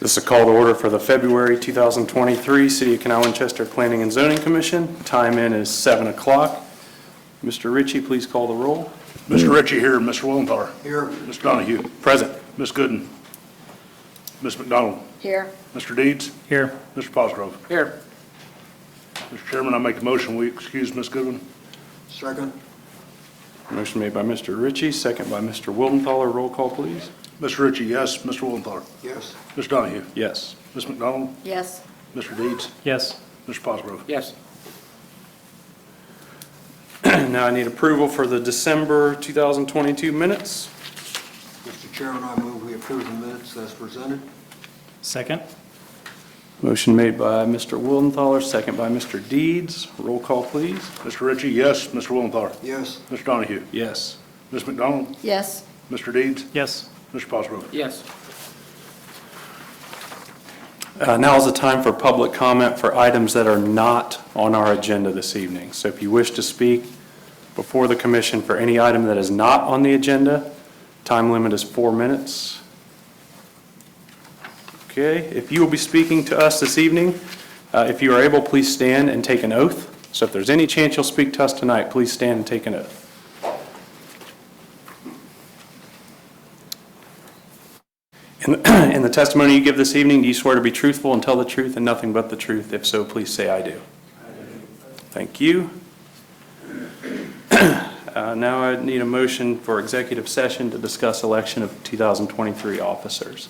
This is a call to order for the February 2023 City of Canal Winchester Planning and Zoning Commission. Time in is 7 o'clock. Mr. Ritchie, please call the roll. Mr. Ritchie here, Mr. Willenthal. Here. Mr. Donahue. Present. Ms. Gooden. Ms. McDonald. Here. Mr. Deeds. Here. Mr. Cosgrove. Here. Mr. Chairman, I make a motion we excuse Ms. Goodwin. Second. Motion made by Mr. Ritchie, second by Mr. Wildenthaler. Roll call, please. Mr. Ritchie, yes. Mr. Willenthal. Yes. Mr. Donahue. Yes. Ms. McDonald. Yes. Mr. Deeds. Yes. Mr. Cosgrove. Yes. Now I need approval for the December 2022 minutes. Mr. Chairman, I move we approve the minutes as presented. Second? Motion made by Mr. Wildenthaler, second by Mr. Deeds. Roll call, please. Mr. Ritchie, yes. Mr. Willenthal. Yes. Mr. Donahue. Yes. Ms. McDonald. Yes. Mr. Deeds. Yes. Mr. Cosgrove. Yes. Now is the time for public comment for items that are not on our agenda this evening. So if you wish to speak before the commission for any item that is not on the agenda, time limit is 4 minutes. Okay, if you will be speaking to us this evening, if you are able, please stand and take an oath. So if there's any chance you'll speak to us tonight, please stand and take an oath. In the testimony you give this evening, do you swear to be truthful and tell the truth and nothing but the truth? If so, please say, I do. Thank you. Now I need a motion for executive session to discuss election of 2023 officers.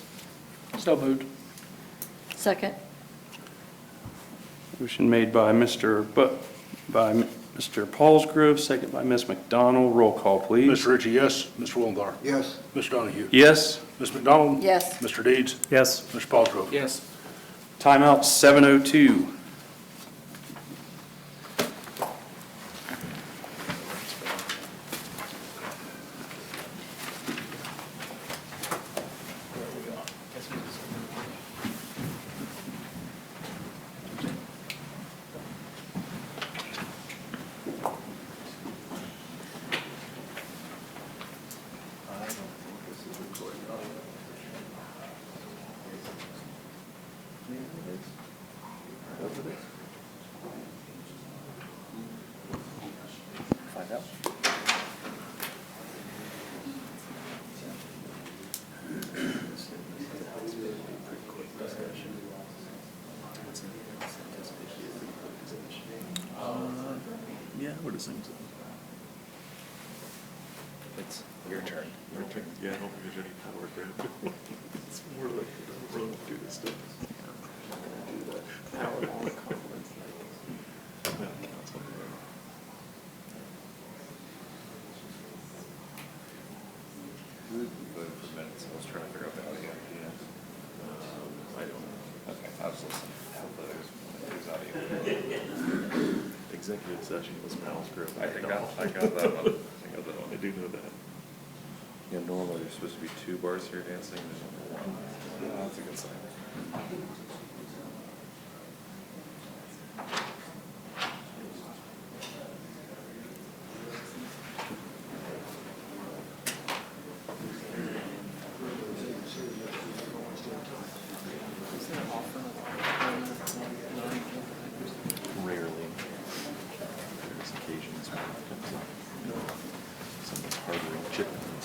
So moved. Second. Motion made by Mr. Paulsgrove, second by Ms. McDonald. Roll call, please. Mr. Ritchie, yes. Mr. Willenthal. Yes. Mr. Donahue. Yes. Ms. McDonald. Yes. Mr. Deeds. Yes. Mr. Cosgrove. Yes. Timeout 7:02. Yeah, what is it? It's your turn. Your turn. Yeah, I don't think there's any power grab. It's more like run do this stuff. Do that. Power conference. No, that's what we're doing. Voted for minutes, I was trying to figure out the audio. I don't know. Okay, I was listening. There's audio. Executive session was Mal's group. I got that one. I got that one. I do know that. Yeah, normally there's supposed to be 2 bars here dancing, there's only 1. Yeah, that's a good sign. Rarely. There's occasions when it comes up. Some of the harder chickens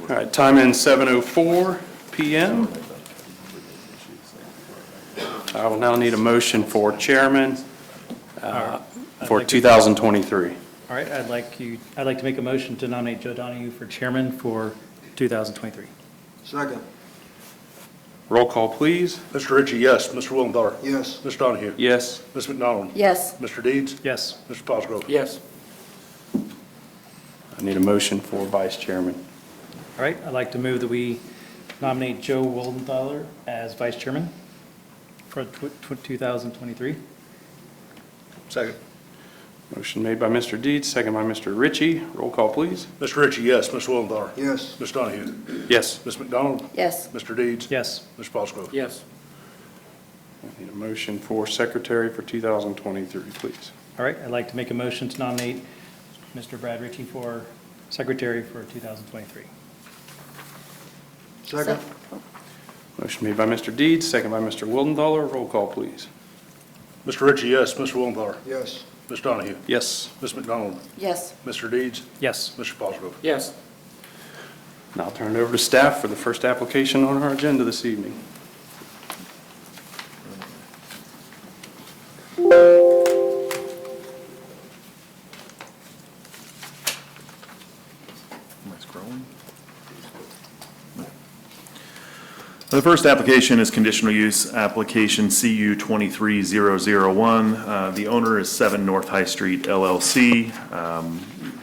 All right, time in 7:04 p.m. I will now need a motion for chairman for 2023. All right, I'd like to make a motion to nominate Joe Donahue for chairman for 2023. Second. Roll call, please. Mr. Ritchie, yes. Mr. Willenthal. Yes. Mr. Donahue. Yes. Ms. McDonald. Yes. Mr. Deeds. Yes. Mr. Cosgrove. Yes. I need a motion for vice chairman. All right, I'd like to move that we nominate Joe Wildenthaler as vice chairman for 2023. Second. Motion made by Mr. Deeds, second by Mr. Ritchie. Roll call, please. Mr. Ritchie, yes. Mr. Willenthal. Yes. Mr. Donahue. Yes. Ms. McDonald. Yes. Mr. Deeds. Yes. Mr. Cosgrove. Yes. I need a motion for secretary for 2023, please. All right, I'd like to make a motion to nominate Mr. Brad Ritchie for secretary for 2023. Second? Motion made by Mr. Deeds, second by Mr. Wildenthaler. Roll call, please. Mr. Ritchie, yes. Mr. Wildenthaler. Yes. Ms. Donahue. Yes. Ms. McDonald. Yes. Mr. Deeds. Yes. Mr. Bosgrove. Yes. Now I'll turn it over to staff for the first application on our agenda this evening. Am I scrolling? The first application is conditional use application CU 23001. The owner is 7 North High Street LLC,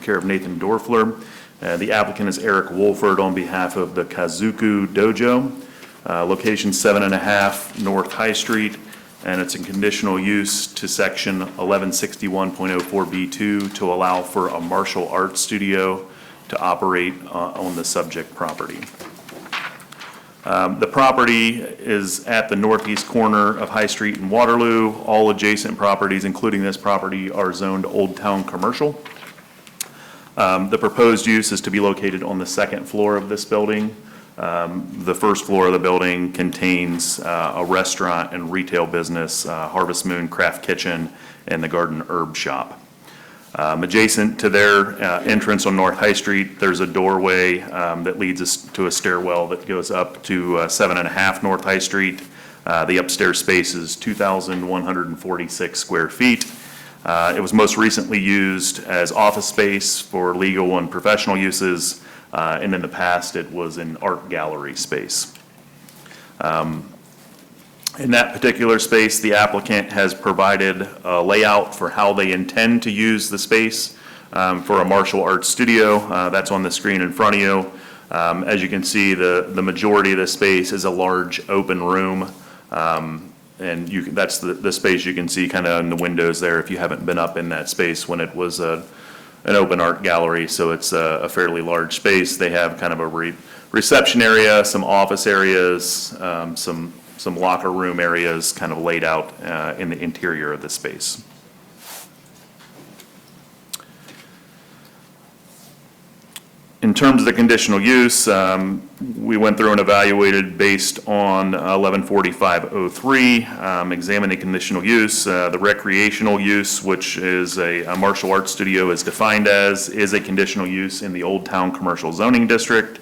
care of Nathan Dorfler. The applicant is Eric Wolford on behalf of the Kazuku Dojo. Location 7.5 North High Street, and it's in conditional use to section 1161.04B2 to allow for a martial arts studio to operate on the subject property. The property is at the northeast corner of High Street and Waterloo. All adjacent properties, including this property, are zoned Old Town Commercial. The proposed use is to be located on the second floor of this building. The first floor of the building contains a restaurant and retail business, Harvest Moon Craft Kitchen, and the Garden Herb Shop. Adjacent to their entrance on North High Street, there's a doorway that leads us to a stairwell that goes up to 7.5 North High Street. The upstairs space is 2,146 square feet. It was most recently used as office space for legal and professional uses, and in the past, it was an art gallery space. In that particular space, the applicant has provided a layout for how they intend to use the space for a martial arts studio. That's on the screen in front of you. As you can see, the majority of the space is a large open room. And that's the space you can see kind of in the windows there if you haven't been up in that space when it was an open art gallery. So it's a fairly large space. They have kind of a reception area, some office areas, some locker room areas kind of laid out in the interior of the space. In terms of the conditional use, we went through and evaluated based on 114503, examining conditional use. The recreational use, which is a martial arts studio, is defined as, is a conditional use in the Old Town Commercial Zoning District.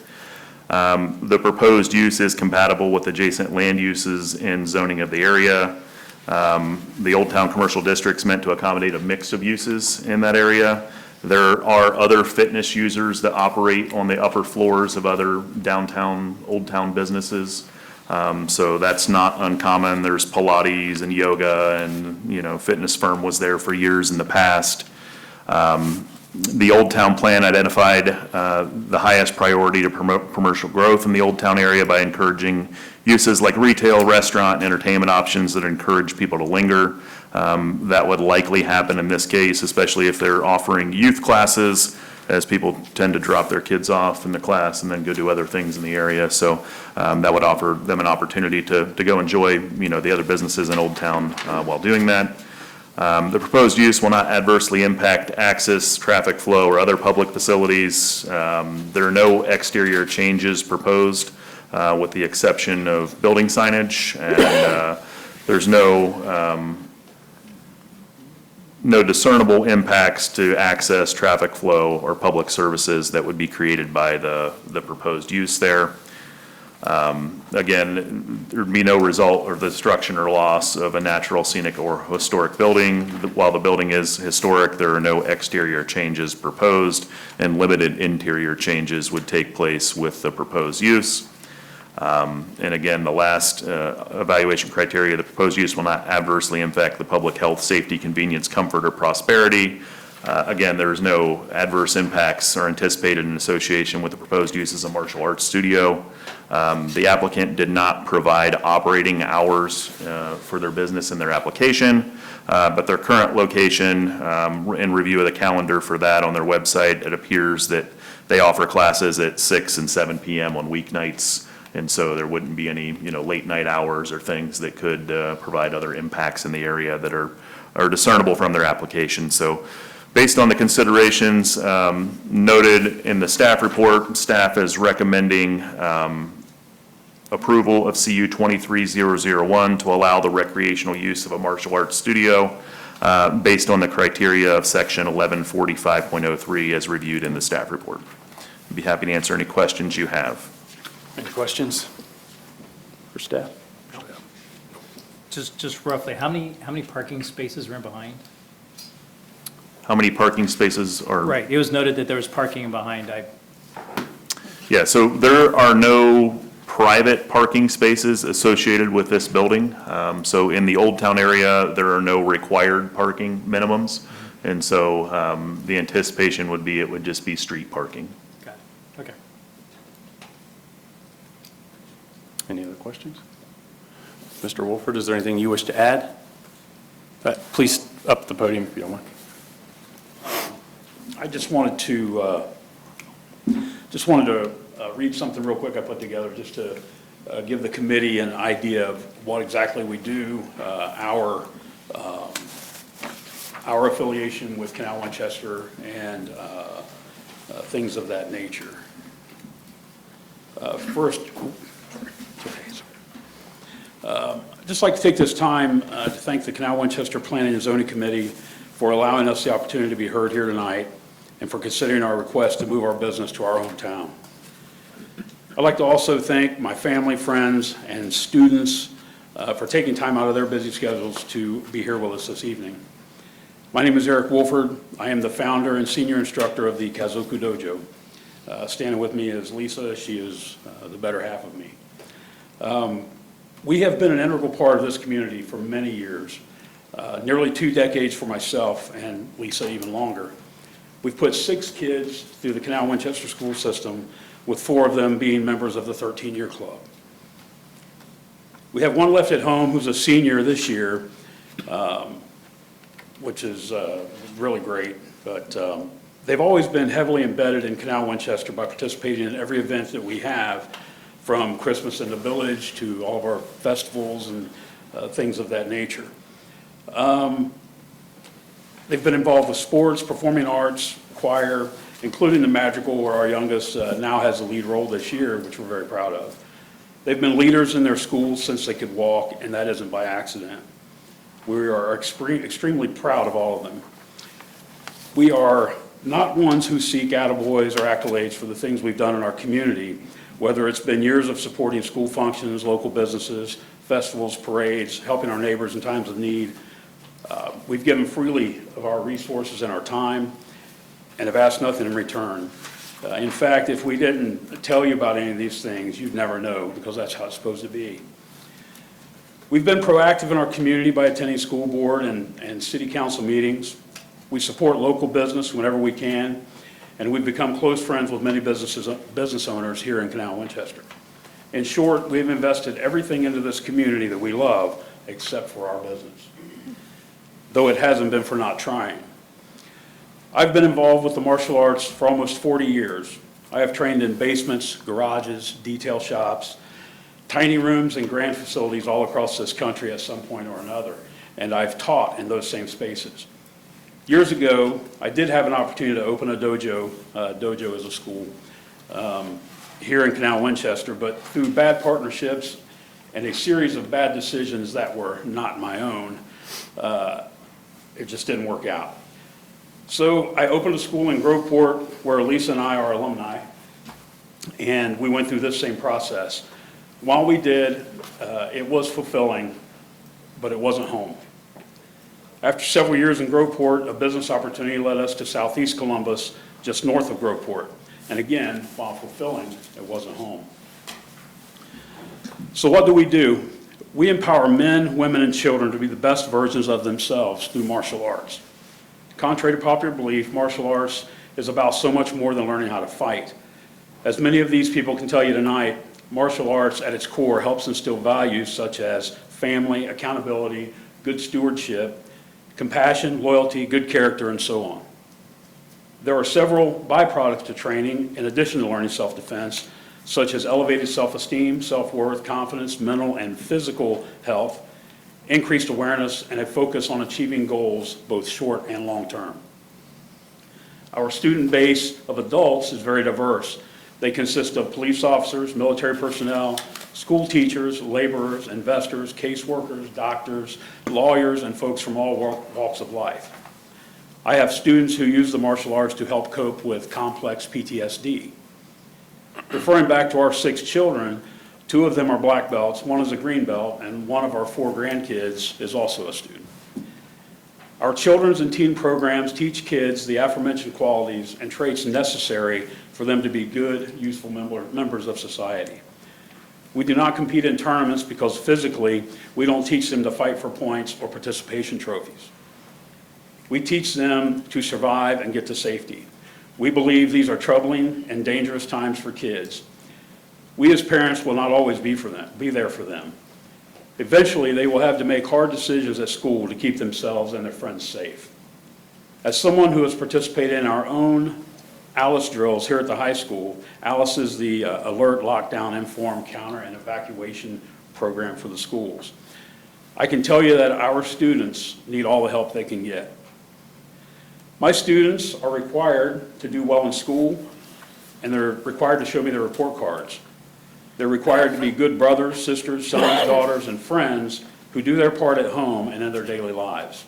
The proposed use is compatible with adjacent land uses in zoning of the area. The Old Town Commercial District's meant to accommodate a mix of uses in that area. There are other fitness users that operate on the upper floors of other downtown, Old Town businesses. So that's not uncommon. There's Pilates and yoga and, Fitness Firm was there for years in the past. The Old Town Plan identified the highest priority to promote commercial growth in the Old Town area by encouraging uses like retail, restaurant, and entertainment options that encourage people to linger. That would likely happen in this case, especially if they're offering youth classes, as people tend to drop their kids off in the class and then go do other things in the area. So that would offer them an opportunity to go enjoy, the other businesses in Old Town while doing that. The proposed use will not adversely impact access, traffic flow, or other public facilities. There are no exterior changes proposed, with the exception of building signage, and there's no discernible impacts to access, traffic flow, or public services that would be created by the proposed use there. Again, there'd be no result or the destruction or loss of a natural, scenic, or historic building. While the building is historic, there are no exterior changes proposed, and limited interior changes would take place with the proposed use. And again, the last evaluation criteria, the proposed use will not adversely impact the public health, safety, convenience, comfort, or prosperity. Again, there's no adverse impacts are anticipated in association with the proposed use as a martial arts studio. The applicant did not provide operating hours for their business in their application, but their current location, in review of the calendar for that on their website, it appears that they offer classes at 6 and 7 p.m. on weeknights. And so there wouldn't be any, late night hours or things that could provide other impacts in the area that are discernible from their application. So based on the considerations noted in the staff report, staff is recommending approval of CU 23001 to allow the recreational use of a martial arts studio based on the criteria of section 1145.03 as reviewed in the staff report. I'd be happy to answer any questions you have. Any questions for staff? Just roughly, how many parking spaces are in behind? How many parking spaces are? Right, it was noted that there was parking behind. Yeah, so there are no private parking spaces associated with this building. So in the Old Town area, there are no required parking minimums. And so the anticipation would be it would just be street parking. Got it, okay. Any other questions? Mr. Wolford, is there anything you wish to add? Please, up the podium if you don't mind. I just wanted to read something real quick I put together just to give the committee an idea of what exactly we do, our affiliation with Canal Winchester, and things of that nature. First, I'd just like to take this time to thank the Canal Winchester Planning and Zoning Committee for allowing us the opportunity to be heard here tonight and for considering our request to move our business to our hometown. I'd like to also thank my family, friends, and students for taking time out of their busy schedules to be here with us this evening. My name is Eric Wolford. I am the founder and senior instructor of the Kazoku Dojo. Standing with me is Lisa. She is the better half of me. We have been an integral part of this community for many years, nearly 2 decades for myself and Lisa even longer. We've put 6 kids through the Canal Winchester school system, with 4 of them being members of the 13-year club. We have one left at home who's a senior this year, which is really great, but they've always been heavily embedded in Canal Winchester by participating in every event that we have, from Christmas in the Village to all of our festivals and things of that nature. They've been involved with sports, performing arts, choir, including the Madrigal, where our youngest now has a lead role this year, which we're very proud of. They've been leaders in their schools since they could walk, and that isn't by accident. We are extremely proud of all of them. We are not ones who seek attaboys or accolades for the things we've done in our community, whether it's been years of supporting school functions, local businesses, festivals, parades, helping our neighbors in times of need. We've given freely of our resources and our time and have asked nothing in return. In fact, if we didn't tell you about any of these things, you'd never know, because that's how it's supposed to be. We've been proactive in our community by attending school board and city council meetings. We support local business whenever we can, and we've become close friends with many business owners here in Canal Winchester. In short, we've invested everything into this community that we love, except for our business, though it hasn't been for not trying. I've been involved with the martial arts for almost 40 years. I have trained in basements, garages, detail shops, tiny rooms, and grand facilities all across this country at some point or another, and I've taught in those same spaces. Years ago, I did have an opportunity to open a dojo. Dojo is a school here in Canal Winchester, but through bad partnerships and a series of bad decisions that were not my own, it just didn't work out. So I opened a school in Groveport where Lisa and I are alumni, and we went through this same process. While we did, it was fulfilling, but it wasn't home. After several years in Groveport, a business opportunity led us to Southeast Columbus, just north of Groveport. And again, while fulfilling, it wasn't home. So what do? We empower men, women, and children to be the best versions of themselves through martial arts. Contrary to popular belief, martial arts is about so much more than learning how to fight. As many of these people can tell you tonight, martial arts at its core helps instill values such as family, accountability, good stewardship, compassion, loyalty, good character, and so on. There are several byproducts to training in addition to learning self-defense, such as elevated self-esteem, self-worth, confidence, mental and physical health, increased awareness, and a focus on achieving goals, both short and long-term. Our student base of adults is very diverse. They consist of police officers, military personnel, school teachers, laborers, investors, caseworkers, doctors, lawyers, and folks from all walks of life. I have students who use the martial arts to help cope with complex PTSD. Referring back to our 6 children, 2 of them are black belts, 1 is a green belt, and 1 of our 4 grandkids is also a student. Our children's and teen programs teach kids the aforementioned qualities and traits necessary for them to be good, useful members of society. We do not compete in tournaments because physically we don't teach them to fight for points or participation trophies. We teach them to survive and get to safety. We believe these are troubling and dangerous times for kids. We as parents will not always be there for them. Eventually, they will have to make hard decisions at school to keep themselves and their friends safe. As someone who has participated in our own ALICE drills here at the high school, ALICE is the Alert, Lockdown, Inform, Counter, and Evacuation program for the schools. I can tell you that our students need all the help they can get. My students are required to do well in school, and they're required to show me their report cards. They're required to be good brothers, sisters, sons, daughters, and friends who do their part at home and in their daily lives.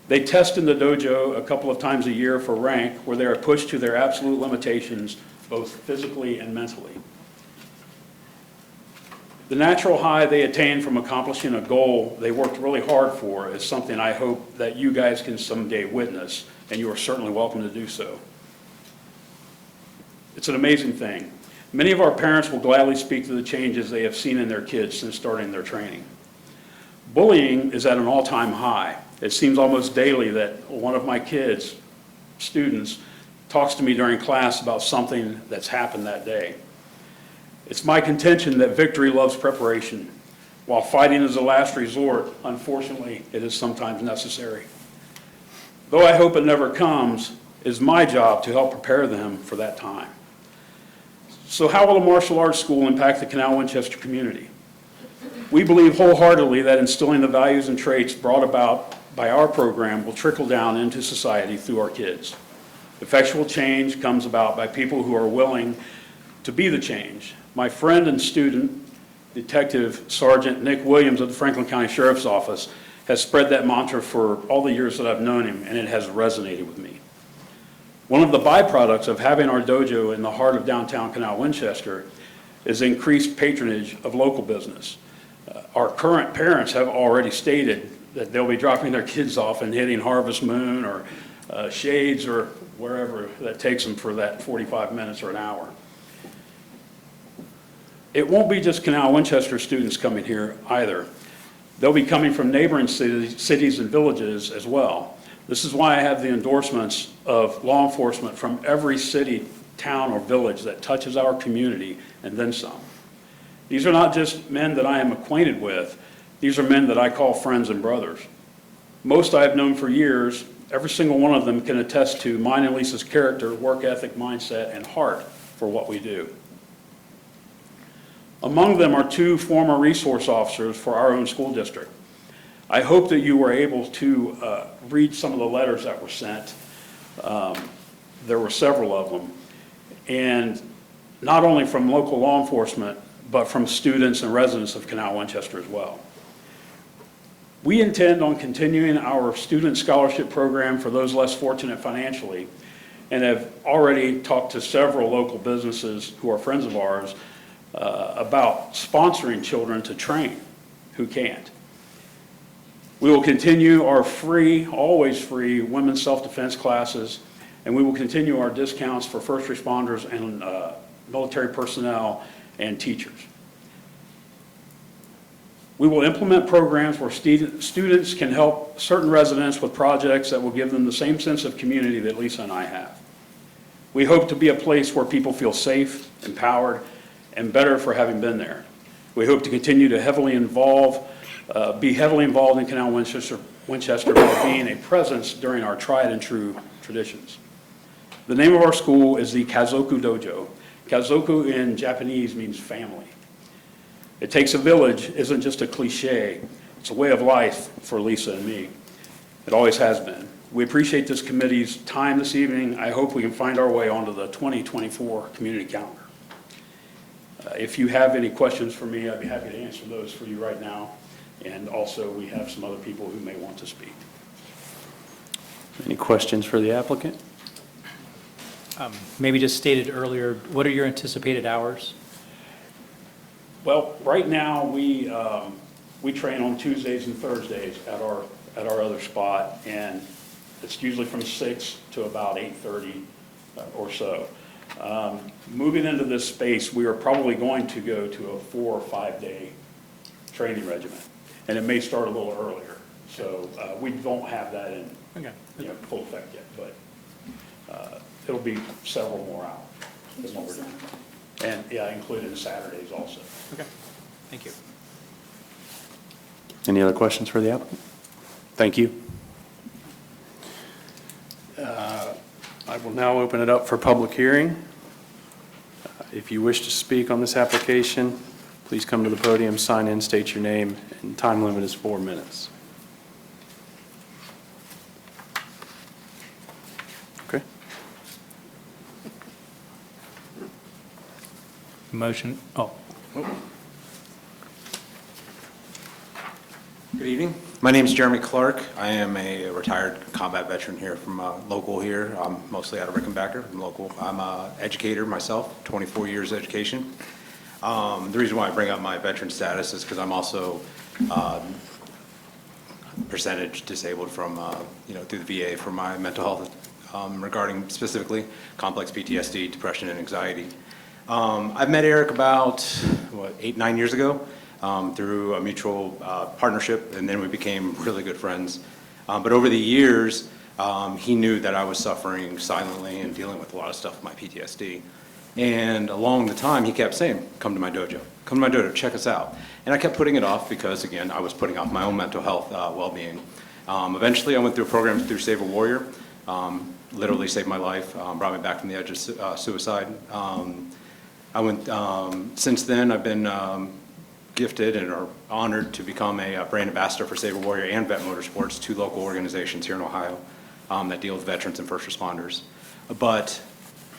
They test in the dojo a couple of times a year for rank, where they are pushed to their absolute limitations, both physically and mentally. The natural high they attain from accomplishing a goal they worked really hard for is something I hope that you guys can someday witness, and you are certainly welcome to do so. It's an amazing thing. Many of our parents will gladly speak to the changes they have seen in their kids since starting their training. Bullying is at an all-time high. It seems almost daily that one of my kids, students, talks to me during class about something that's happened that day. It's my contention that victory loves preparation. While fighting is a last resort, unfortunately, it is sometimes necessary. Though I hope it never comes, it is my job to help prepare them for that time. So how will the martial arts school impact the Canal-Winchester community? We believe wholeheartedly that instilling the values and traits brought about by our program will trickle down into society through our kids. Effectual change comes about by people who are willing to be the change. My friend and student, Detective Sergeant Nick Williams of the Franklin County Sheriff's Office, has spread that mantra for all the years that I've known him, and it has resonated with me. One of the byproducts of having our dojo in the heart of downtown Canal-Winchester is increased patronage of local business. Our current parents have already stated that they'll be dropping their kids off and hitting Harvest Moon or Shades or wherever that takes them for that 45 minutes or an hour. It won't be just Canal-Winchester students coming here either. They'll be coming from neighboring cities and villages as well. This is why I have the endorsements of law enforcement from every city, town, or village that touches our community, and then some. These are not just men that I am acquainted with. These are men that I call friends and brothers. Most I have known for years. Every single one of them can attest to mine and Lisa's character, work ethic, mindset, and heart for what we do. Among them are 2 former resource officers for our own school district. I hope that you were able to read some of the letters that were sent. There were several of them. And not only from local law enforcement, but from students and residents of Canal-Winchester as well. We intend on continuing our student scholarship program for those less fortunate financially, and have already talked to several local businesses who are friends of ours about sponsoring children to train who can't. We will continue our free, always free, women's self-defense classes, and we will continue our discounts for first responders and military personnel and teachers. We will implement programs where students can help certain residents with projects that will give them the same sense of community that Lisa and I have. We hope to be a place where people feel safe, empowered, and better for having been there. We hope to continue to be heavily involved in Canal-Winchester by being a presence during our tried and true traditions. The name of our school is the Kazoku Dojo. Kazoku in Japanese means family. It takes a village isn't just a cliche. It's a way of life for Lisa and me. It always has been. We appreciate this committee's time this evening. I hope we can find our way onto the 2024 community calendar. If you have any questions for me, I'd be happy to answer those for you right now. And also, we have some other people who may want to speak. Any questions for the applicant? Maybe just stated earlier, what are your anticipated hours? Well, right now, we train on Tuesdays and Thursdays at our other spot, and it's usually from 6 to about 8:30 or so. Moving into this space, we are probably going to go to a 4 or 5 day training regimen, and it may start a little earlier. So we don't have that in full effect yet, but it'll be several more hours than what we're doing. And, yeah, including Saturdays also. Okay, thank you. Any other questions for the applicant? Thank you. I will now open it up for public hearing. If you wish to speak on this application, please come to the podium, sign in, state your name, and time limit is 4 minutes. Okay. Motion, oh, Good evening. My name is Jeremy Clark. I am a retired combat veteran here from local here. I'm mostly out of Rickenbacker. I'm local. I'm an educator myself, 24 years education. The reason why I bring up my veteran status is because I'm also percentage disabled from, through the VA for my mental health regarding specifically complex PTSD, depression, and anxiety. I've met Eric about, 8-9 years ago. Through a mutual partnership, and then we became really good friends. But over the years, he knew that I was suffering silently and dealing with a lot of stuff with my PTSD. And along the time, he kept saying, come to my dojo, check us out. And I kept putting it off because, again, I was putting off my own mental health well-being. Eventually, I went through a program through Save a Warrior, literally saved my life, brought me back from the edge of suicide. Since then, I've been gifted and are honored to become a brand ambassador for Save a Warrior and Vet Motorsports, 2 local organizations here in Ohio that deal with veterans and first responders. But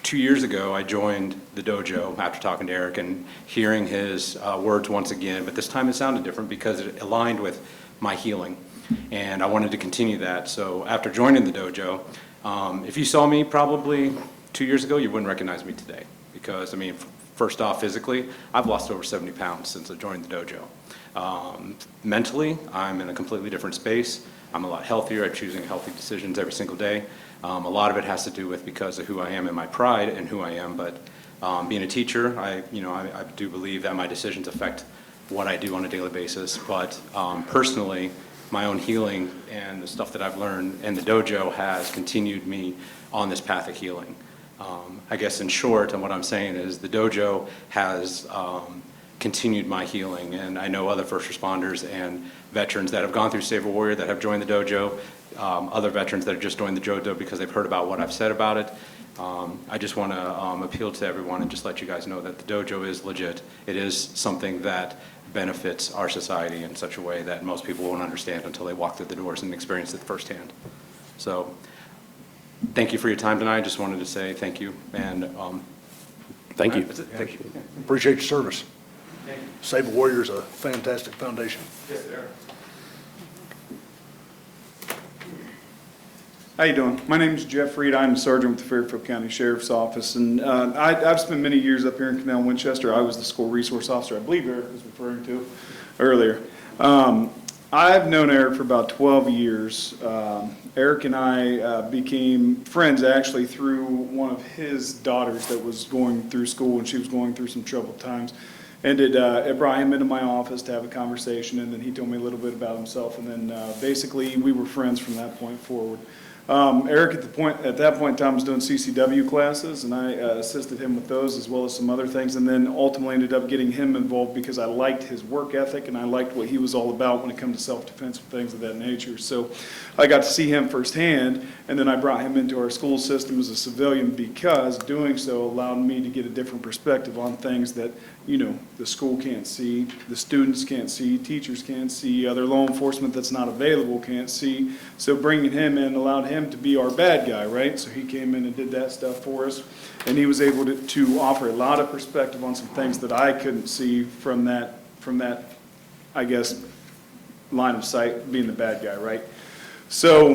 2 years ago, I joined the dojo after talking to Eric and hearing his words once again, but this time it sounded different because it aligned with my healing, and I wanted to continue that. So after joining the dojo, if you saw me probably 2 years ago, you wouldn't recognize me today because, first off, physically, I've lost over 70 pounds since I joined the dojo. Mentally, I'm in a completely different space. I'm a lot healthier. I'm choosing healthy decisions every single day. A lot of it has to do with because of who I am and my pride in who I am. But being a teacher, I do believe that my decisions affect what I do on a daily basis. But personally, my own healing and the stuff that I've learned in the dojo has continued me on this path of healing. I guess in short, and what I'm saying is the dojo has continued my healing, and I know other first responders and veterans that have gone through Save a Warrior that have joined the dojo, other veterans that have just joined the dojo because they've heard about what I've said about it. I just want to appeal to everyone and just let you guys know that the dojo is legit. It is something that benefits our society in such a way that most people won't understand until they walk through the doors and experience it firsthand. So thank you for your time tonight. I just wanted to say thank you. And Thank you. that's it. Thank you. Appreciate your service. Save a Warrior is a fantastic foundation. Yes, sir. How you doing? My name is Jeff Reed. I'm a sergeant with the Fairfield County Sheriff's Office, and I've spent many years up here in Canal Winchester. I was the school resource officer, I believe Eric was referring to earlier. I've known Eric for about 12 years. Eric and I became friends actually through one of his daughters that was going through school, and she was going through some troubled times. And it brought him into my office to have a conversation, and then he told me a little bit about himself, and then basically we were friends from that point forward. Eric, at that point in time, was doing CCW classes, and I assisted him with those as well as some other things, and then ultimately ended up getting him involved because I liked his work ethic and I liked what he was all about when it comes to self-defense and things of that nature. So I got to see him firsthand, and then I brought him into our school system as a civilian because doing so allowed me to get a different perspective on things that, you know, the school can't see, the students can't see, teachers can't see, other law enforcement that's not available can't see. So bringing him in allowed him to be our bad guy, right? So he came in and did that stuff for us, and he was able to offer a lot of perspective on some things that I couldn't see from that, I guess, line of sight, being the bad guy, right? So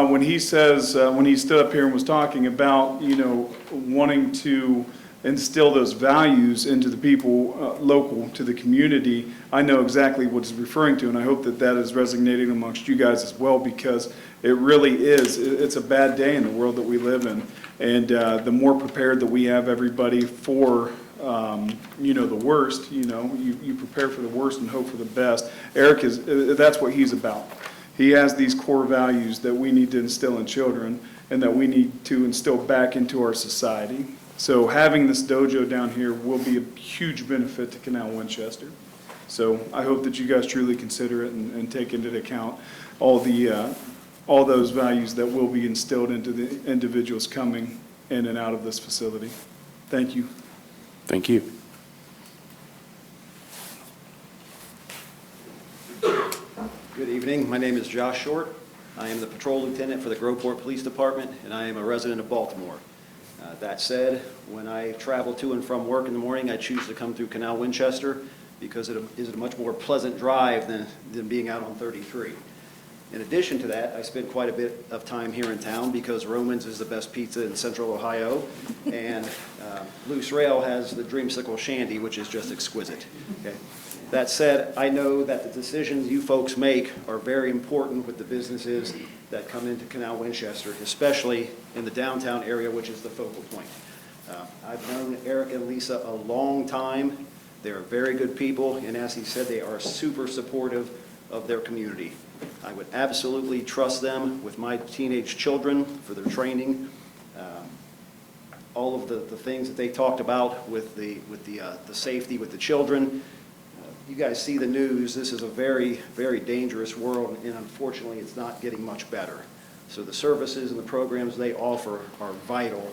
when he says, when he stood up here and was talking about, you know, wanting to instill those values into the people local to the community, I know exactly what he's referring to, and I hope that that is resonating amongst you guys as well, because it really is. It's a bad day in the world that we live in, and the more prepared that we have everybody for, you know, the worst, you know, you prepare for the worst and hope for the best. Eric that's what he's about. He has these core values that we need to instill in children and that we need to instill back into our society. So having this dojo down here will be a huge benefit to Canal Winchester. So I hope that you guys truly consider it and take into account all those values that will be instilled into the individuals coming in and out of this facility. Thank you. Thank you. Good evening. My name is Josh Short. I am the patrol lieutenant for the Groveport Police Department, and I am a resident of Baltimore. That said, when I travel to and from work in the morning, I choose to come through Canal Winchester because it is a much more pleasant drive than being out on 33. In addition to that, I spend quite a bit of time here in town because Roman's is the best pizza in Central Ohio, and Loose Rail has the Dreamsicle Shandy, which is just exquisite. Okay. That said, I know that the decisions you folks make are very important with the businesses that come into Canal Winchester, especially in the downtown area, which is the focal point. I've known Eric and Lisa a long time. They're very good people, and as he said, they are super supportive of their community. I would absolutely trust them with my teenage children for their training. All of the things that they talked about with the safety with the children. You guys see the news. This is a very, very dangerous world, and unfortunately, it's not getting much better. So the services and the programs they offer are vital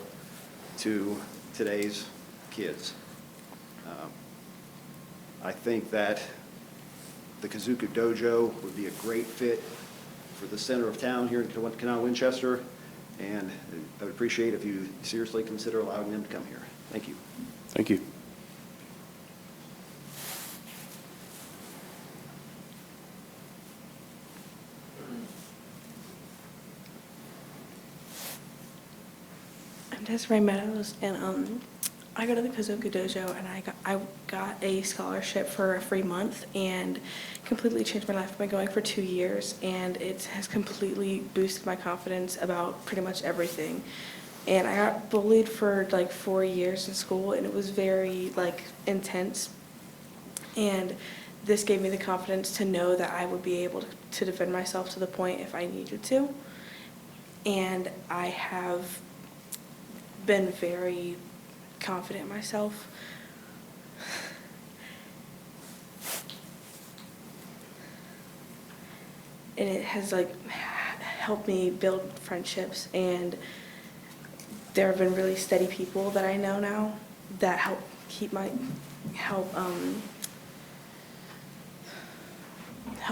to today's kids. I think that the Kazuka Dojo would be a great fit for the center of town here in Canal Winchester, and I would appreciate if you seriously consider allowing them to come here. Thank you. Thank you. I'm Desiree Meadows, and I go to the Kazoka Dojo, and I got a scholarship for a free month and completely changed my life. I've been going for 2 years, and it has completely boosted my confidence about pretty much everything. And I got bullied for like 4 years in school, and it was very like intense. And this gave me the confidence to know that I would be able to defend myself to the point if I needed to. And I have been very confident in myself. And it has like helped me build friendships, and there have been really steady people that I know now that help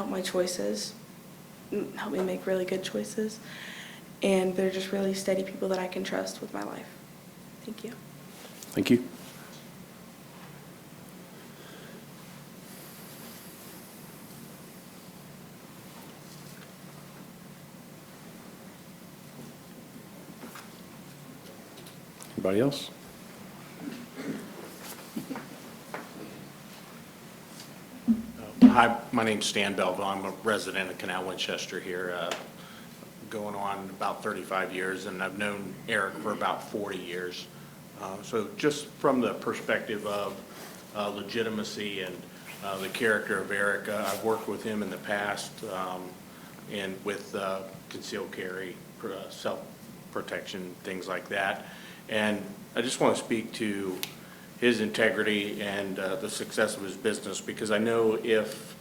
my choices, help me make really good choices, and they're just really steady people that I can trust with my life. Thank you. Thank you. Anybody else? Hi, my name's Stan Belville. I'm a resident of Canal Winchester here, going on about 35 years, and I've known Eric for about 40 years. So just from the perspective of legitimacy and the character of Eric, I've worked with him in the past and with concealed carry self-protection, things like that. And I just want to speak to his integrity and the success of his business, because I know if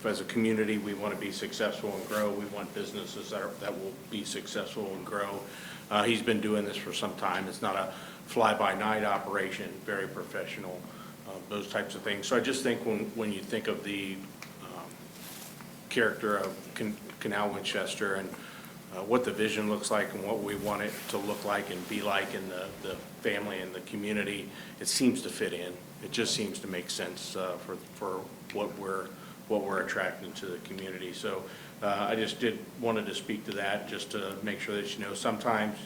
as a community we want to be successful and grow, we want businesses that will be successful and grow. He's been doing this for some time. It's not a fly-by-night operation, very professional, those types of things. So I just think when you think of the character of Canal Winchester and what the vision looks like and what we want it to look like and be like in the family and the community, it seems to fit in. It just seems to make sense for what we're attracting to the community. So I just wanted to speak to that, just to make sure that, you know, sometimes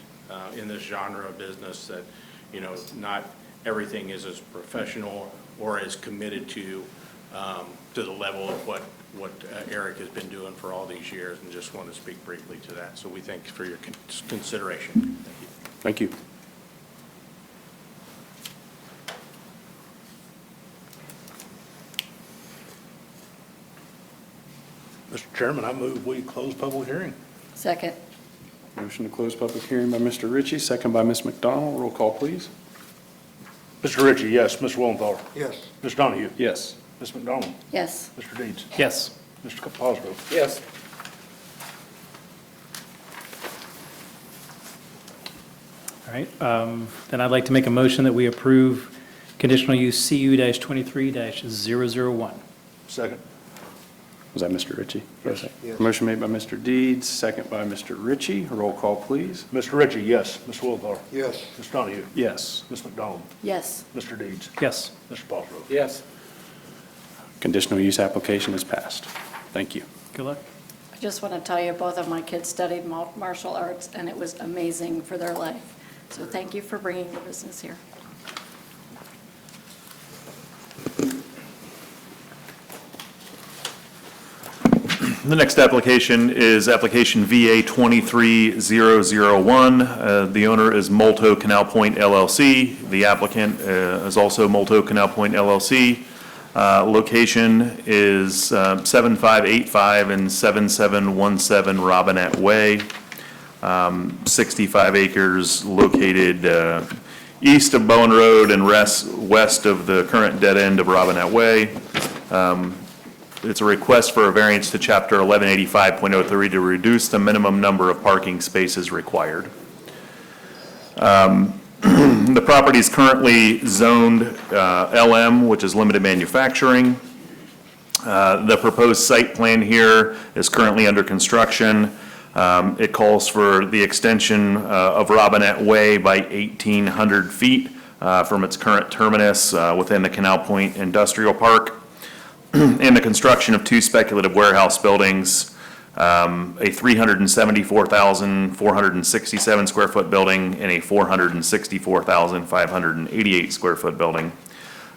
in this genre of business that, you know, not everything is as professional or as committed to the level of what Eric has been doing for all these years, and just want to speak briefly to that. So we thank you for your consideration. Thank you. Thank you. Mr. Chairman, I move we close public hearing. Second. Motion to close public hearing by Mr. Ritchie, second by Ms. McDonald. Roll call, please. Mr. Ritchie, yes. Mr. Wellenthaler? Yes. Mr. Donahue? Yes. Ms. McDonald? Yes. Mr. Deeds? Yes. Mr. Cosgrove? Yes. All right, then I'd like to make a motion that we approve conditional use CU-23-001. Second. Was that Mr. Ritchie? Yes. Yes. Motion made by Mr. Deeds, second by Mr. Ritchie. Roll call, please. Mr. Ritchie, yes. Mr. Wellenthaler? Yes. Mr. Donahue? Yes. Ms. McDonald? Yes. Mr. Deeds? Yes. Mr. Cosgrove? Yes. Conditional use application is passed. Thank you. Good luck. I just want to tell you, both of my kids studied martial arts, and it was amazing for their life. So thank you for bringing the business here. The next application is application VA 23001. The owner is Molto Canal Point LLC. The applicant is also Molto Canal Point LLC. Location is 7585 and 7717 Robinette Way. 65 acres located east of Bowen Road and west of the current dead end of Robinette Way. It's a request for a variance to Chapter 1185.03 to reduce the minimum number of parking spaces required. The property is currently zoned LM, which is limited manufacturing. The proposed site plan here is currently under construction. It calls for the extension of Robinette Way by 1,800 feet from its current terminus within the Canal Point Industrial Park, and the construction of two speculative warehouse buildings, a 374,467 square foot building and a 464,588 square foot building.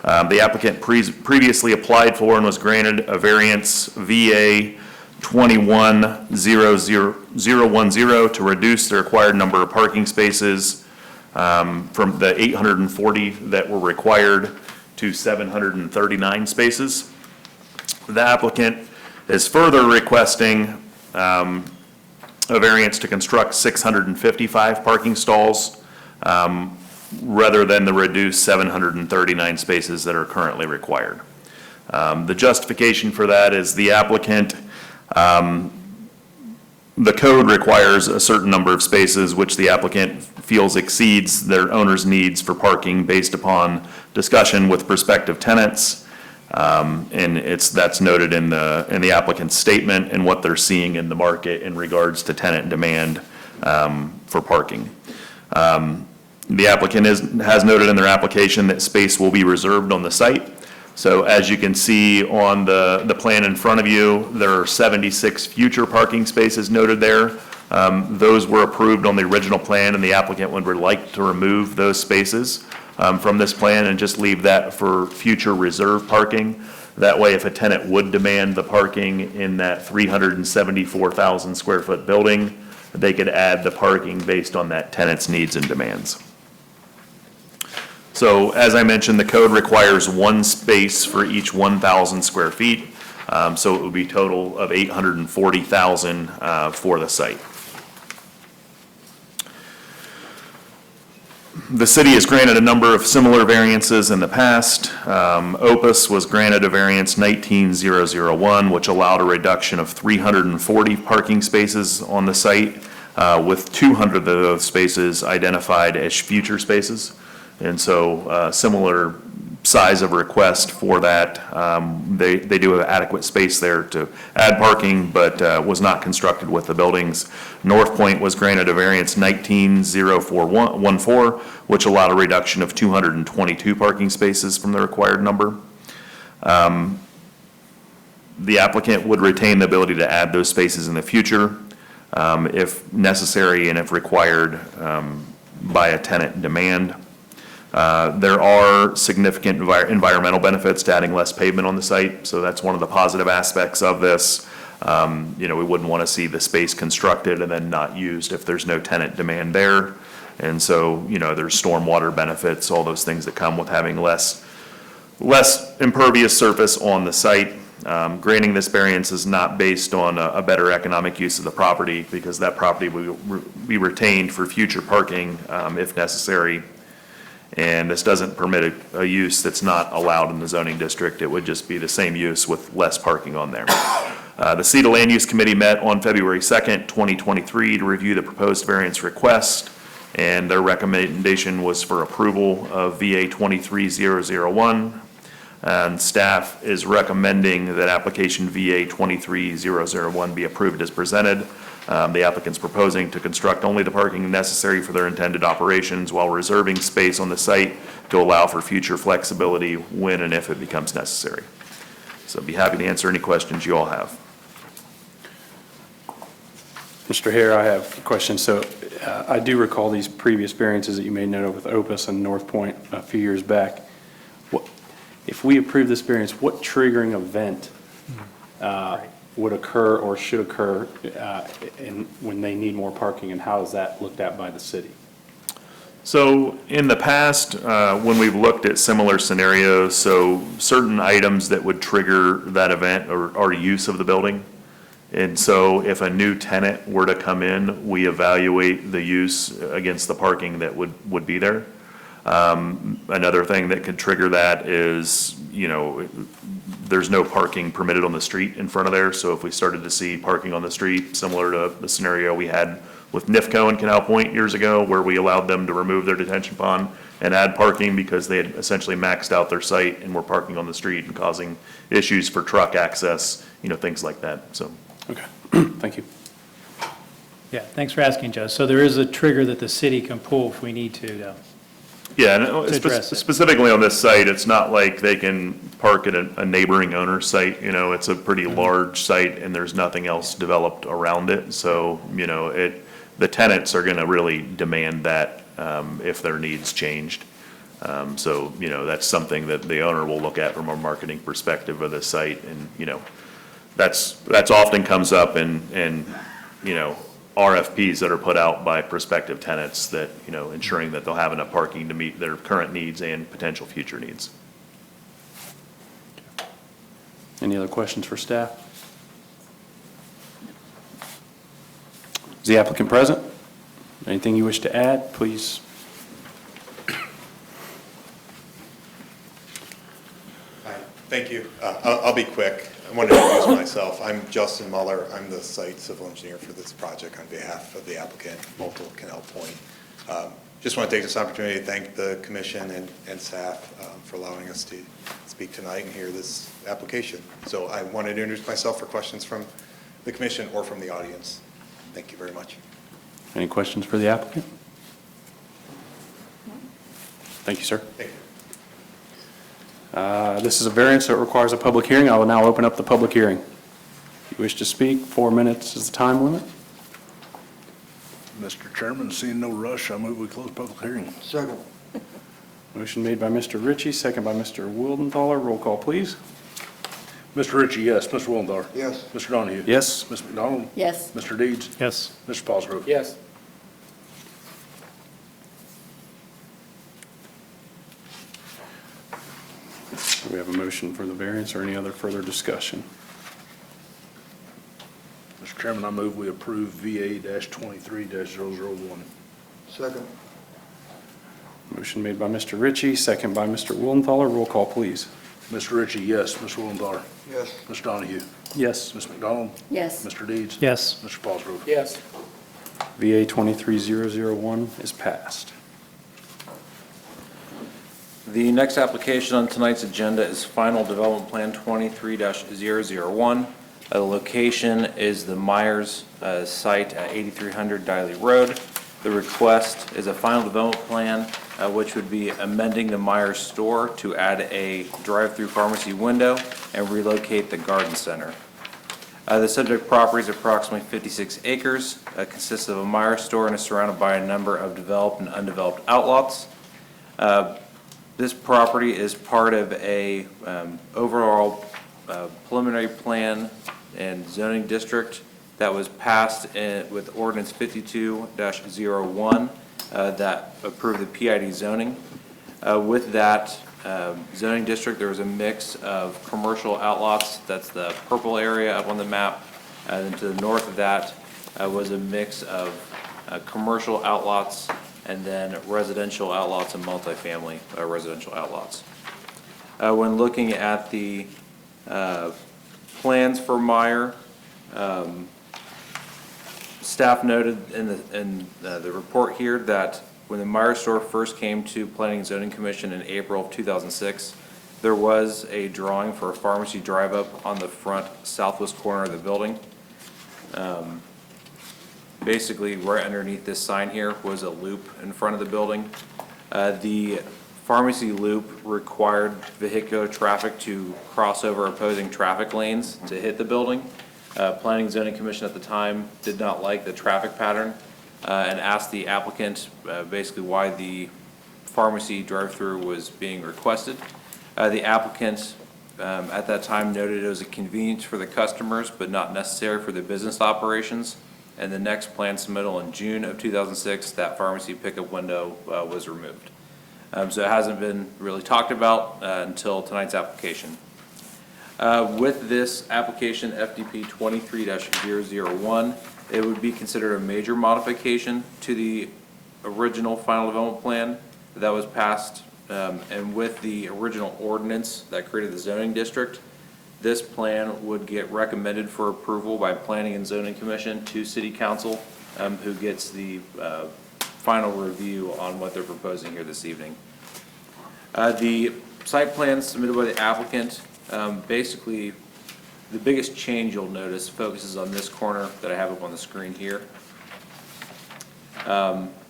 The applicant previously applied for and was granted a variance VA 2100010 to reduce the required number of parking spaces from the 840 that were required to 739 spaces. The applicant is further requesting a variance to construct 655 parking stalls rather than the reduced 739 spaces that are currently required. The justification for that is the applicant, the code requires a certain number of spaces which the applicant feels exceeds their owner's needs for parking based upon discussion with prospective tenants. And that's noted in the applicant's statement and what they're seeing in the market in regards to tenant demand for parking. The applicant has noted in their application that space will be reserved on the site. So as you can see on the plan in front of you, there are 76 future parking spaces noted there. Those were approved on the original plan, and the applicant would like to remove those spaces from this plan and just leave that for future reserve parking. That way, if a tenant would demand the parking in that 374,000 square foot building, they could add the parking based on that tenant's needs and demands. So as I mentioned, the code requires one space for each 1,000 square feet. So it would be a total of 840,000 for the site. The city has granted a number of similar variances in the past. Opus was granted a variance 19001, which allowed a reduction of 340 parking spaces on the site, with 200 of those spaces identified as future spaces. And so similar size of request for that. They do have adequate space there to add parking, but was not constructed with the buildings. North Point was granted a variance 190414, which allowed a reduction of 222 parking spaces from the required number. The applicant would retain the ability to add those spaces in the future if necessary and if required by a tenant demand. There are significant environmental benefits to adding less pavement on the site, so that's one of the positive aspects of this. We wouldn't want to see the space constructed and then not used if there's no tenant demand there. And so, there's stormwater benefits, all those things that come with having less impervious surface on the site. Granting this variance is not based on a better economic use of the property, because that property will be retained for future parking if necessary. And this doesn't permit a use that's not allowed in the zoning district. It would just be the same use with less parking on there. The CETA Land Use Committee met on February 2nd, 2023 to review the proposed variance request, and their recommendation was for approval of VA 23001. And staff is recommending that application VA 23001 be approved as presented. The applicant's proposing to construct only the parking necessary for their intended operations while reserving space on the site to allow for future flexibility when and if it becomes necessary. So I'd be happy to answer any questions you all have. Mr. Hare, I have a question. So I do recall these previous variances that you made note of with Opus and North Point a few years back. If we approve this variance, what triggering event would occur or should occur when they need more parking, and how is that looked at by the city? So in the past, when we've looked at similar scenarios, so certain items that would trigger that event are use of the building. And so if a new tenant were to come in, we evaluate the use against the parking that would be there. Another thing that could trigger that is, there's no parking permitted on the street in front of there. So if we started to see parking on the street, similar to the scenario we had with NIFCO in Canal Point years ago, where we allowed them to remove their detention pond and add parking because they had essentially maxed out their site and were parking on the street and causing issues for truck access, things like that, so. Okay, thank you. Yeah, thanks for asking, Joe. So there is a trigger that the city can pull if we need to, though. Yeah, and address it. specifically on this site, it's not like they can park at a neighboring owner's site, it's a pretty large site and there's nothing else developed around it. So, the tenants are gonna really demand that, if their needs changed. So, that's something that the owner will look at from a marketing perspective of the site, and, that's often comes up in RFPs that are put out by prospective tenants that, ensuring that they'll have enough parking to meet their current needs and potential future needs. Any other questions for staff? Is the applicant present? Anything you wish to add, please? Hi, thank you. I'll be quick. I want to introduce myself. I'm Justin Muller. I'm the site civil engineer for this project on behalf of the applicant, Multiple Canal Point. Just want to take this opportunity to thank the commission and staff for allowing us to speak tonight and hear this application. So I wanted to introduce myself for questions from the commission or from the audience. Thank you very much. Any questions for the applicant? Thank you, sir. Thank you. This is a variance that requires a public hearing. I will now open up the public hearing. If you wish to speak, 4 minutes is the time limit. Mr. Chairman, seeing no rush, I move we close public hearing. Second. Motion made by Mr. Ritchie, second by Mr. Wildenthaler. Roll call, please. Mr. Ritchie, yes. Mr. Willendar. Yes. Mr. Donahue. Yes. Ms. McDonald. Yes. Mr. Deeds. Yes. Mr. Paulsgrove. Yes. Do we have a motion for the variance or any other further discussion? Mr. Chairman, I move we approve VA-23-001. Second. Motion made by Mr. Ritchie, second by Mr. Willenthaler. Roll call, please. Mr. Ritchie, yes. Mr. Willenthaler? Yes. Mr. Donahue? Yes. Ms. McDonald? Yes. Mr. Deeds? Yes. Mr. Paulsgrove? Yes. VA 23001 is passed. The next application on tonight's agenda is Final Development Plan 23-001. The location is the Myers site at 8300 Diley Road. The request is a final development plan, which would be amending the Myers store to add a drive-through pharmacy window and relocate the garden center. The subject property is approximately 56 acres, consists of a Myers store and is surrounded by a number of developed and undeveloped outlots. This property is part of a overall preliminary plan and zoning district that was passed with ordinance 52-01 that approved the PID zoning. With that zoning district, there was a mix of commercial outlots. That's the purple area up on the map. And then to the north of that was a mix of commercial outlots and then residential outlots and multifamily residential outlots. When looking at the plans for Meyer, staff noted in the report here that when the Meyer store first came to Planning and Zoning Commission in April of 2006, there was a drawing for a pharmacy drive-up on the front southwest corner of the building. Basically, right underneath this sign here was a loop in front of the building. The pharmacy loop required vehicular traffic to cross over opposing traffic lanes to hit the building. Planning and Zoning Commission at the time did not like the traffic pattern and asked the applicant basically why the pharmacy drive-through was being requested. The applicant at that time noted it was a convenience for the customers but not necessary for the business operations. And the next plan submittal in June of 2006, that pharmacy pickup window was removed. So it hasn't been really talked about until tonight's application. With this application, FDP 23-001, it would be considered a major modification to the original final development plan that was passed. And with the original ordinance that created the zoning district, this plan would get recommended for approval by Planning and Zoning Commission to City Council, who gets the final review on what they're proposing here this evening. The site plan submitted by the applicant, basically the biggest change you'll notice focuses on this corner that I have up on the screen here.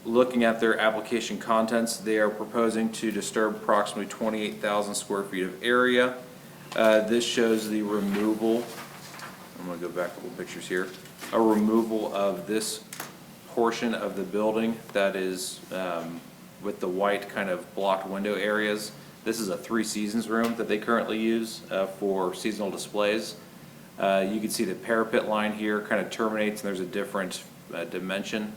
Looking at their application contents, they are proposing to disturb approximately 28,000 square feet of area. This shows the removal, I'm going to go back a couple pictures here, a removal of this portion of the building that is with the white kind of blocked window areas. This is a Three Seasons room that they currently use for seasonal displays. You can see the parapet line here kind of terminates and there's a different dimension.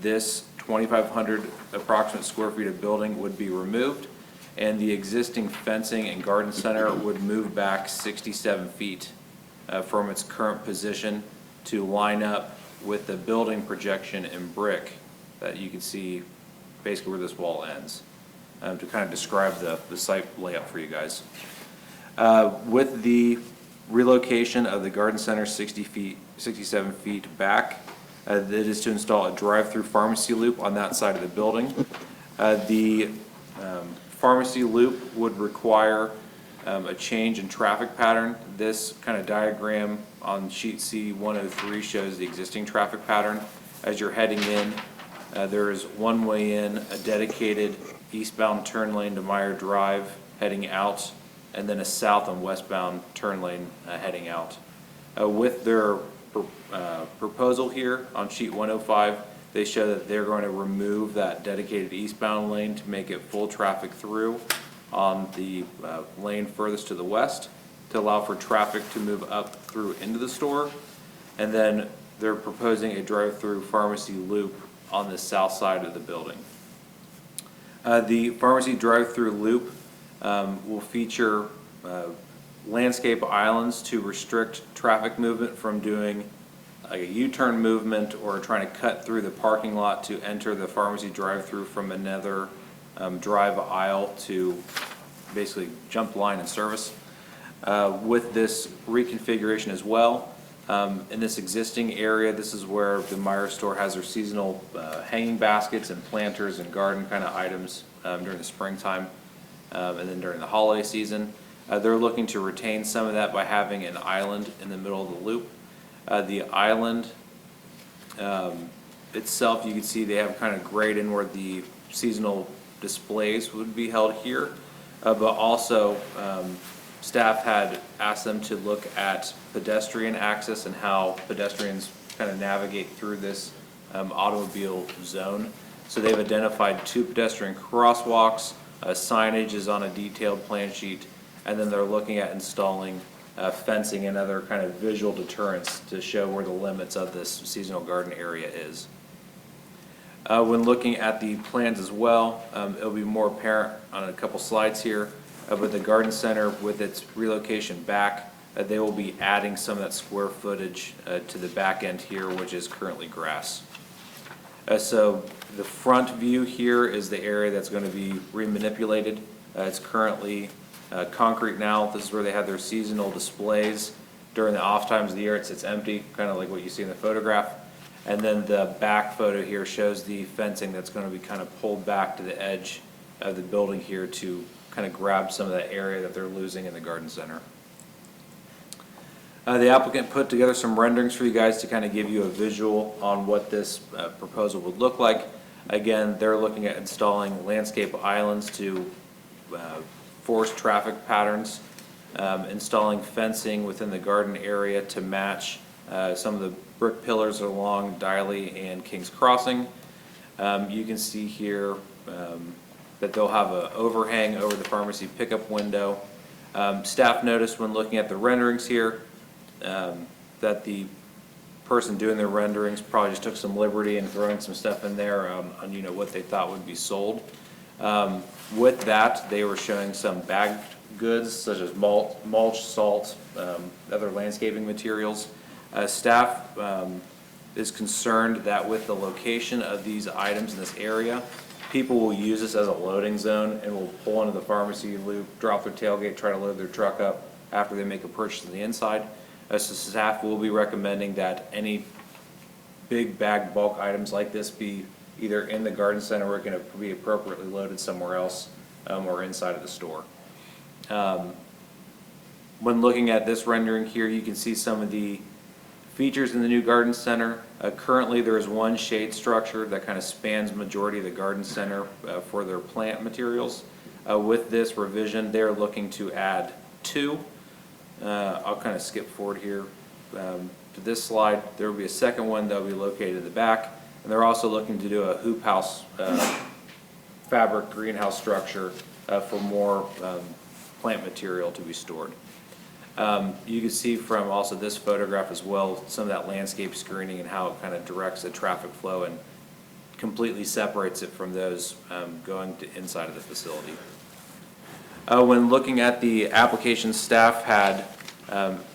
This 2,500 approximate square feet of building would be removed, and the existing fencing and garden center would move back 67 feet from its current position to line up with the building projection in brick that you can see basically where this wall ends, to kind of describe the site layout for you guys. With the relocation of the garden center 67 feet back, that is to install a drive-through pharmacy loop on that side of the building. The pharmacy loop would require a change in traffic pattern. This kind of diagram on sheet C-103 shows the existing traffic pattern. As you're heading in, there is one way in, a dedicated eastbound turn lane to Meyer Drive heading out, and then a south and westbound turn lane heading out. With their proposal here on sheet 105, they show that they're going to remove that dedicated eastbound lane to make it full traffic through on the lane furthest to the west to allow for traffic to move up through into the store. And then they're proposing a drive-through pharmacy loop on the south side of the building. The pharmacy drive-through loop will feature landscape islands to restrict traffic movement from doing like a U-turn movement or trying to cut through the parking lot to enter the pharmacy drive-through from another drive aisle to basically jump line and service. With this reconfiguration as well, in this existing area, this is where the Meyer store has their seasonal hanging baskets and planters and garden kind of items during the springtime and then during the holiday season. They're looking to retain some of that by having an island in the middle of the loop. The island itself, you can see they have kind of grayed in where the seasonal displays would be held here, but also staff had asked them to look at pedestrian access and how pedestrians kind of navigate through this automobile zone. So they've identified 2 pedestrian crosswalks, signage is on a detailed plan sheet, and then they're looking at installing fencing and other kind of visual deterrents to show where the limits of this seasonal garden area is. When looking at the plans as well, it'll be more apparent on a couple slides here, but the garden center with its relocation back, they will be adding some of that square footage to the back end here, which is currently grass. So the front view here is the area that's going to be remanipulated. It's currently concrete now. This is where they have their seasonal displays. During the off times of the year, it sits empty, kind of like what you see in the photograph. And then the back photo here shows the fencing that's going to be kind of pulled back to the edge of the building here to kind of grab some of that area that they're losing in the garden center. The applicant put together some renderings for you guys to kind of give you a visual on what this proposal would look like. Again, they're looking at installing landscape islands to force traffic patterns, installing fencing within the garden area to match some of the brick pillars along Diley and King's Crossing. You can see here that they'll have an overhang over the pharmacy pickup window. Staff noticed when looking at the renderings here that the person doing the renderings probably just took some liberty in throwing some stuff in there on what they thought would be sold. With that, they were showing some bagged goods such as mulch, salt, other landscaping materials. Staff is concerned that with the location of these items in this area, people will use this as a loading zone and will pull into the pharmacy loop, drop their tailgate, try to load their truck up after they make a purchase on the inside. So staff will be recommending that any big bagged bulk items like this be either in the garden center or going to be appropriately loaded somewhere else or inside of the store. When looking at this rendering here, you can see some of the features in the new garden center. Currently, there is one shade structure that kind of spans majority of the garden center for their plant materials. With this revision, they're looking to add 2. I'll kind of skip forward here to this slide. There will be a second one that will be located in the back, and they're also looking to do a hoop house fabric greenhouse structure for more plant material to be stored. You can see from also this photograph as well some of that landscape screening and how it kind of directs the traffic flow and completely separates it from those going to inside of the facility. When looking at the application, staff had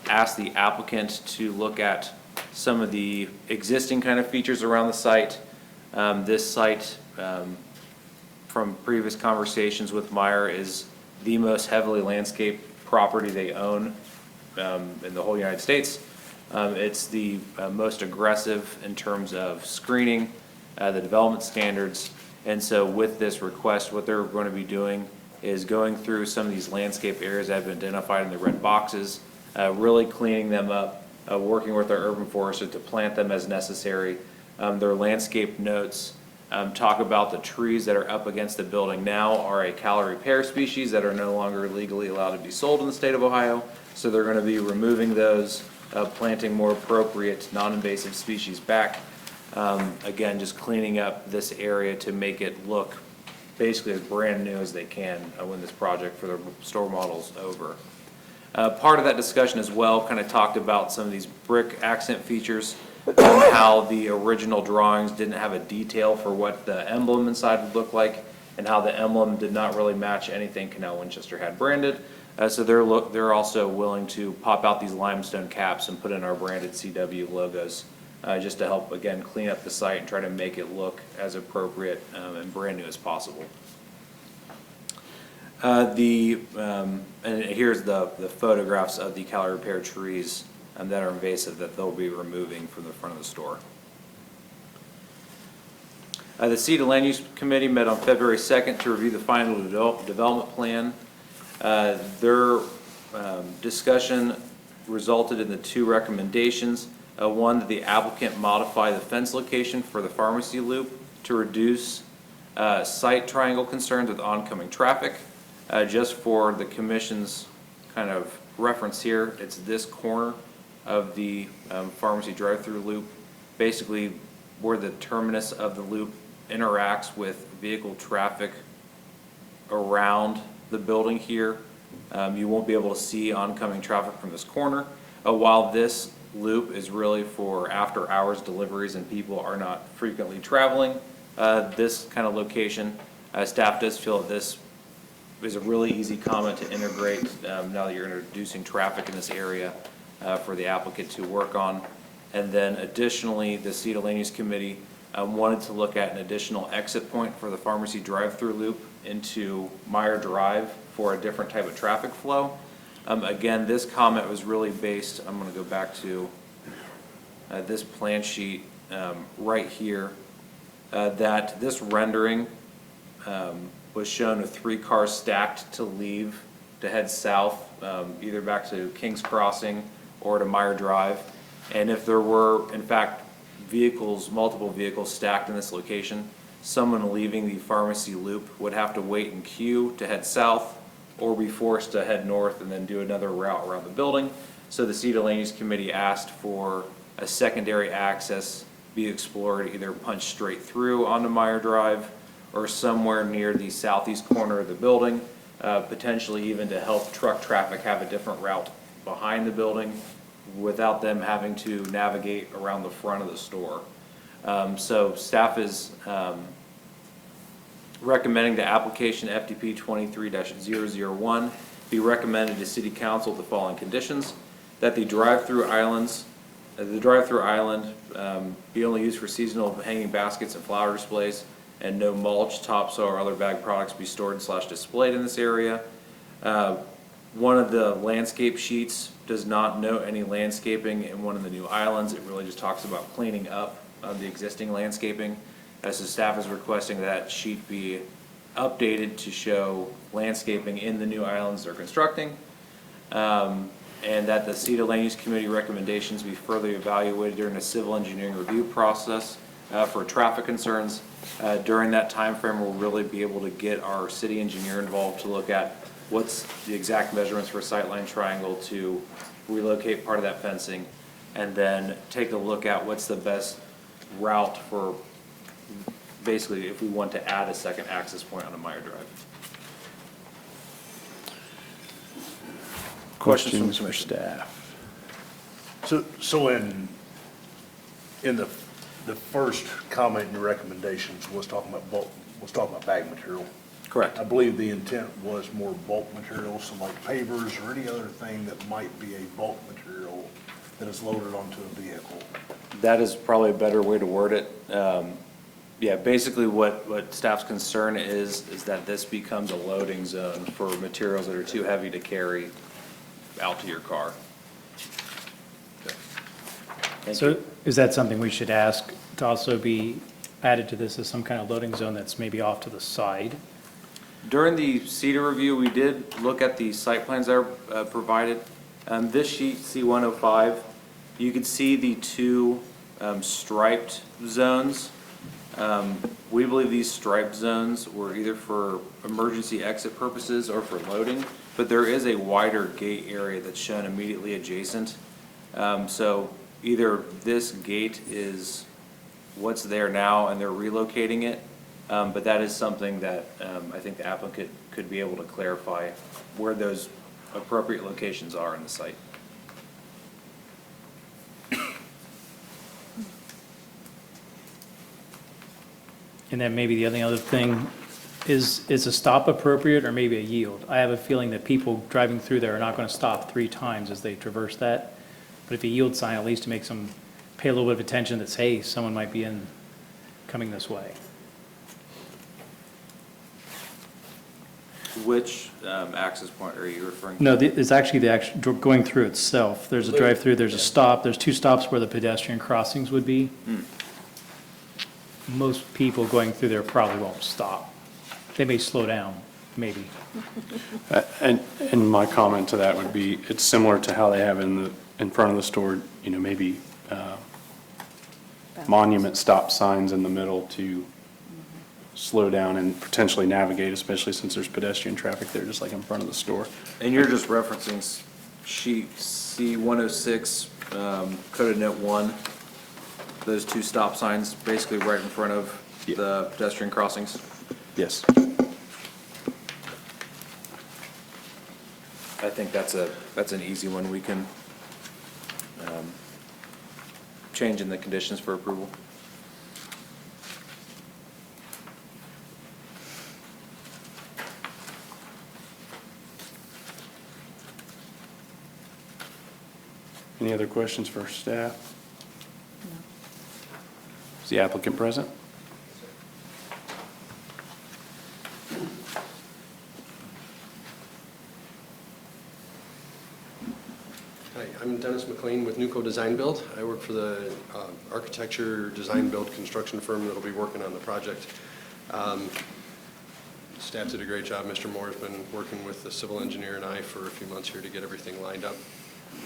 asked the applicant to look at some of the existing kind of features around the site. This site, from previous conversations with Meyer, is the most heavily landscaped property they own in the whole United States. It's the most aggressive in terms of screening, the development standards, and so with this request, what they're going to be doing is going through some of these landscape areas that have been identified in the red boxes, really cleaning them up, working with our urban forester to plant them as necessary. Their landscape notes talk about the trees that are up against the building now are a calorie pear species that are no longer legally allowed to be sold in the state of Ohio. So they're going to be removing those, planting more appropriate non-invasive species back. Again, just cleaning up this area to make it look basically as brand new as they can when this project for their store model's over. Part of that discussion as well kind of talked about some of these brick accent features, how the original drawings didn't have a detail for what the emblem inside would look like, and how the emblem did not really match anything Canal Winchester had branded. So they're also willing to pop out these limestone caps and put in our branded CW logos, just to help, again, clean up the site and try to make it look as appropriate and brand new as possible. And here's the photographs of the Cali repair trees that are invasive that they'll be removing from the front of the store. The CEDA Land Use Committee met on February 2nd to review the final development plan. Their discussion resulted in the two recommendations. One, that the applicant modify the fence location for the pharmacy loop to reduce site triangle concerns with oncoming traffic. Just for the commission's kind of reference here, it's this corner of the pharmacy drive-through loop, basically where the terminus of the loop interacts with vehicle traffic around the building here. You won't be able to see oncoming traffic from this corner. While this loop is really for after-hours deliveries and people are not frequently traveling, this kind of location, staff does feel that this is a really easy comment to integrate now that you're introducing traffic in this area for the applicant to work on. And then additionally, the CEDA Land Use Committee wanted to look at an additional exit point for the pharmacy drive-through loop into Meyer Drive for a different type of traffic flow. Again, this comment was really based, I'm going to go back to this plan sheet right here, that this rendering was shown with 3 cars stacked to leave, to head south, either back to King's Crossing or to Meyer Drive. And if there were, in fact, multiple vehicles stacked in this location, someone leaving the pharmacy loop would have to wait in queue to head south or be forced to head north and then do another route around the building. So the CEDA Land Use Committee asked for a secondary access be explored, either punch straight through onto Meyer Drive or somewhere near the southeast corner of the building, potentially even to help truck traffic have a different route behind the building without them having to navigate around the front of the store. So staff is recommending the application FDP 23-001 be recommended to City Council with the following conditions: that the drive-through island be only used for seasonal hanging baskets and flower displays, and no mulch, topsoil, or other bag products be stored / displayed in this area. One of the landscape sheets does not note any landscaping in one of the new islands. It really just talks about cleaning up the existing landscaping. So staff is requesting that sheet be updated to show landscaping in the new islands they're constructing. And that the CEDA Land Use Committee recommendations be further evaluated during a civil engineering review process for traffic concerns. During that time frame, we'll really be able to get our city engineer involved to look at what's the exact measurements for a sightline triangle to relocate part of that fencing, and then take a look at what's the best route for basically if we want to add a second access point on a Meyer Drive. Questions for staff? So in the first comment in your recommendations was talking about bag material. Correct. I believe the intent was more bulk material, so like pavers or any other thing that might be a bulk material that is loaded onto a vehicle. That is probably a better way to word it. Yeah, basically what staff's concern is that this becomes a loading zone for materials that are too heavy to carry out to your car. So is that something we should ask to also be added to this as some kind of loading zone that's maybe off to the side? During the CEDA review, we did look at the site plans that are provided. This sheet, C105, you could see the two striped zones. We believe these striped zones were either for emergency exit purposes or for loading, but there is a wider gate area that's shown immediately adjacent. So either this gate is what's there now and they're relocating it, but that is something that I think the applicant could be able to clarify where those appropriate locations are in the site. And then maybe the only other thing is a stop appropriate or maybe a yield? I have a feeling that people driving through there are not going to stop 3 times as they traverse that. But if a yield sign, at least to make some, pay a little bit of attention that, hey, someone might be coming this way. Which access point are you referring to? No, it's actually the actual, going through itself. There's a drive-through, there's a stop, there's 2 stops where the pedestrian crossings would be. Most people going through there probably won't stop. They may slow down, maybe. And my comment to that would be, it's similar to how they have in front of the store, you know, maybe monument stop signs in the middle to slow down and potentially navigate, especially since there's pedestrian traffic there, just like in front of the store. And you're just referencing sheet C-106, coded note 1, those 2 stop signs basically right in front of the pedestrian crossings? Yes. I think that's an easy one. We can change in the conditions for approval. Any other questions for staff? Is the applicant present? Hi, I'm Dennis McLean with Nuco Design Build. I work for the architecture, design, build, construction firm that'll be working on the project. Staff did a great job. Mr. Moore's been working with the civil engineer and I for a few months here to get everything lined up.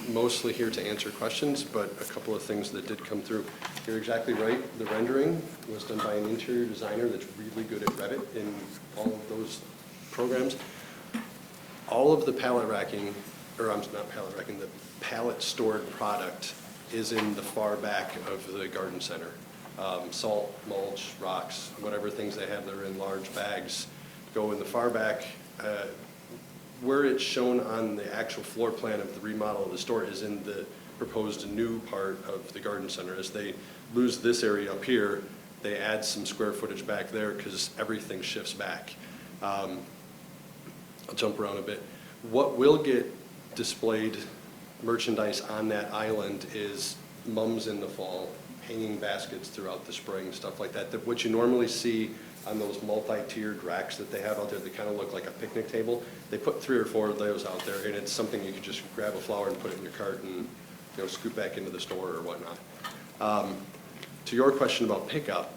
Mostly here to answer questions, but a couple of things that did come through. You're exactly right. The rendering was done by an interior designer that's really good at Revit in all of those programs. All of the pallet racking, or I'm not pallet racking, the pallet stored product is in the far back of the garden center. Salt, mulch, rocks, whatever things they have that are in large bags go in the far back. Where it's shown on the actual floor plan of the remodel of the store is in the proposed new part of the garden center. As they lose this area up here, they add some square footage back there because everything shifts back. I'll jump around a bit. What will get displayed merchandise on that island is mums in the fall, hanging baskets throughout the spring, stuff like that. What you normally see on those multi-tiered racks that they have out there that kind of look like a picnic table, they put 3 or 4 of those out there, and it's something you could just grab a flower and put it in your cart and, you know, scoot back into the store or whatnot. To your question about pickup,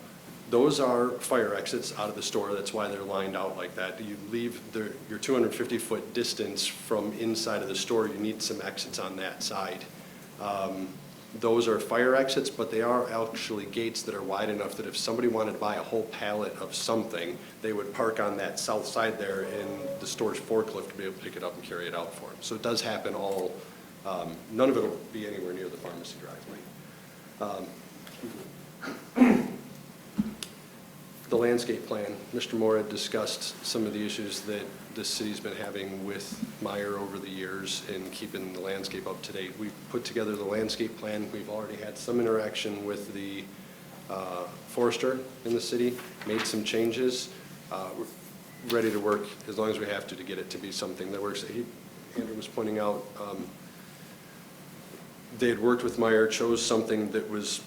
those are fire exits out of the store. That's why they're lined out like that. You leave your 250-foot distance from inside of the store, you need some exits on that side. Those are fire exits, but they are actually gates that are wide enough that if somebody wanted to buy a whole pallet of something, they would park on that south side there, and the store's forklift would be able to pick it up and carry it out for them. So it does happen all, none of it will be anywhere near the pharmacy driveway. The landscape plan, Mr. Moore had discussed some of the issues that the city's been having with Meyer over the years in keeping the landscape up to date. We've put together the landscape plan. We've already had some interaction with the forester in the city, made some changes. We're ready to work as long as we have to get it to be something that works. Andrew was pointing out, they had worked with Meyer, chose something that was,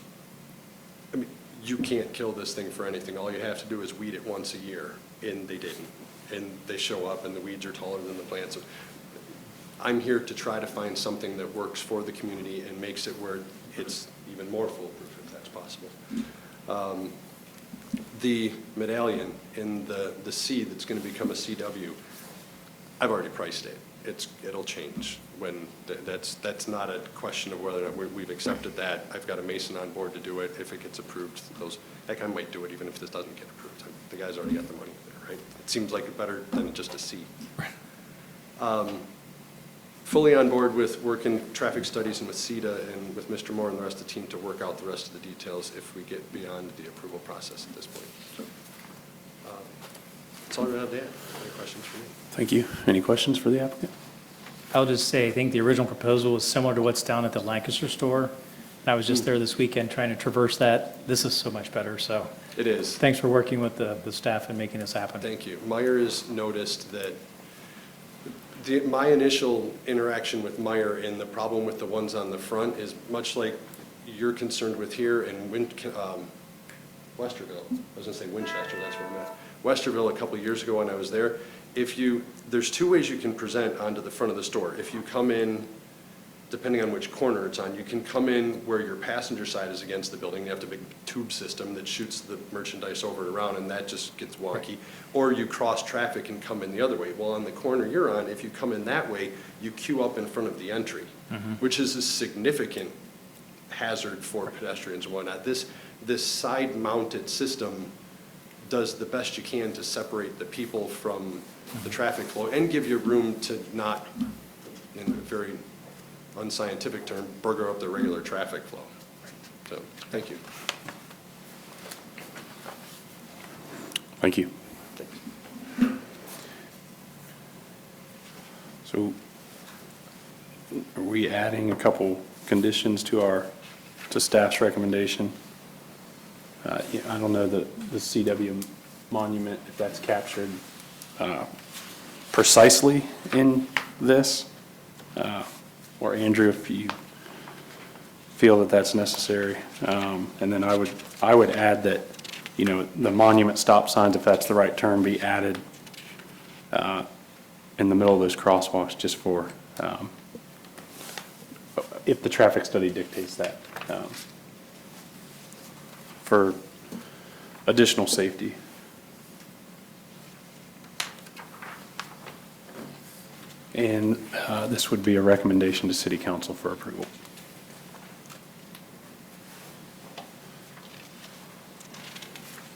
I mean, you can't kill this thing for anything. All you have to do is weed it once a year, and they didn't. And they show up, and the weeds are taller than the plants. So I'm here to try to find something that works for the community and makes it where it's even more foolproof, if that's possible. The medallion in the C that's going to become a CW, I've already priced it. It'll change when, that's not a question of whether or not we've accepted that. I've got a mason on board to do it. If it gets approved, heck, I might do it even if this doesn't get approved. The guy's already got the money there, right? It seems like better than just a C. Fully on board with working traffic studies and with CETA and with Mr. Moore and the rest of the team to work out the rest of the details if we get beyond the approval process at this point. So, that's all I have to add. Any questions for me? Thank you. Any questions for the applicant? I'll just say, I think the original proposal was similar to what's down at the Lancaster store. And I was just there this weekend trying to traverse that. This is so much better, so. It is. Thanks for working with the staff and making this happen. Thank you. Meyer has noticed that my initial interaction with Meyer and the problem with the ones on the front is much like you're concerned with here in Westerville. I was going to say Winchester, that's where I'm at. Westerville a couple of years ago when I was there, there's two ways you can present onto the front of the store. If you come in, depending on which corner it's on, you can come in where your passenger side is against the building. You have the big tube system that shoots the merchandise over and around, and that just gets wonky. Or you cross traffic and come in the other way. Well, on the corner you're on, if you come in that way, you queue up in front of the entry, which is a significant hazard for pedestrians and whatnot. This side-mounted system does the best you can to separate the people from the traffic flow and give you room to not, in a very unscientific term, burger up the regular traffic flow. So, thank you. Thank you. So are we adding a couple conditions to staff's recommendation? Yeah, I don't know the CW monument, if that's captured precisely in this, or Andrew, if you feel that that's necessary. And then I would add that, you know, the monument stop signs, if that's the right term, be added in the middle of those crosswalks just for, if the traffic study dictates that, for additional safety. And this would be a recommendation to City Council for approval.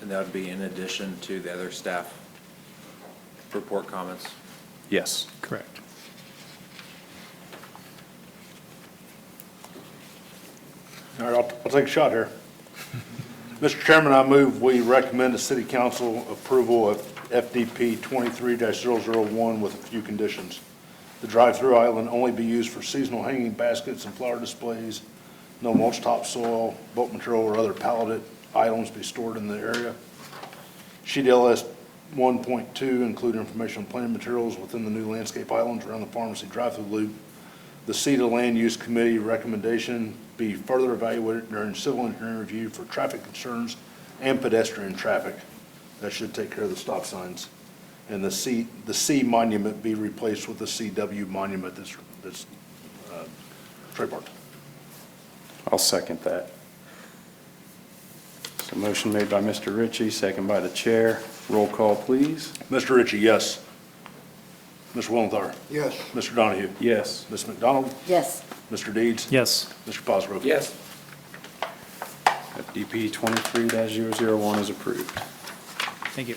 And that would be in addition to the other staff report comments? Yes. Correct. All right, I'll take a shot here. Mr. Chairman, I move we recommend the City Council approval of FDP 23-001 with a few conditions. The drive-through island only be used for seasonal hanging baskets and flower displays. No mulch topsoil, bulk material, or other palleted items be stored in the area. Sheet LS 1.2 include information on planting materials within the new landscape islands around the pharmacy drive-through loop. The CETA Land Use Committee recommendation be further evaluated during civil engineering review for traffic concerns and pedestrian traffic. That should take care of the stop signs. And the C monument be replaced with the CW monument that's trademarked. I'll second that. So motion made by Mr. Ritchie, second by the chair. Roll call, please. Mr. Ritchie, yes. Mr. Willenthaler? Yes. Mr. Donahue? Yes. Ms. McDonald? Yes. Mr. Deeds? Yes. Mr. Cosgrove? Yes. FDP 23-001 is approved. Thank you.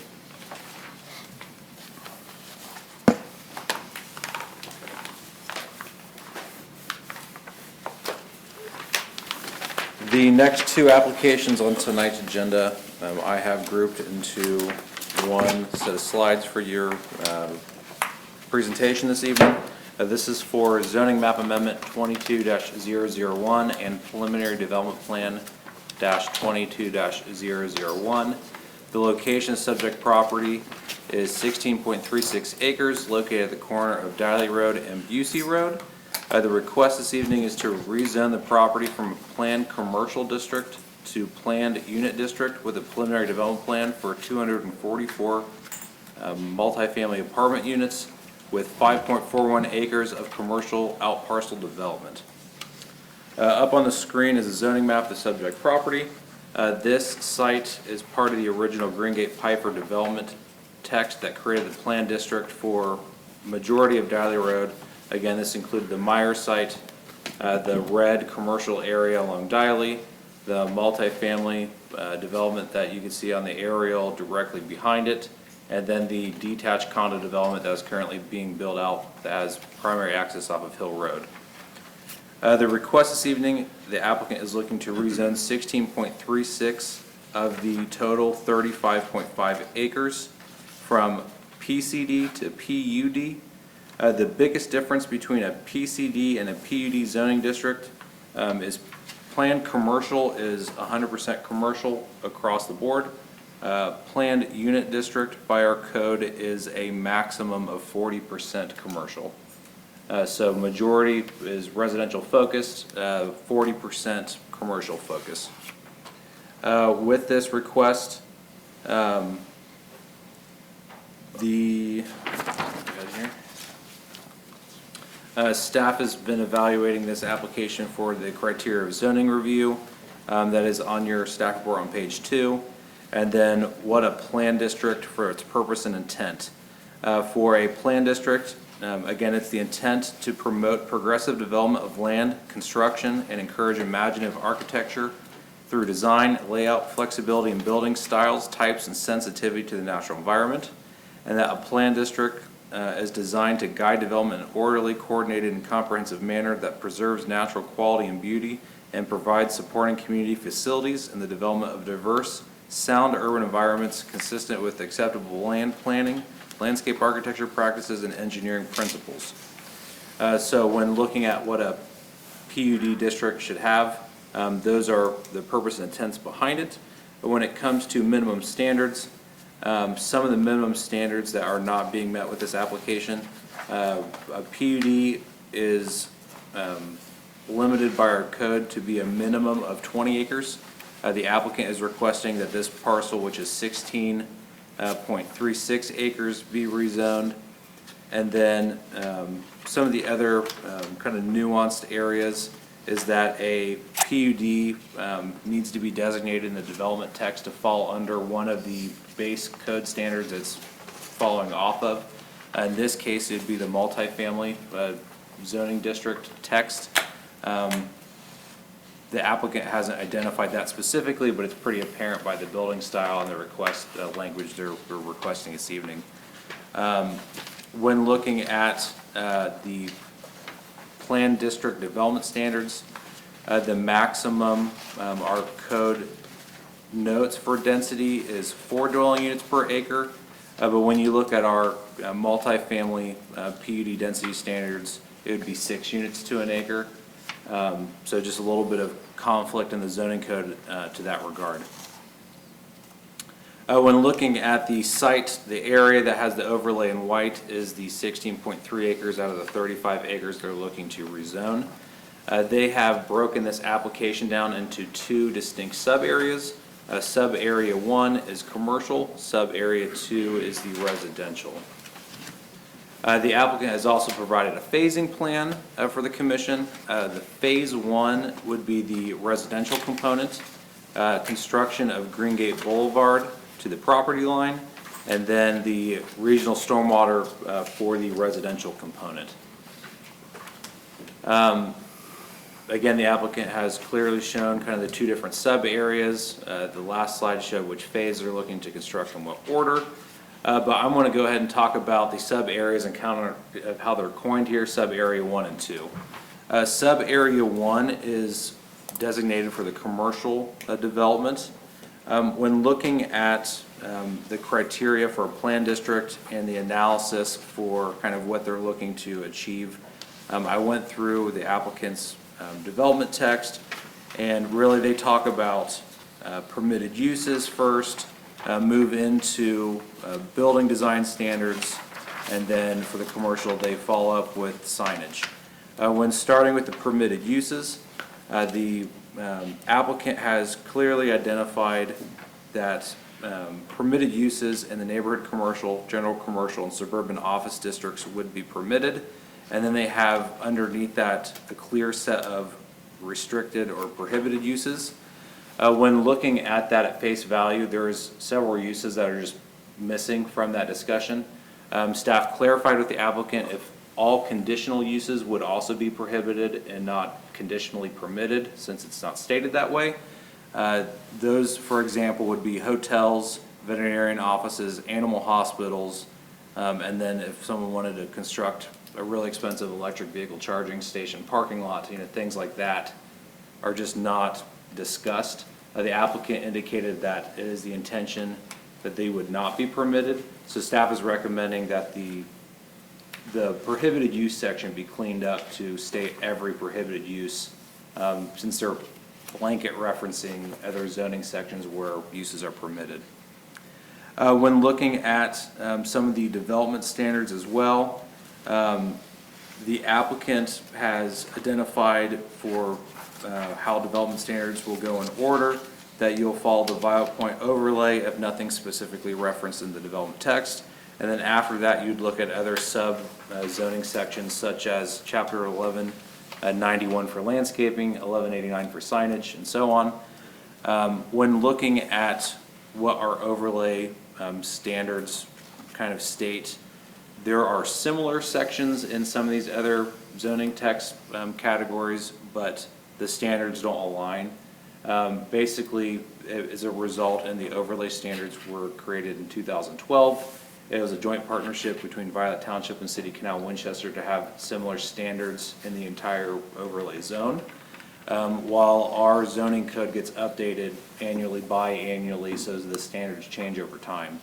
The next two applications on tonight's agenda, I have grouped into one set of slides for your presentation this evening. This is for zoning map amendment 22-001 and preliminary development plan -22-001. The location of subject property is 16.36 acres located at the corner of Diley Road and Busey Road. The request this evening is to rezone the property from a planned commercial district to planned unit district with a preliminary development plan for 244 multifamily apartment units with 5.41 acres of commercial out parcel development. Up on the screen is a zoning map of the subject property. This site is part of the original Greengate Piper development text that created the planned district for majority of Diley Road. Again, this included the Meyer site, the red commercial area along Diley, the multifamily development that you can see on the aerial directly behind it, and then the detached condo development that is currently being built out that has primary access off of Hill Road. The request this evening, the applicant is looking to rezone 16.36 of the total 35.5 acres from PCD to PUD. The biggest difference between a PCD and a PUD zoning district is planned commercial is 100% commercial across the board. Planned unit district by our code is a maximum of 40% commercial. So majority is residential focused, 40% commercial focus. With this request, Staff has been evaluating this application for the criteria of zoning review that is on your staff report on page 2, and then what a plan district for its purpose and intent. For a plan district, again, it's the intent to promote progressive development of land, construction, and encourage imaginative architecture through design, layout, flexibility in building styles, types, and sensitivity to the natural environment, and that a plan district is designed to guide development in an orderly, coordinated, and comprehensive manner that preserves natural quality and beauty and provides supporting community facilities and the development of diverse, sound urban environments consistent with acceptable land planning, landscape architecture practices, and engineering principles. So when looking at what a PUD district should have, those are the purpose and intents behind it. But when it comes to minimum standards, some of the minimum standards that are not being met with this application, a PUD is limited by our code to be a minimum of 20 acres. The applicant is requesting that this parcel, which is 16.36 acres, be rezoned. And then some of the other kind of nuanced areas is that a PUD needs to be designated in the development text to fall under one of the base code standards it's following off of. In this case, it'd be the multifamily zoning district text. The applicant hasn't identified that specifically, but it's pretty apparent by the building style and the request language they're requesting this evening. When looking at the planned district development standards, the maximum our code notes for density is 4 dwelling units per acre. But when you look at our multifamily PUD density standards, it would be 6 units to an acre. So just a little bit of conflict in the zoning code to that regard. When looking at the site, the area that has the overlay in white is the 16.3 acres out of the 35 acres they're looking to rezone. They have broken this application down into 2 distinct sub-areas. Sub-area 1 is commercial, sub-area 2 is the residential. The applicant has also provided a phasing plan for the commission. The phase 1 would be the residential component, construction of Greengate Boulevard to the property line, and then the regional stormwater for the residential component. Again, the applicant has clearly shown kind of the 2 different sub-areas. The last slide showed which phase they're looking to construct in what order. But I'm going to go ahead and talk about the sub-areas and how they're coined here, sub-area 1 and 2. Sub-area 1 is designated for the commercial development. When looking at the criteria for a plan district and the analysis for kind of what they're looking to achieve, I went through the applicant's development text, and really they talk about permitted uses first, move into building design standards, and then for the commercial they follow up with signage. When starting with the permitted uses, the applicant has clearly identified that permitted uses in the neighborhood commercial, general commercial, and suburban office districts would be permitted. And then they have underneath that a clear set of restricted or prohibited uses. When looking at that at face value, there's several uses that are just missing from that discussion. Staff clarified with the applicant if all conditional uses would also be prohibited and not conditionally permitted, since it's not stated that way. Those, for example, would be hotels, veterinarian offices, animal hospitals, and then if someone wanted to construct a really expensive electric vehicle charging station parking lot, things like that are just not discussed. The applicant indicated that it is the intention that they would not be permitted. So staff is recommending that the prohibited use section be cleaned up to state every prohibited use, since they're blanket referencing other zoning sections where uses are permitted. When looking at some of the development standards as well, the applicant has identified for how development standards will go in order, that you'll follow the Vial Point overlay if nothing specifically referenced in the development text, And then after that, you'd look at other zoning sections such as Chapter 1191 for landscaping, 1189 for signage, and so on. When looking at what our overlay standards kind of state, there are similar sections in some of these other zoning text categories, but the standards don't align. Basically, as a result, and the overlay standards were created in 2012. It was a joint partnership between Violet Township and City Canal Winchester to have similar standards in the entire overlay zone. While our zoning code gets updated annually, biannually, so the standards change over time.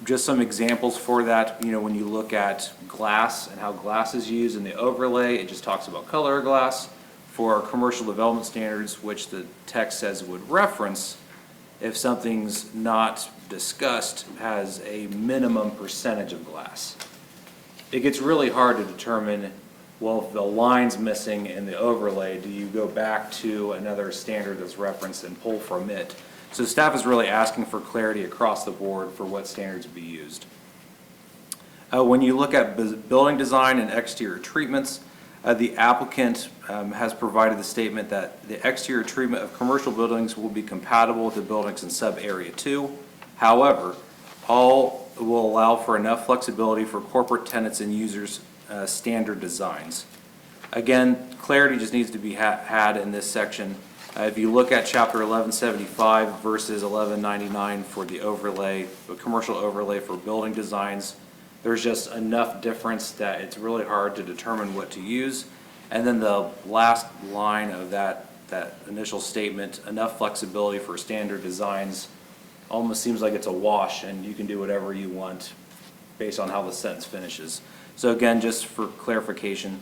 Just some examples for that, when you look at glass and how glass is used in the overlay, it just talks about color of glass. For our commercial development standards, which the text says would reference, if something's not discussed, has a minimum percentage of glass. It gets really hard to determine, well, if the line's missing in the overlay, do you go back to another standard that's referenced and pull from it? So staff is really asking for clarity across the board for what standards be used. When you look at building design and exterior treatments, the applicant has provided the statement that the exterior treatment of commercial buildings will be compatible with the buildings in sub-area 2. However, all will allow for enough flexibility for corporate tenants and users' standard designs. Again, clarity just needs to be had in this section. If you look at Chapter 1175 versus 1199 for the overlay, the commercial overlay for building designs, there's just enough difference that it's really hard to determine what to use. And then the last line of that initial statement, enough flexibility for standard designs, almost seems like it's a wash and you can do whatever you want based on how the sentence finishes. So again, just for clarification.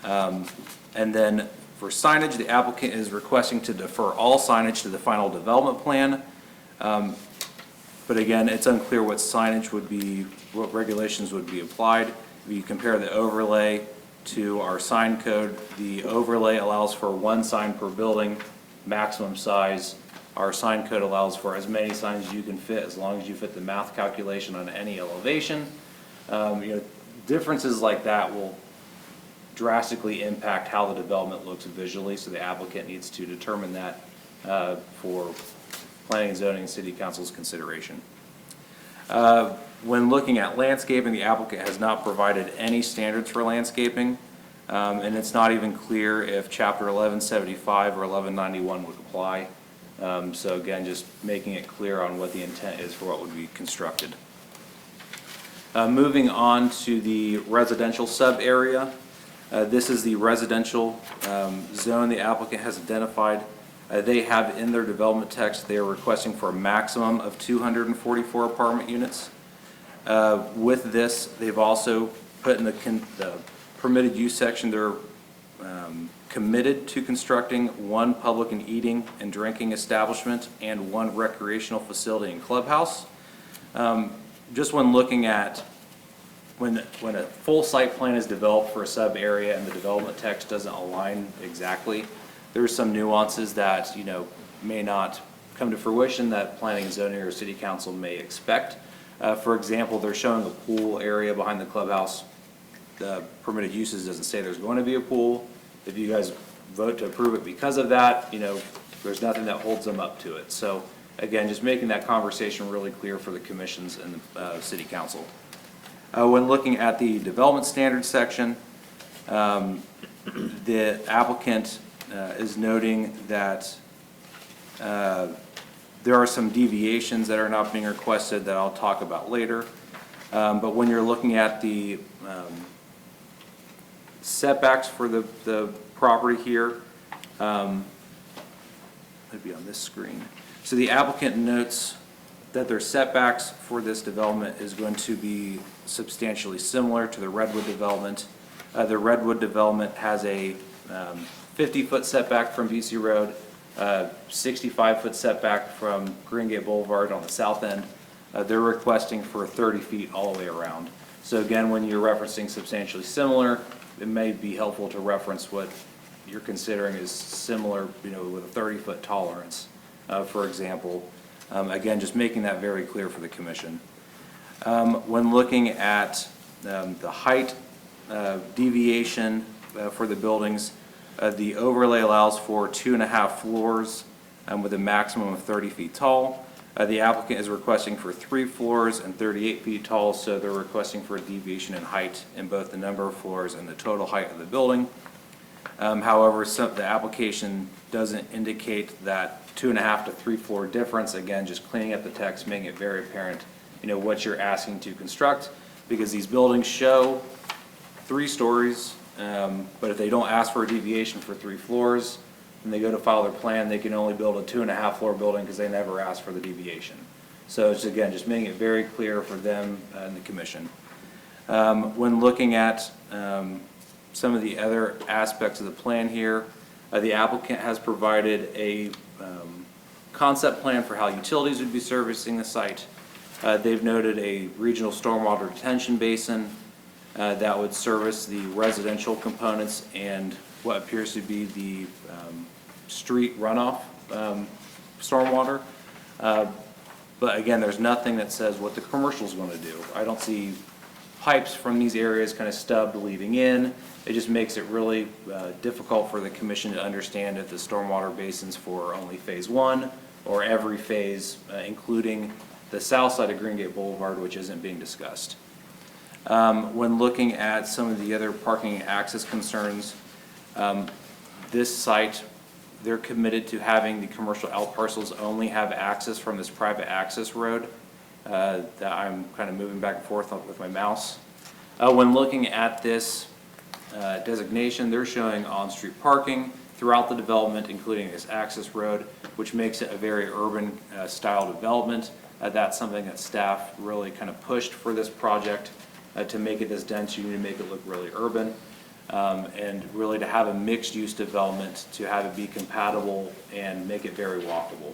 And then for signage, the applicant is requesting to defer all signage to the final development plan. But again, it's unclear what signage would be, what regulations would be applied. If you compare the overlay to our sign code, the overlay allows for one sign per building, maximum size. Our sign code allows for as many signs as you can fit as long as you fit the math calculation on any elevation. Differences like that will drastically impact how the development looks visually, so the applicant needs to determine that for Planning and Zoning and City Council's consideration. When looking at landscaping, the applicant has not provided any standards for landscaping, and it's not even clear if Chapter 1175 or 1191 would apply. So again, just making it clear on what the intent is for what would be constructed. Moving on to the residential sub-area. This is the residential zone the applicant has identified. They have in their development text, they are requesting for a maximum of 244 apartment units. With this, they've also put in the permitted use section, they're committed to constructing one public and eating and drinking establishment and one recreational facility and clubhouse. Just when looking at when a full site plan is developed for a sub area and the development text doesn't align exactly, there's some nuances that may not come to fruition that planning and zoning or city council may expect. For example, they're showing a pool area behind the clubhouse. The permitted uses doesn't say there's going to be a pool. If you guys vote to approve it because of that, there's nothing that holds them up to it. So again, just making that conversation really clear for the commissions and the city council. When looking at the development standards section, the applicant is noting that there are some deviations that are not being requested that I'll talk about later. But when you're looking at the setbacks for the property here, it'd be on this screen. So the applicant notes that their setbacks for this development is going to be substantially similar to the Redwood development. The Redwood development has a 50-foot setback from BC Road, 65-foot setback from Green Gate Boulevard on the south end. They're requesting for 30 feet all the way around. So again, when you're referencing substantially similar, it may be helpful to reference what you're considering is similar, with a 30-foot tolerance, for example. Again, just making that very clear for the commission. When looking at the height deviation for the buildings, the overlay allows for 2.5 floors with a maximum of 30 feet tall. The applicant is requesting for 3 floors and 38 feet tall, so they're requesting for a deviation in height in both the number of floors and the total height of the building. However, the application doesn't indicate that 2.5 to 3 floor difference. Again, just cleaning up the text, making it very apparent, what you're asking to construct, because these buildings show 3 stories, but if they don't ask for a deviation for 3 floors, and they go to file their plan, they can only build a 2.5 floor building because they never asked for the deviation. So it's, again, just making it very clear for them and the commission. When looking at some of the other aspects of the plan here, the applicant has provided a concept plan for how utilities would be servicing the site. They've noted a regional stormwater detention basin that would service the residential components and what appears to be the street runoff stormwater. But again, there's nothing that says what the commercial's going to do. I don't see pipes from these areas kind of stubbed leading in. It just makes it really difficult for the commission to understand if the stormwater basin's for only phase 1 or every phase, including the south side of Green Gate Boulevard, which isn't being discussed. When looking at some of the other parking and access concerns, this site, they're committed to having the commercial out parcels only have access from this private access road that I'm kind of moving back and forth with my mouse. When looking at this designation, they're showing on-street parking throughout the development, including this access road, which makes it a very urban style development. That's something that staff really kind of pushed for this project to make it this dense. You need to make it look really urban. And really to have a mixed-use development, to have it be compatible and make it very walkable.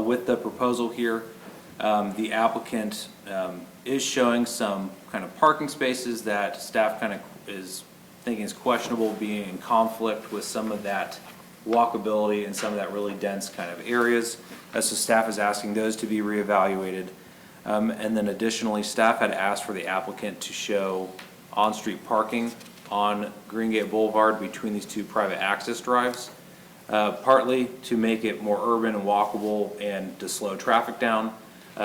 With the proposal here, the applicant is showing some kind of parking spaces that staff kind of is thinking is questionable, being in conflict with some of that walkability and some of that really dense kind of areas. So staff is asking those to be reevaluated. And then additionally, staff had asked for the applicant to show on-street parking on Green Gate Boulevard between these 2 private access drives, partly to make it more urban and walkable and to slow traffic down.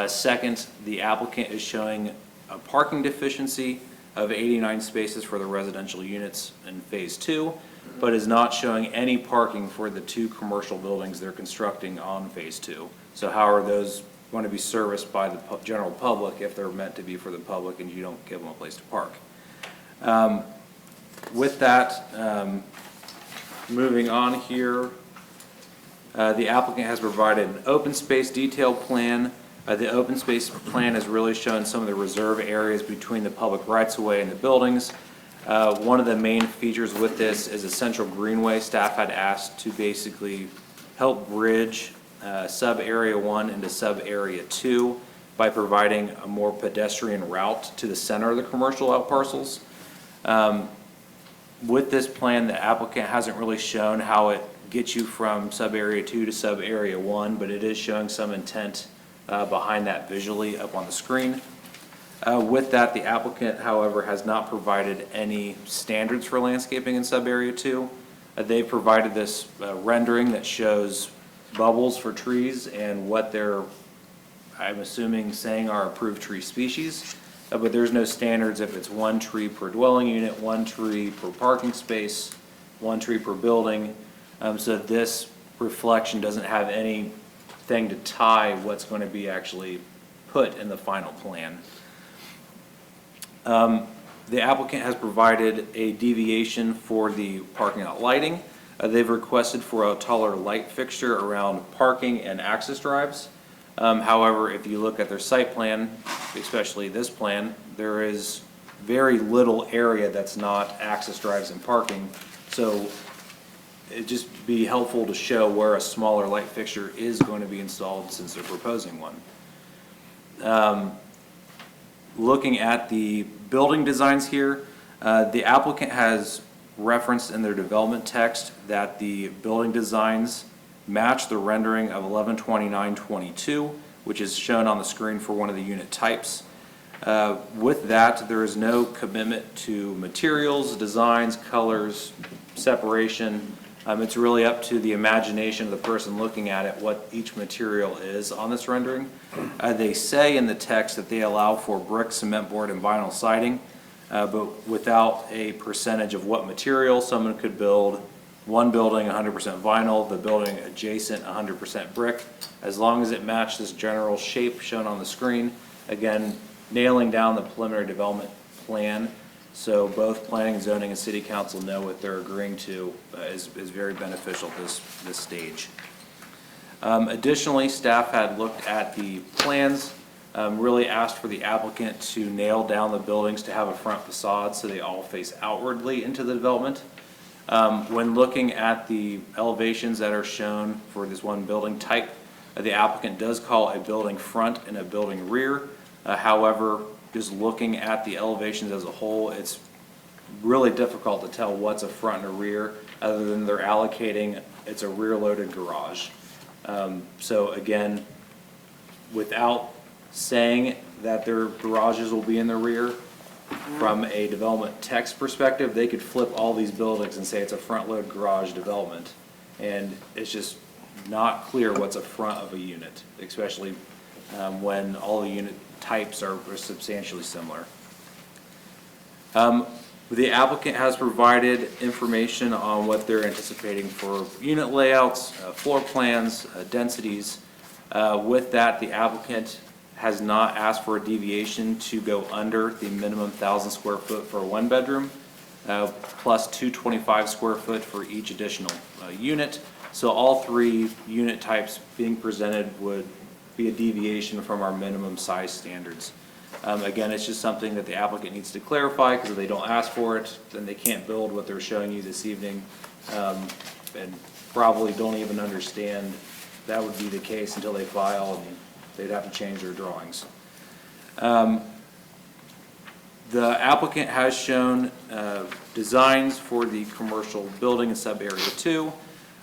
Second, the applicant is showing a parking deficiency of 89 spaces for the residential units in phase 2, but is not showing any parking for the 2 commercial buildings they're constructing on phase 2. So how are those going to be serviced by the general public if they're meant to be for the public and you don't give them a place to park? With that, moving on here, the applicant has provided an open space detailed plan. The open space plan has really shown some of the reserve areas between the public rights-of-way and the buildings. One of the main features with this is a central greenway. Staff had asked to basically help bridge sub-area 1 into sub-area 2 by providing a more pedestrian route to the center of the commercial out parcels. With this plan, the applicant hasn't really shown how it gets you from sub-area 2 to sub-area 1, but it is showing some intent behind that visually up on the screen. With that, the applicant, however, has not provided any standards for landscaping in sub-area 2. They've provided this rendering that shows bubbles for trees and what they're, I'm assuming, saying are approved tree species. But there's no standards if it's 1 tree per dwelling unit, 1 tree per parking space, 1 tree per building. So this reflection doesn't have anything to tie what's going to be actually put in the final plan. The applicant has provided a deviation for the parking lot lighting. They've requested for a taller light fixture around parking and access drives. However, if you look at their site plan, especially this plan, there is very little area that's not access drives and parking. So it'd just be helpful to show where a smaller light fixture is going to be installed since they're proposing one. Looking at the building designs here, the applicant has referenced in their development text that the building designs match the rendering of 112922, which is shown on the screen for one of the unit types. With that, there is no commitment to materials, designs, colors, separation. It's really up to the imagination of the person looking at it what each material is on this rendering. They say in the text that they allow for brick, cement board, and vinyl siding, but without a percentage of what material. Someone could build one building 100% vinyl, the building adjacent 100% brick, as long as it matched this general shape shown on the screen. Again, nailing down the preliminary development plan, so both planning, zoning, and city council know what they're agreeing to is very beneficial at this stage. Additionally, staff had looked at the plans, really asked for the applicant to nail down the buildings to have a front facade so they all face outwardly into the development. When looking at the elevations that are shown for this one building type, the applicant does call a building front and a building rear. However, just looking at the elevations as a whole, it's really difficult to tell what's a front and a rear, other than they're allocating it's a rear-loaded garage. So again, without saying that their garages will be in the rear, from a development text perspective, they could flip all these buildings and say it's a front-load garage development. And it's just not clear what's a front of a unit, especially when all the unit types are substantially similar. The applicant has provided information on what they're anticipating for unit layouts, floor plans, densities. With that, the applicant has not asked for a deviation to go under the minimum 1,000 square foot for a one bedroom, plus 225 square foot for each additional unit. So all three unit types being presented would be a deviation from our minimum size standards. Again, it's just something that the applicant needs to clarify, because if they don't ask for it, then they can't build what they're showing you this evening, and probably don't even understand that would be the case until they file, and they'd have to change their drawings. The applicant has shown designs for the commercial building in sub-area 2.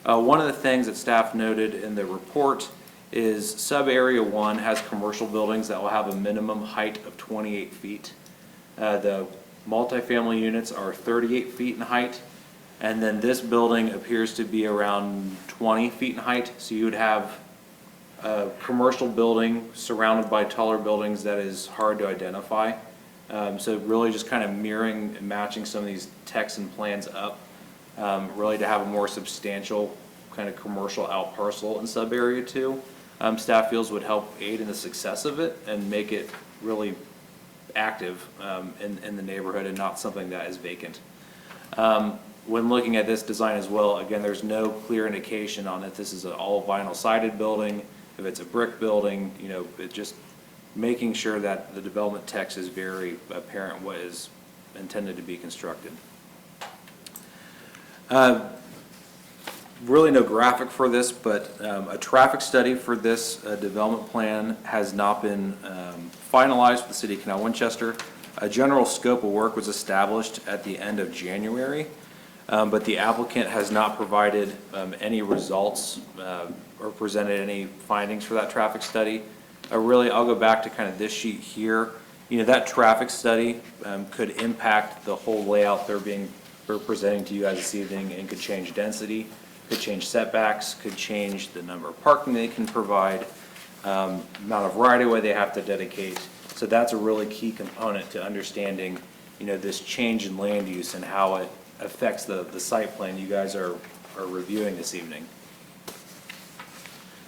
One of the things that staff noted in the report is sub-area 1 has commercial buildings that will have a minimum height of 28 feet. The multifamily units are 38 feet in height, and then this building appears to be around 20 feet in height, so you would have a commercial building surrounded by taller buildings that is hard to identify. So really just kind of mirroring and matching some of these texts and plans up, really to have a more substantial kind of commercial out parcel in sub-area 2. Staff feels would help aid in the success of it and make it really active in the neighborhood and not something that is vacant. When looking at this design as well, again, there's no clear indication on if this is an all vinyl sided building, if it's a brick building, you know, it just making sure that the development text is very apparent what is intended to be constructed. Really no graphic for this, but a traffic study for this development plan has not been finalized with the City of Canal Winchester. A general scope of work was established at the end of January, but the applicant has not provided any results or presented any findings for that traffic study. Really, I'll go back to kind of this sheet here. You know, that traffic study could impact the whole layout they're presenting to you guys this evening, and could change density, could change setbacks, could change the number of parking they can provide, amount of right-of-way they have to dedicate. So that's a really key component to understanding, you know, this change in land use and how it affects the site plan you guys are reviewing this evening.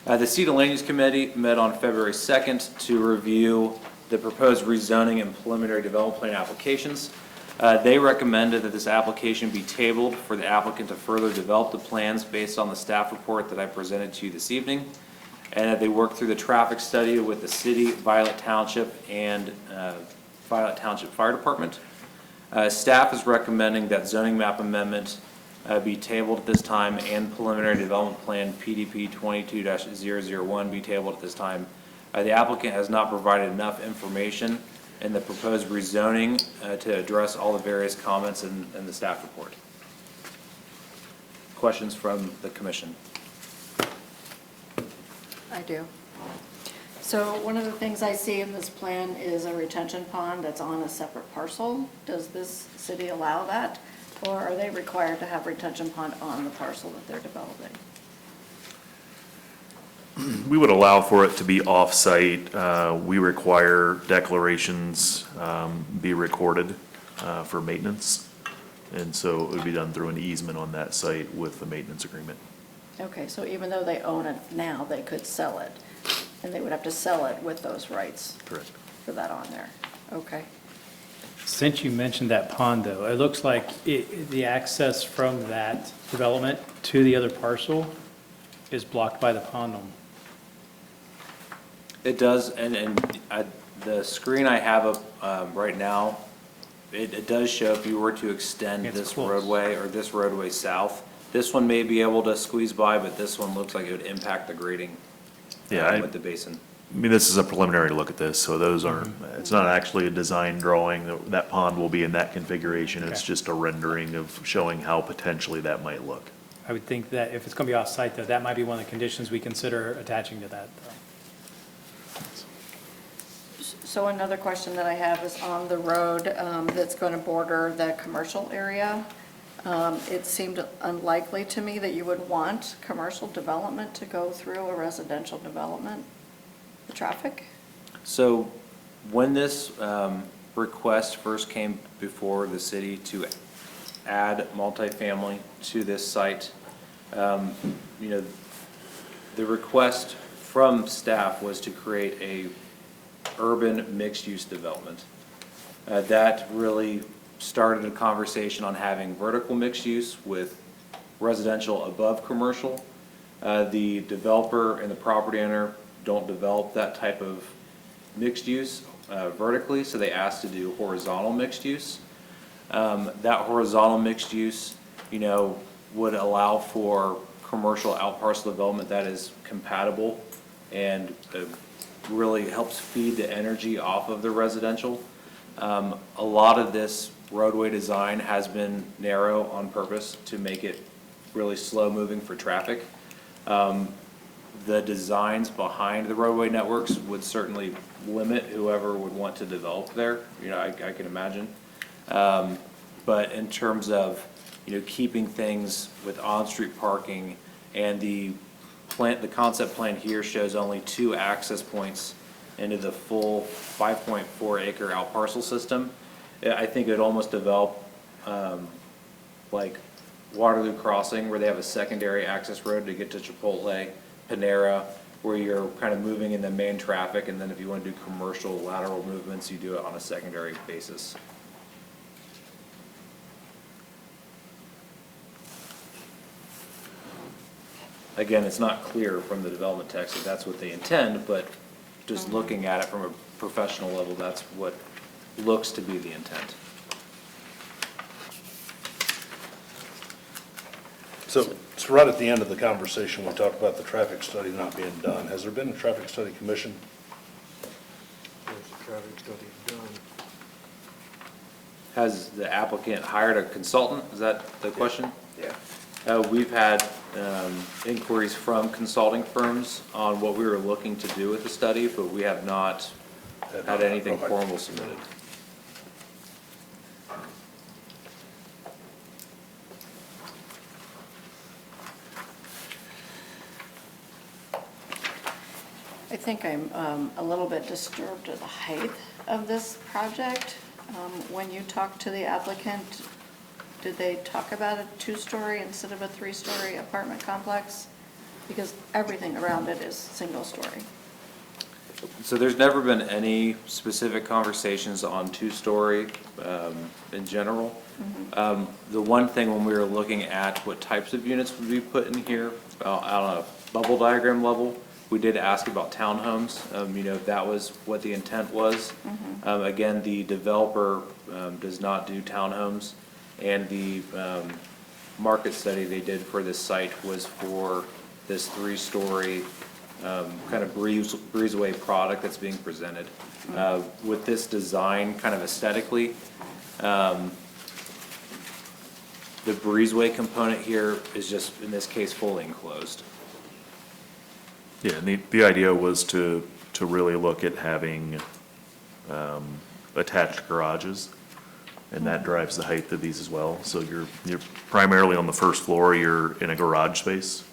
The City Land Use Committee met on February 2nd to review the proposed rezoning and preliminary development plan applications. They recommended that this application be tabled for the applicant to further develop the plans based on the staff report that I presented to you this evening, and that they work through the traffic study with the city, Violet Township, and Violet Township Fire Department. Staff is recommending that zoning map amendment be tabled at this time, and preliminary development plan PDP 22-001 be tabled at this time. The applicant has not provided enough information in the proposed rezoning to address all the various comments in the staff report. Questions from the commission? I do. So one of the things I see in this plan is a retention pond that's on a separate parcel. Does this city allow that? Or are they required to have retention pond on the parcel that they're developing? We would allow for it to be off-site. We require declarations be recorded for maintenance. And so it would be done through an easement on that site with the maintenance agreement. Okay, so even though they own it now, they could sell it, and they would have to sell it with those rights Correct. for that on there. Okay. Since you mentioned that pond, though, it looks like the access from that development to the other parcel is blocked by the pond. It does, the screen I have up right now, it does show if you were to extend It's this close. roadway or this roadway south, this one may be able to squeeze by, but this one looks like it would impact the grading Yeah, with the basin. I mean, this is a preliminary look at this, so those aren't, it's not actually a design drawing. That pond will be in that configuration. It's Okay. just a rendering of showing how potentially that might look. I would think that if it's going to be off-site, though, that might be one of the conditions we consider attaching to that, though. So another question that I have is on the road that's going to border the commercial area. It seemed unlikely to me that you would want commercial development to go through a residential development, the traffic? So when this request first came before the city to add multifamily to this site, you know, the request from staff was to create a urban mixed-use development. That really started a conversation on having vertical mixed use with residential above commercial. The developer and the property owner don't develop that type of mixed use vertically, so they asked to do horizontal mixed use. That horizontal mixed use, you know, would allow for commercial out parcel development that is compatible and really helps feed the energy off of the residential. A lot of this roadway design has been narrow on purpose to make it really slow moving for traffic. The designs behind the roadway networks would certainly limit whoever would want to develop there, you know, I can imagine. But in terms of, you know, keeping things with on-street parking and the concept plan here shows only 2 access points into the full 5.4 acre out parcel system. I think it'd almost develop like Waterloo Crossing, where they have a secondary access road to get to Chipotle, Panera, where you're kind of moving in the main traffic, and then if you want to do commercial lateral movements, you do it on a secondary basis. Again, it's not clear from the development text that that's what they intend, but just looking at it from a professional level, that's what looks to be the intent. So right at the end of the conversation, we talked about the traffic study not being done. Has there been a traffic study commission? There's the traffic study done. Has the applicant hired a consultant? Is that the question? Yeah. We've had inquiries from consulting firms on what we were looking to do with the study, but we have not had anything Okay. formal submitted. I think I'm a little bit disturbed at the height of this project. When you talked to the applicant, did they talk about a 2-story instead of a 3-story apartment complex? Because everything around it is single-story. So there's never been any specific conversations on 2-story in general. The one thing when we were looking at what types of units would be put in here, out on a bubble diagram level, we did ask about townhomes, you know, if that was what the intent was. Again, the developer does not do townhomes, and the market study they did for this site was for this 3-story kind of breezeway product that's being presented. With this design, kind of aesthetically, the breezeway component here is just, in this case, fully enclosed. Yeah, and the idea was to to really look at having attached garages, and that drives the height of these as well. So you're primarily on the first floor, you're in a garage space.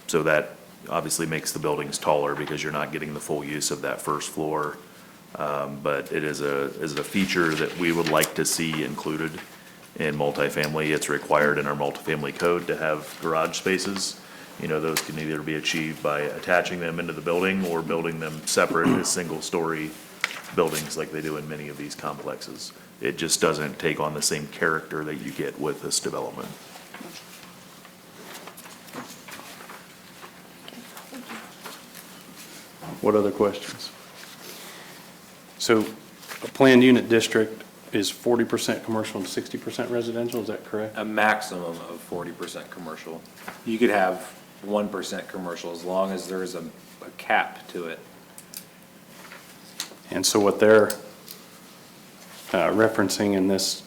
So that obviously makes the buildings taller because you're not getting the full use of that first floor. But it is a feature that we would like to see included in multifamily. It's required in our multifamily code to have garage spaces. You know, those can either be achieved by attaching them into the building or building them separate as single-story buildings like they do in many of these complexes. It just doesn't take on the same character that you get with this development. What other questions? So a planned unit district is 40% commercial and 60% residential, is that correct? A maximum of 40% commercial. You could have 1% commercial as long as there is a cap to it. And so what they're referencing in this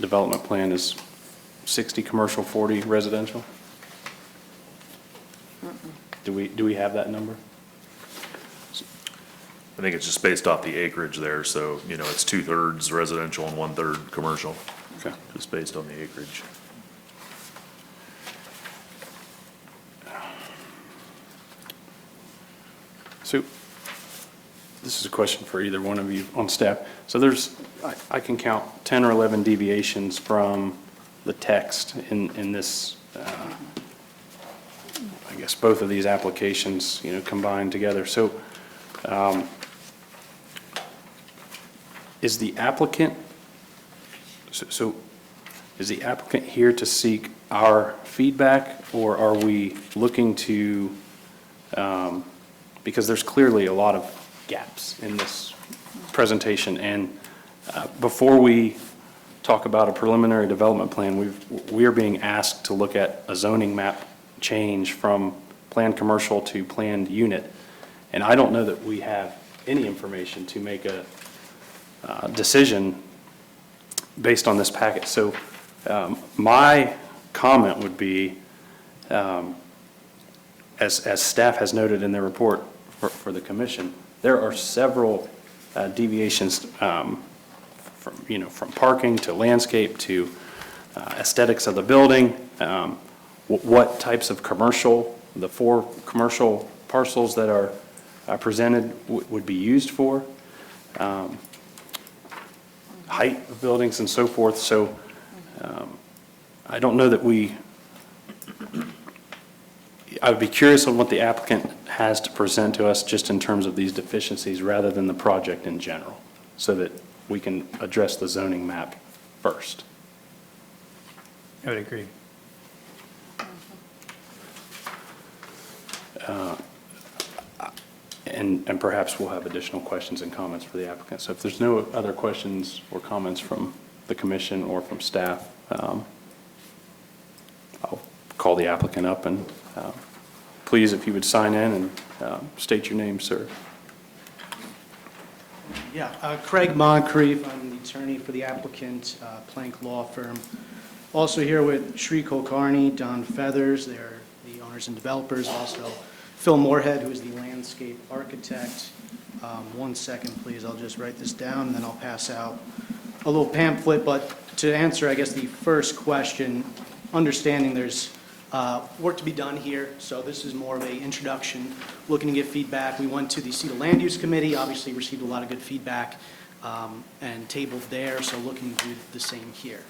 development plan is 60 commercial, 40 residential? Do we have that number? I think it's just based off the acreage there, so, you know, it's 2/3 residential and 1/3 commercial. Okay. Just based on the acreage. So, this is a question for either one of you on staff. So there's, I can count 10 or 11 deviations from the text in this, I guess, both of these applications, you know, combined together. So, is the applicant, so is the applicant here to seek our feedback, or are we looking to, because there's clearly a lot of gaps in this presentation, and before we talk about a preliminary development plan, we are being asked to look at a zoning map change from planned commercial to planned unit, and I don't know that we have any information to make a decision based on this packet. So my comment would be, as staff has noted in their report for the commission, there are several deviations from parking to landscape to aesthetics of the building, what types of commercial, the 4 commercial parcels that are presented would be used for, height of buildings and so forth. So I don't know that I would be curious on what the applicant has to present to us just in terms of these deficiencies rather than the project in general, so that we can address the zoning map first. I would agree. And perhaps we'll have additional questions and comments for the applicant. So if there's no other questions or comments from the commission or from staff, I'll call the applicant up, and please, if you would sign in and state your name, sir. Yeah, Craig Moncrief, I'm the attorney for the applicant, Plank Law Firm. Also here with Shri Kulkarni, Don Feathers, they're the owners and developers. Also Phil Moorhead, who is the landscape architect. 1 second, please, I'll just write this down, and then I'll pass out a little pamphlet. But to answer, I guess, the first question, understanding there's work to be done here, so this is more of an introduction, looking to get feedback. We went to the CETA Land Use Committee, obviously received a lot of good feedback and tabled there, so looking to do the same here.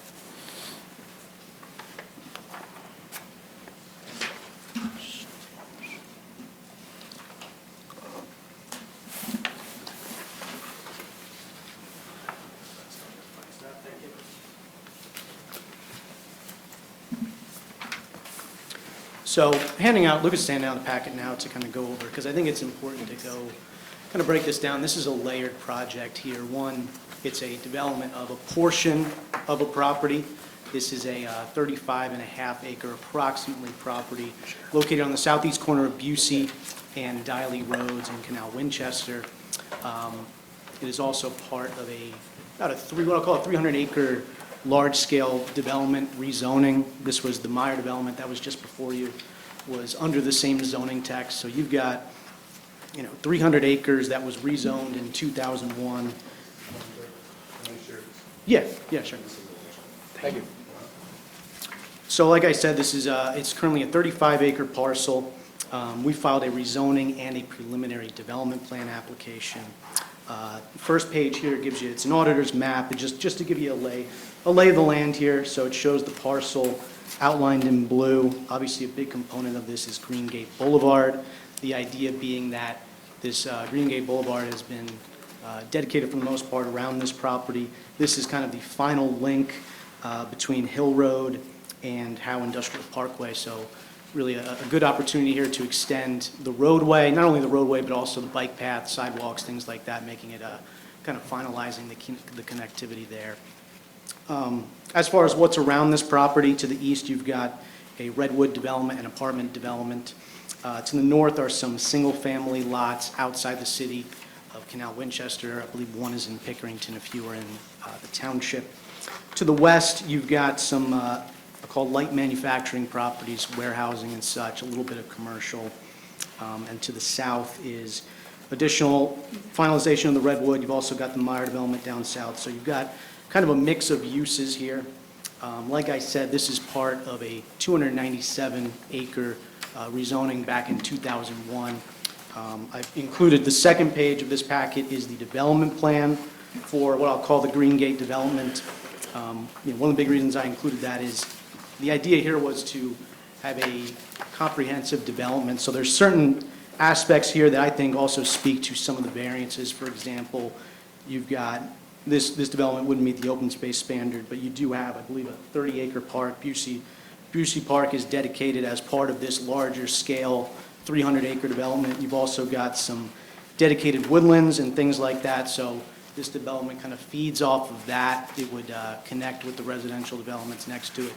So handing out, Lucas is handing out the packet now to kind of go over, because I think it's important to go kind of break this down. This is a layered project here. One, it's a development of a portion of a property. This is a 35.5 acre approximately property located on the southeast corner of Busey and Diley Roads in Canal Winchester. It is also part of what I'll call a 300 acre large-scale development rezoning. This was the Meyer development that was just before you, was under the same zoning text. So you've got 300 acres that was rezoned in 2001. Yeah, sure. Thank you. So like I said, this is, it's currently a 35-acre parcel. We filed a rezoning and a preliminary development plan application. First page here gives you, it's an auditor's map, and just to give you a lay of the land here. So it shows the parcel outlined in blue. Obviously, a big component of this is Green Gate Boulevard. The idea being that this Green Gate Boulevard has been dedicated for the most part around this property. This is kind of the final link between Hill Road and Howe Industrial Parkway. So really a good opportunity here to extend the roadway, not only the roadway, but also the bike path, sidewalks, things like that, making it kind of finalizing the connectivity there. As far as what's around this property, to the east, you've got a redwood development and apartment development. To the north are some single-family lots outside the city of Canal Winchester. I believe one is in Pickerington, a few are in the township. To the west, you've got some called light manufacturing properties, warehousing and such, a little bit of commercial. And to the south is additional finalization of the redwood. You've also got the Meyer development down south. So you've got kind of a mix of uses here. Like I said, this is part of a 297-acre rezoning back in 2001. I've included the second page of this packet is the development plan for what I'll call the Green Gate development. One of the big reasons I included that is the idea here was to have a comprehensive development. So there's certain aspects here that I think also speak to some of the variances. For example, you've got this development wouldn't meet the open space standard, but you do have, I believe, a 30-acre park. Busey Park is dedicated as part of this larger scale 300-acre development. You've also got some dedicated woodlands and things like that. So this development kind of feeds off of that. It would connect with the residential developments next to it.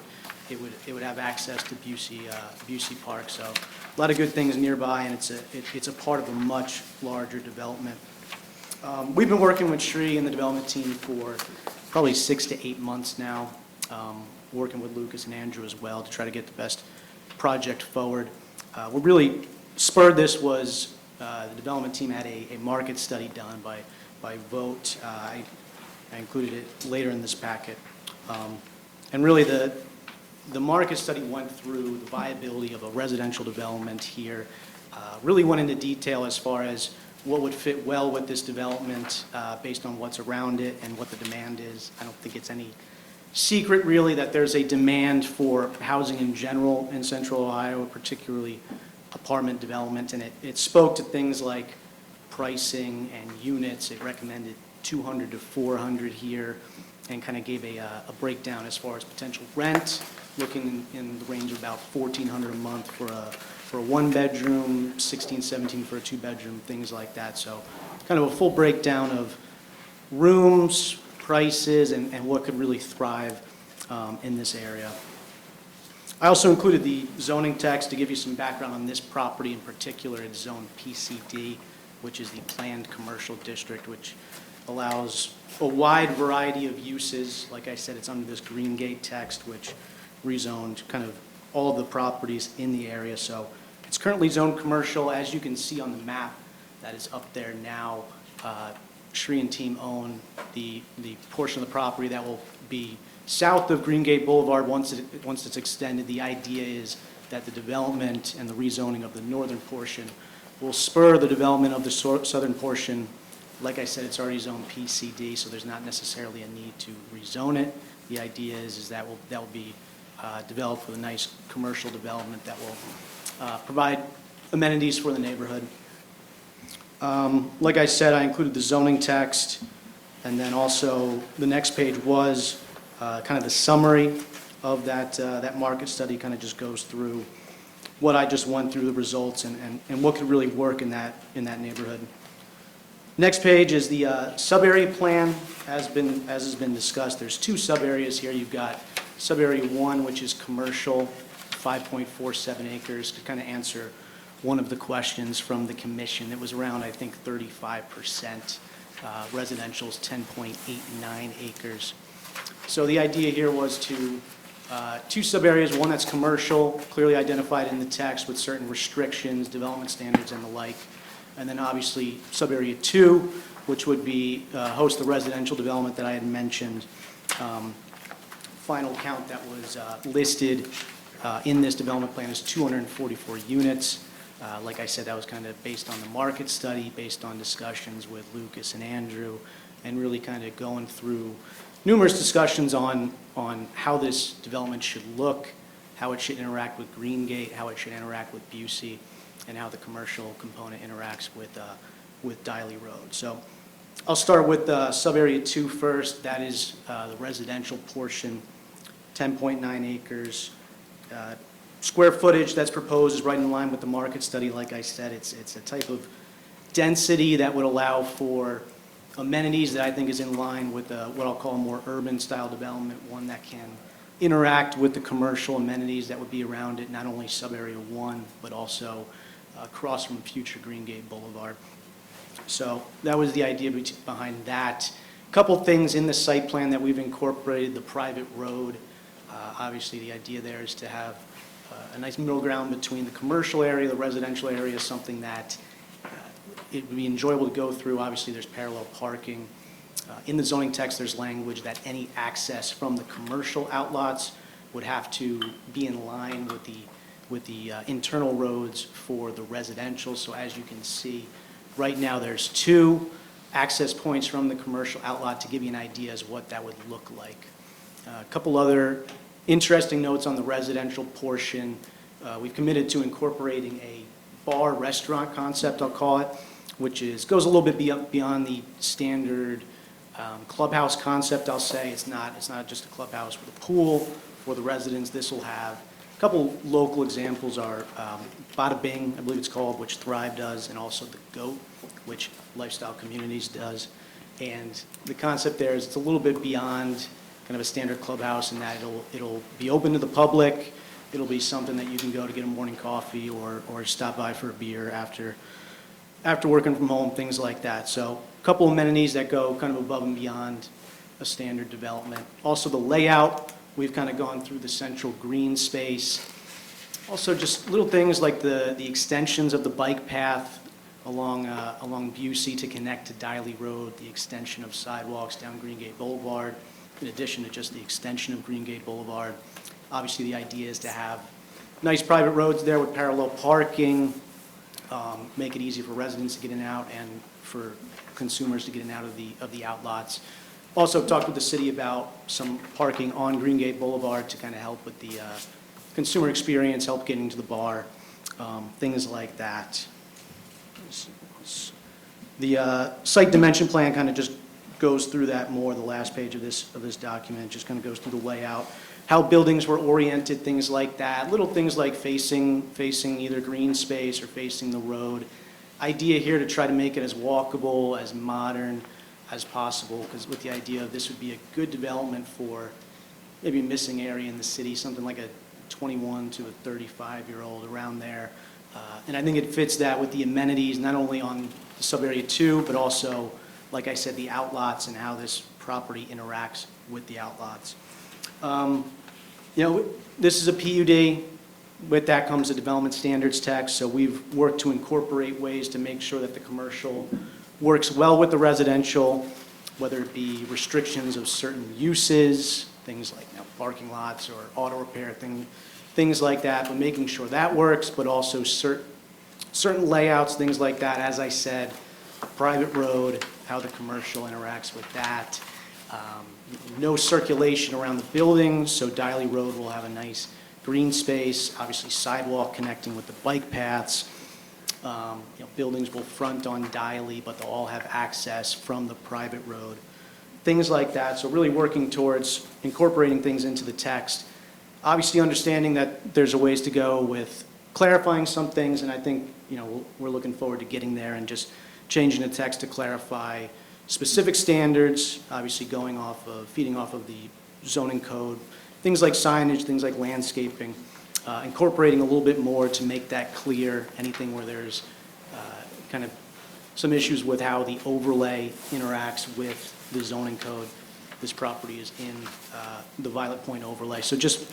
It would have access to Busey Park. So a lot of good things nearby, and it's a part of a much larger development. We've been working with Sri and the development team for probably 6 to 8 months now, working with Lucas and Andrew as well to try to get the best project forward. What really spurred this was the development team had a market study done by vote. I included it later in this packet. And really the market study went through the viability of a residential development here, really went into detail as far as what would fit well with this development based on what's around it and what the demand is. I don't think it's any secret really that there's a demand for housing in general in Central Ohio, particularly apartment development, and it spoke to things like pricing and units. It recommended 200 to 400 here and kind of gave a breakdown as far as potential rent, looking in the range of about $1,400 a month for a one-bedroom, $16, $17 for a two-bedroom, things like that. So kind of a full breakdown of rooms, prices, and what could really thrive in this area. I also included the zoning text to give you some background on this property in particular. It's zone PCD, which is the planned commercial district, which allows a wide variety of uses. Like I said, it's under this Green Gate text, which rezoned kind of all of the properties in the area. So it's currently zoned commercial. As you can see on the map that is up there now, Sri and team own the portion of the property that will be south of Green Gate Boulevard once it's extended. The idea is that the development and the rezoning of the northern portion will spur the development of the southern portion. Like I said, it's already zoned PCD, so there's not necessarily a need to rezone it. The idea is that will be developed with a nice commercial development that will provide amenities for the neighborhood. Like I said, I included the zoning text, and then also the next page was kind of the summary of that market study. Kind of just goes through what I just went through, the results, and what could really work in that neighborhood. Next page is the sub-area plan. As has been discussed, there's two sub-areas here. You've got sub-area 1, which is commercial, 5.47 acres, to kind of answer one of the questions from the commission. It was around, I think, 35%. Residential is 10.89 acres. So the idea here was to two sub-areas, one that's commercial, clearly identified in the text with certain restrictions, development standards, and the like. And then obviously sub-area 2, which would be host the residential development that I had mentioned. Final count that was listed in this development plan is 244 units. Like I said, that was kind of based on the market study, based on discussions with Lucas and Andrew, and really kind of going through numerous discussions on how this development should look, how it should interact with Greengate, how it should interact with Busey, and how the commercial component interacts with Diley Road. So I'll start with sub-area 2 first. That is the residential portion, 10.9 acres. Square footage that's proposed is right in line with the market study. Like I said, it's a type of density that would allow for amenities that I think is in line with what I'll call a more urban style development, one that can interact with the commercial amenities that would be around it, not only sub-area 1, but also across from future Greengate Boulevard. So that was the idea behind that. A couple things in the site plan that we've incorporated: the private road. Obviously, the idea there is to have a nice middle ground between the commercial area, the residential area, something that it would be enjoyable to go through. Obviously, there's parallel parking. In the zoning text, there's language that any access from the commercial outlots would have to be in line with the internal roads for the residential. So as you can see, right now there's 2 access points from the commercial outlot to give you an idea as what that would look like. A couple other interesting notes on the residential portion. We've committed to incorporating a bar-restaurant concept, I'll call it, which goes a little bit beyond the standard clubhouse concept, I'll say. It's not just a clubhouse with a pool for the residents. This will have a couple local examples are Bada Bing, I believe it's called, which Thrive does, and also the Goat, which Lifestyle Communities does. And the concept there is it's a little bit beyond kind of a standard clubhouse in that it'll be open to the public. It'll be something that you can go to get a morning coffee or stop by for a beer after working from home, things like that. So a couple amenities that go kind of above and beyond a standard development. Also the layout, we've kind of gone through the central green space. Also just little things like the extensions of the bike path along Busey to connect to Diley Road, the extension of sidewalks down Greengate Boulevard, in addition to just the extension of Greengate Boulevard. Obviously, the idea is to have nice private roads there with parallel parking, make it easy for residents to get in and out and for consumers to get in and out of the outlots. Also talked with the city about some parking on Greengate Boulevard to kind of help with the consumer experience, help getting to the bar, things like that. The site dimension plan kind of just goes through that more. The last page of this document just kind of goes through the layout, how buildings were oriented, things like that. Little things like facing either green space or facing the road. Idea here to try to make it as walkable, as modern as possible, because with the idea of this would be a good development for maybe a missing area in the city, something like a 21 to a 35-year-old around there. And I think it fits that with the amenities, not only on the sub-area 2, but also, like I said, the outlots and how this property interacts with the outlots. This is a PUD. With that comes a development standards text, so we've worked to incorporate ways to make sure that the commercial works well with the residential, whether it be restrictions of certain uses, things like parking lots or auto repair, things like that, but making sure that works, but also certain layouts, things like that. As I said, private road, how the commercial interacts with that. No circulation around the buildings, so Diley Road will have a nice green space, obviously sidewalk connecting with the bike paths. Buildings will front on Diley, but they'll all have access from the private road. Things like that, so really working towards incorporating things into the text. Obviously understanding that there's a ways to go with clarifying some things, and I think we're looking forward to getting there and just changing the text to clarify specific standards, obviously feeding off of the zoning code, things like signage, things like landscaping, incorporating a little bit more to make that clear, anything where there's kind of some issues with how the overlay interacts with the zoning code. This property is in the Violet Point overlay. So just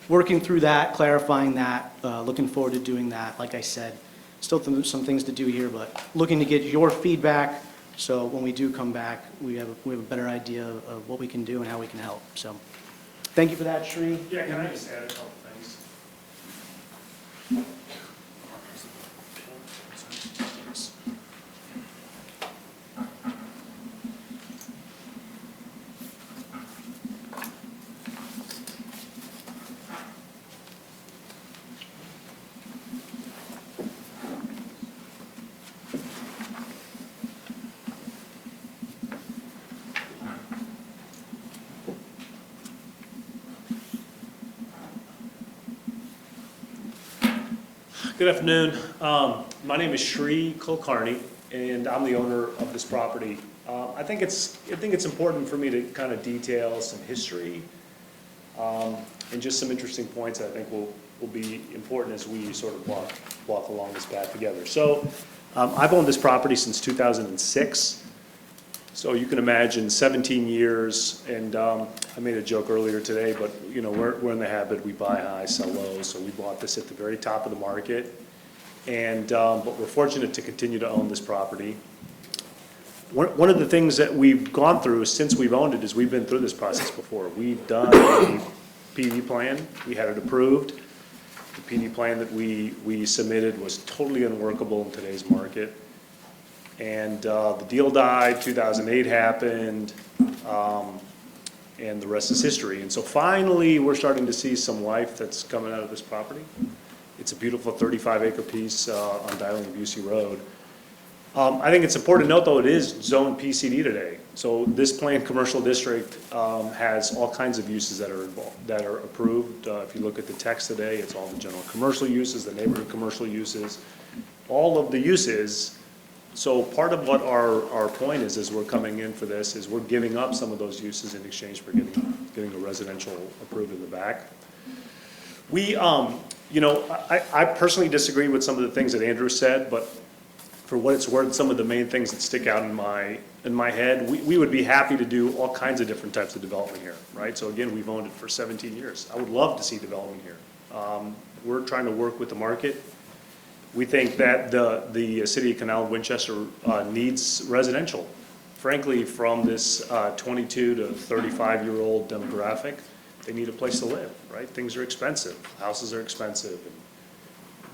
working through that, clarifying that, looking forward to doing that. Like I said, still some things to do here, but looking to get your feedback, so when we do come back, we have a better idea of what we can do and how we can help. So, thank you for that, Sri. Yeah, can I just add a couple things? Good afternoon. My name is Sri Kulkarni, and I'm the owner of this property. I think it's important for me to kind of detail some history and just some interesting points that I think will be important as we sort of walk along this path together. So I've owned this property since 2006. So you can imagine 17 years, and I made a joke earlier today, but you know, we're in the habit, we buy high, sell low, so we bought this at the very top of the market. And, but we're fortunate to continue to own this property. One of the things that we've gone through since we've owned it is we've been through this process before. We've done a PD plan, we had it approved. The PD plan that we submitted was totally unworkable in today's market. And the deal died, 2008 happened, and the rest is history. And so finally, we're starting to see some life that's coming out of this property. It's a beautiful 35-acre piece on Dialing and Busey Road. I think it's important to note, though, it is zoned PCD today. So this planned commercial district has all kinds of uses that are involved, that are approved. If you look at the text today, it's all the general commercial uses, the neighborhood commercial uses, all of the uses. So part of what our point is, as we're coming in for this, is we're giving up some of those uses in exchange for getting a residential approved in the back. We, you know, I personally disagree with some of the things that Andrew said, but for what it's worth, some of the main things that stick out in my head, we would be happy to do all kinds of different types of development here, right? So again, we've owned it for 17 years. I would love to see development here. We're trying to work with the market. We think that the city of Canal Winchester needs residential. Frankly, from this 22 to 35-year-old demographic, they need a place to live, right? Things are expensive, houses are expensive. And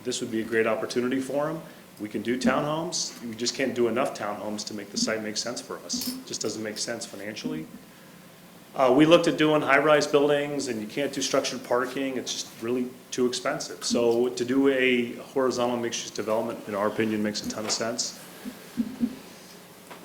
this would be a great opportunity for them. We can do townhomes. We just can't do enough townhomes to make the site make sense for us. It just doesn't make sense financially. We looked at doing high-rise buildings, and you can't do structured parking. It's just really too expensive. So to do a horizontal mixed-use development, in our opinion, makes a ton of sense.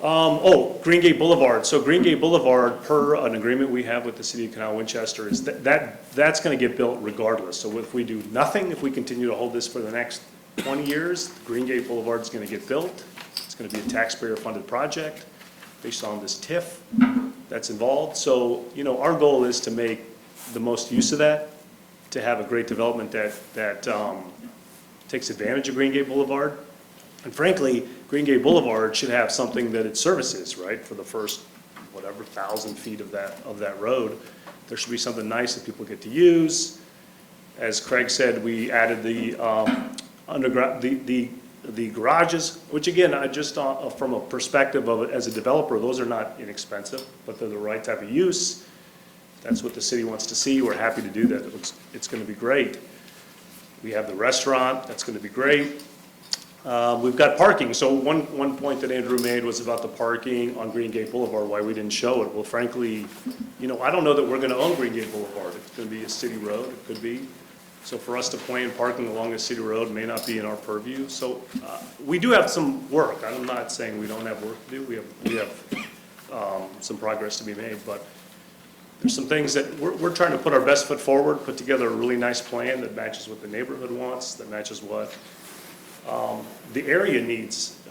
Green Gate Boulevard. So Green Gate Boulevard, per an agreement we have with the city of Canal Winchester, is that's going to get built regardless. So if we do nothing, if we continue to hold this for the next 20 years, Green Gate Boulevard is going to get built. It's going to be a taxpayer-funded project based on this TIF that's involved. So, you know, our goal is to make the most use of that, to have a great development that takes advantage of Green Gate Boulevard. And frankly, Green Gate Boulevard should have something that it services, right, for the first, whatever, 1,000 feet of that road. There should be something nice that people get to use. As Craig said, we added the underground, the garages, which again, I just, from a perspective of it as a developer, those are not inexpensive, but they're the right type of use. That's what the city wants to see. We're happy to do that. It's going to be great. We have the restaurant. That's going to be great. We've got parking. So one point that Andrew made was about the parking on Green Gate Boulevard, why we didn't show it. Well, frankly, you know, I don't know that we're going to own Green Gate Boulevard. It's going to be a city road. It could be. So for us to plan parking along a city road may not be in our purview. So we do have some work. I'm not saying we don't have work to do. We have some progress to be made, but there's some things that we're trying to put our best foot forward, put together a really nice plan that matches what the neighborhood wants, that matches what the area needs.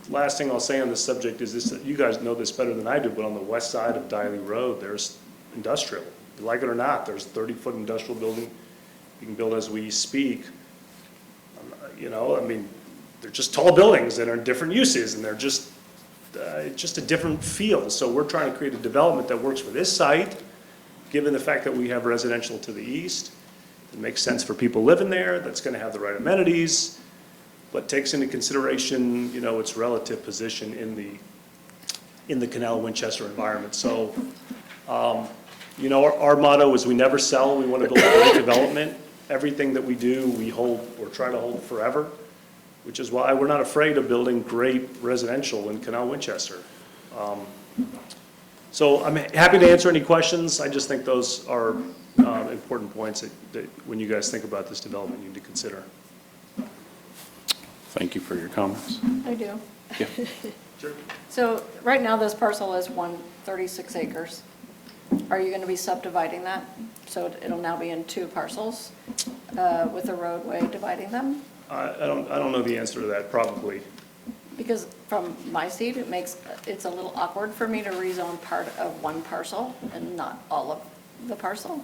Last thing I'll say on this subject is this, that you guys know this better than I do, but on the west side of Diley Road, there's industrial. Like it or not, there's a 30-foot industrial building you can build as we speak. You know, I mean, they're just tall buildings that are in different uses, and they're just a different feel. So we're trying to create a development that works for this site, given the fact that we have residential to the east. It makes sense for people living there, that's going to have the right amenities. but takes into consideration, its relative position in the Canal Winchester environment. So, our motto is we never sell, we want to build a great development. Everything that we do, we hold or try to hold forever, which is why we're not afraid of building great residential in Canal Winchester. So I'm happy to answer any questions. I just think those are important points that when you guys think about this development, you need to consider. Thank you for your comments. I do. Yeah. Sure. So right now, this parcel is 136 acres. Are you going to be subdividing that? So it'll now be in 2 parcels with a roadway dividing them? I don't know the answer to that, probably. Because from my seat, it's a little awkward for me to rezone part of one parcel and not all of the parcel.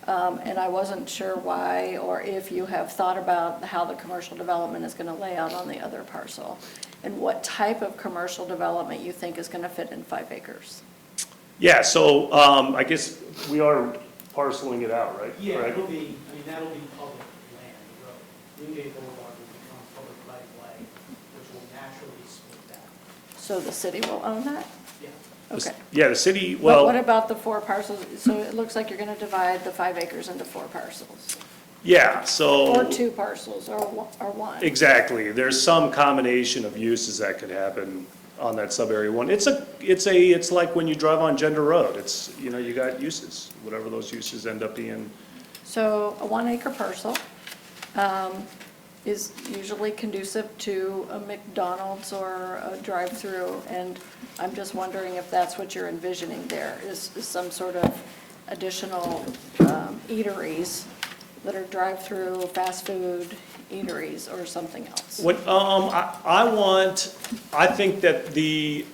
And I wasn't sure why or if you have thought about how the commercial development is going to lay out on the other parcel and what type of commercial development you think is going to fit in 5 acres. Yeah, so I guess we are parceling it out, right? Yeah, Correct? that'll be public land, the road. Green Boulevard will become public right of way, which will naturally split that. So the city will own that? Yeah. Okay. Yeah, the city, But what well, about the 4 parcels? So it looks like you're going to divide the 5 acres into 4 parcels, yeah, so. or 2 parcels, or 1. Exactly. There's some combination of uses that could happen on that sub-area 1. It's like when you drive on Gender Road. It's, you got uses, whatever those uses end up being. So a 1 acre parcel is usually conducive to a McDonald's or a drive-through, and I'm just wondering if that's what you're envisioning there, is some sort of additional eateries that are drive-through, fast food eateries, or something else. I think that the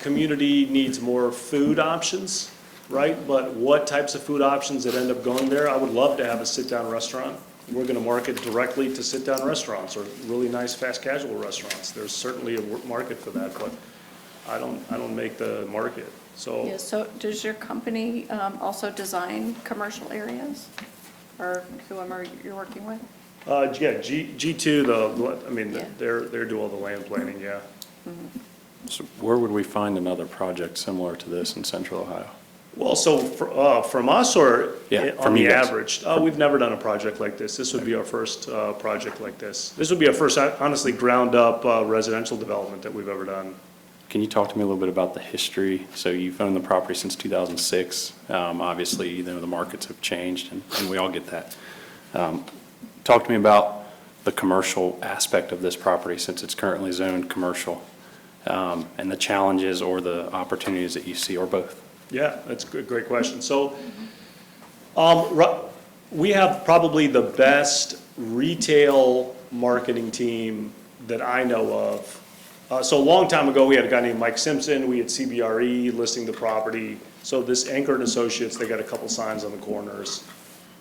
community needs more food options, right? But what types of food options that end up going there? I would love to have a sit-down restaurant. We're going to market directly to sit-down restaurants or really nice fast casual restaurants. There's certainly a market for that, but I don't make the market. So. Yeah, so does your company also design commercial areas, or whoever you're working with? Yeah, G2, Yeah. they're do all the land planning, yeah. So where would we find another project similar to this in Central Ohio? Well, so from us or Yeah, on from the you guys. average? We've never done a project like this. This would be our first project like this. This would be our first, honestly, ground-up residential development that we've ever done. Can you talk to me a little bit about the history? So you've owned the property since 2006. Obviously, the markets have changed, and we all get that. Talk to me about the commercial aspect of this property, since it's currently zoned commercial, and the challenges or the opportunities that you see, or both. Yeah, that's a great question. So we have probably the best retail marketing team that I know of. So a long time ago, we had a guy named Mike Simpson. We had CBRE listing the property. So this Anchor and Associates, they got a couple signs on the corners.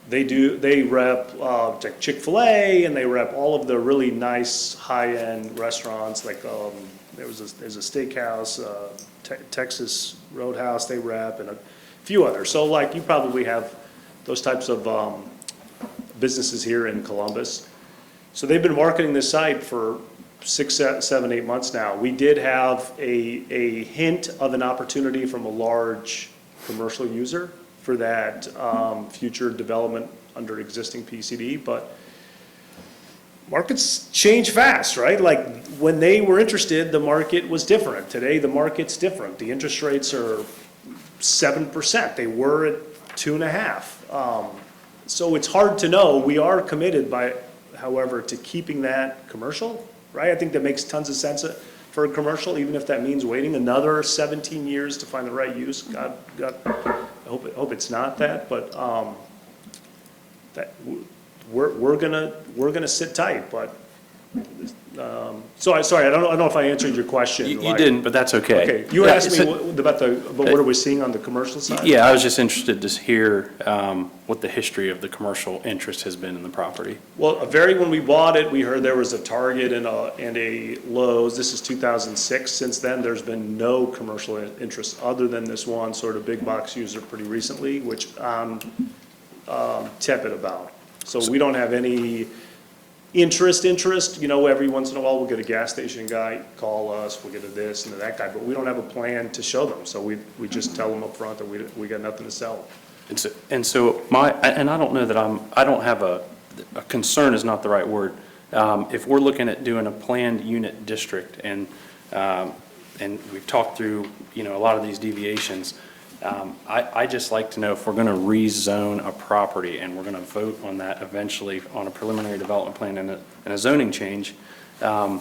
They rep Chick-fil-A, and they rep all of the really nice high-end restaurants, like there's a steakhouse, Texas Roadhouse they rep, and a few others. So like you probably have those types of businesses here in Columbus. So they've been marketing this site for 6, 7, 8 months now. We did have a hint of an opportunity from a large commercial user for that future development under existing PCD, but markets change fast, right? Like when they were interested, the market was different. Today, the market's different. The interest rates are 7%. They were at 2.5%. So it's hard to know. We are committed however, to keeping that commercial, right? I think that makes tons of sense for a commercial, even if that means waiting another 17 years to find the right use. God, I hope it's not that, but we're gonna sit tight, but sorry, I don't know if I answered your question. You didn't, but that's okay. Okay, you Yeah, asked me about what are we seeing on the commercial side? Yeah, I was just interested to hear what the history of the commercial interest has been in the property. Well, when we bought it, we heard there was a Target and a Lowe's. This is 2006. Since then, there's been no commercial interest other than this one sort of big box user pretty recently, which I'm tepid about. So we don't have any interest, every once in a while, we'll get a gas station guy, call us, we'll get a this and a that guy, but we don't have a plan to show them, so we just tell them up front that we got nothing to sell. And so and I don't know that I don't have a concern is not the right word. If we're looking at doing a planned unit district and we've talked through, a lot of these deviations, I just like to know if we're going to rezone a property and we're going to vote on that eventually on a preliminary development plan and a zoning change, kind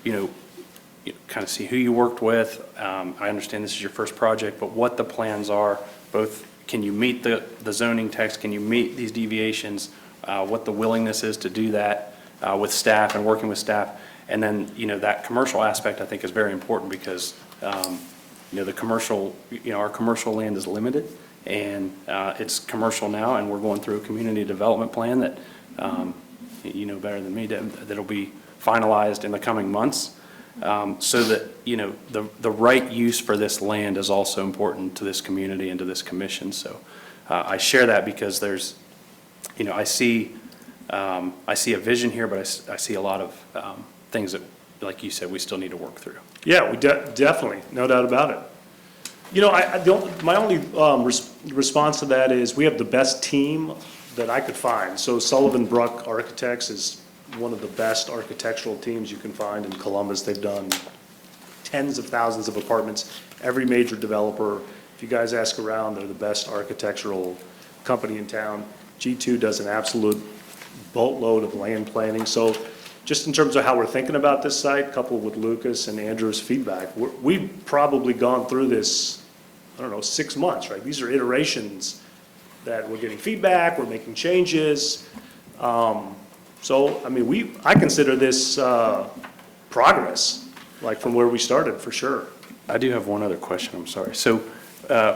of see who you worked with. I understand this is your first project, but what the plans are, both can you meet the zoning text, can you meet these deviations, what the willingness is to do that with staff and working with staff. And then, that commercial aspect I think is very important because, the commercial, our commercial land is limited and it's commercial now and we're going through a community development plan that, better than me, that'll be finalized in the coming months. So that, the right use for this land is also important to this community and to this commission. So I share that because there's, I see a vision here, but I see a lot of things that, like you said, we still need to work through. Yeah, we definitely, no doubt about it. My only response to that is we have the best team that I could find. So Sullivan Bruck Architects is one of the best architectural teams you can find in Columbus. They've done tens of thousands of apartments. Every major developer, if you guys ask around, they're the best architectural company in town. G2 does an absolute boatload of land planning. So just in terms of how we're thinking about this site, coupled with Lucas and Andrew's feedback, we've probably gone through this, 6 months, right? These are iterations that we're getting feedback, we're making changes. I consider this progress, like from where we started, for sure. I do have one other question, I'm sorry. So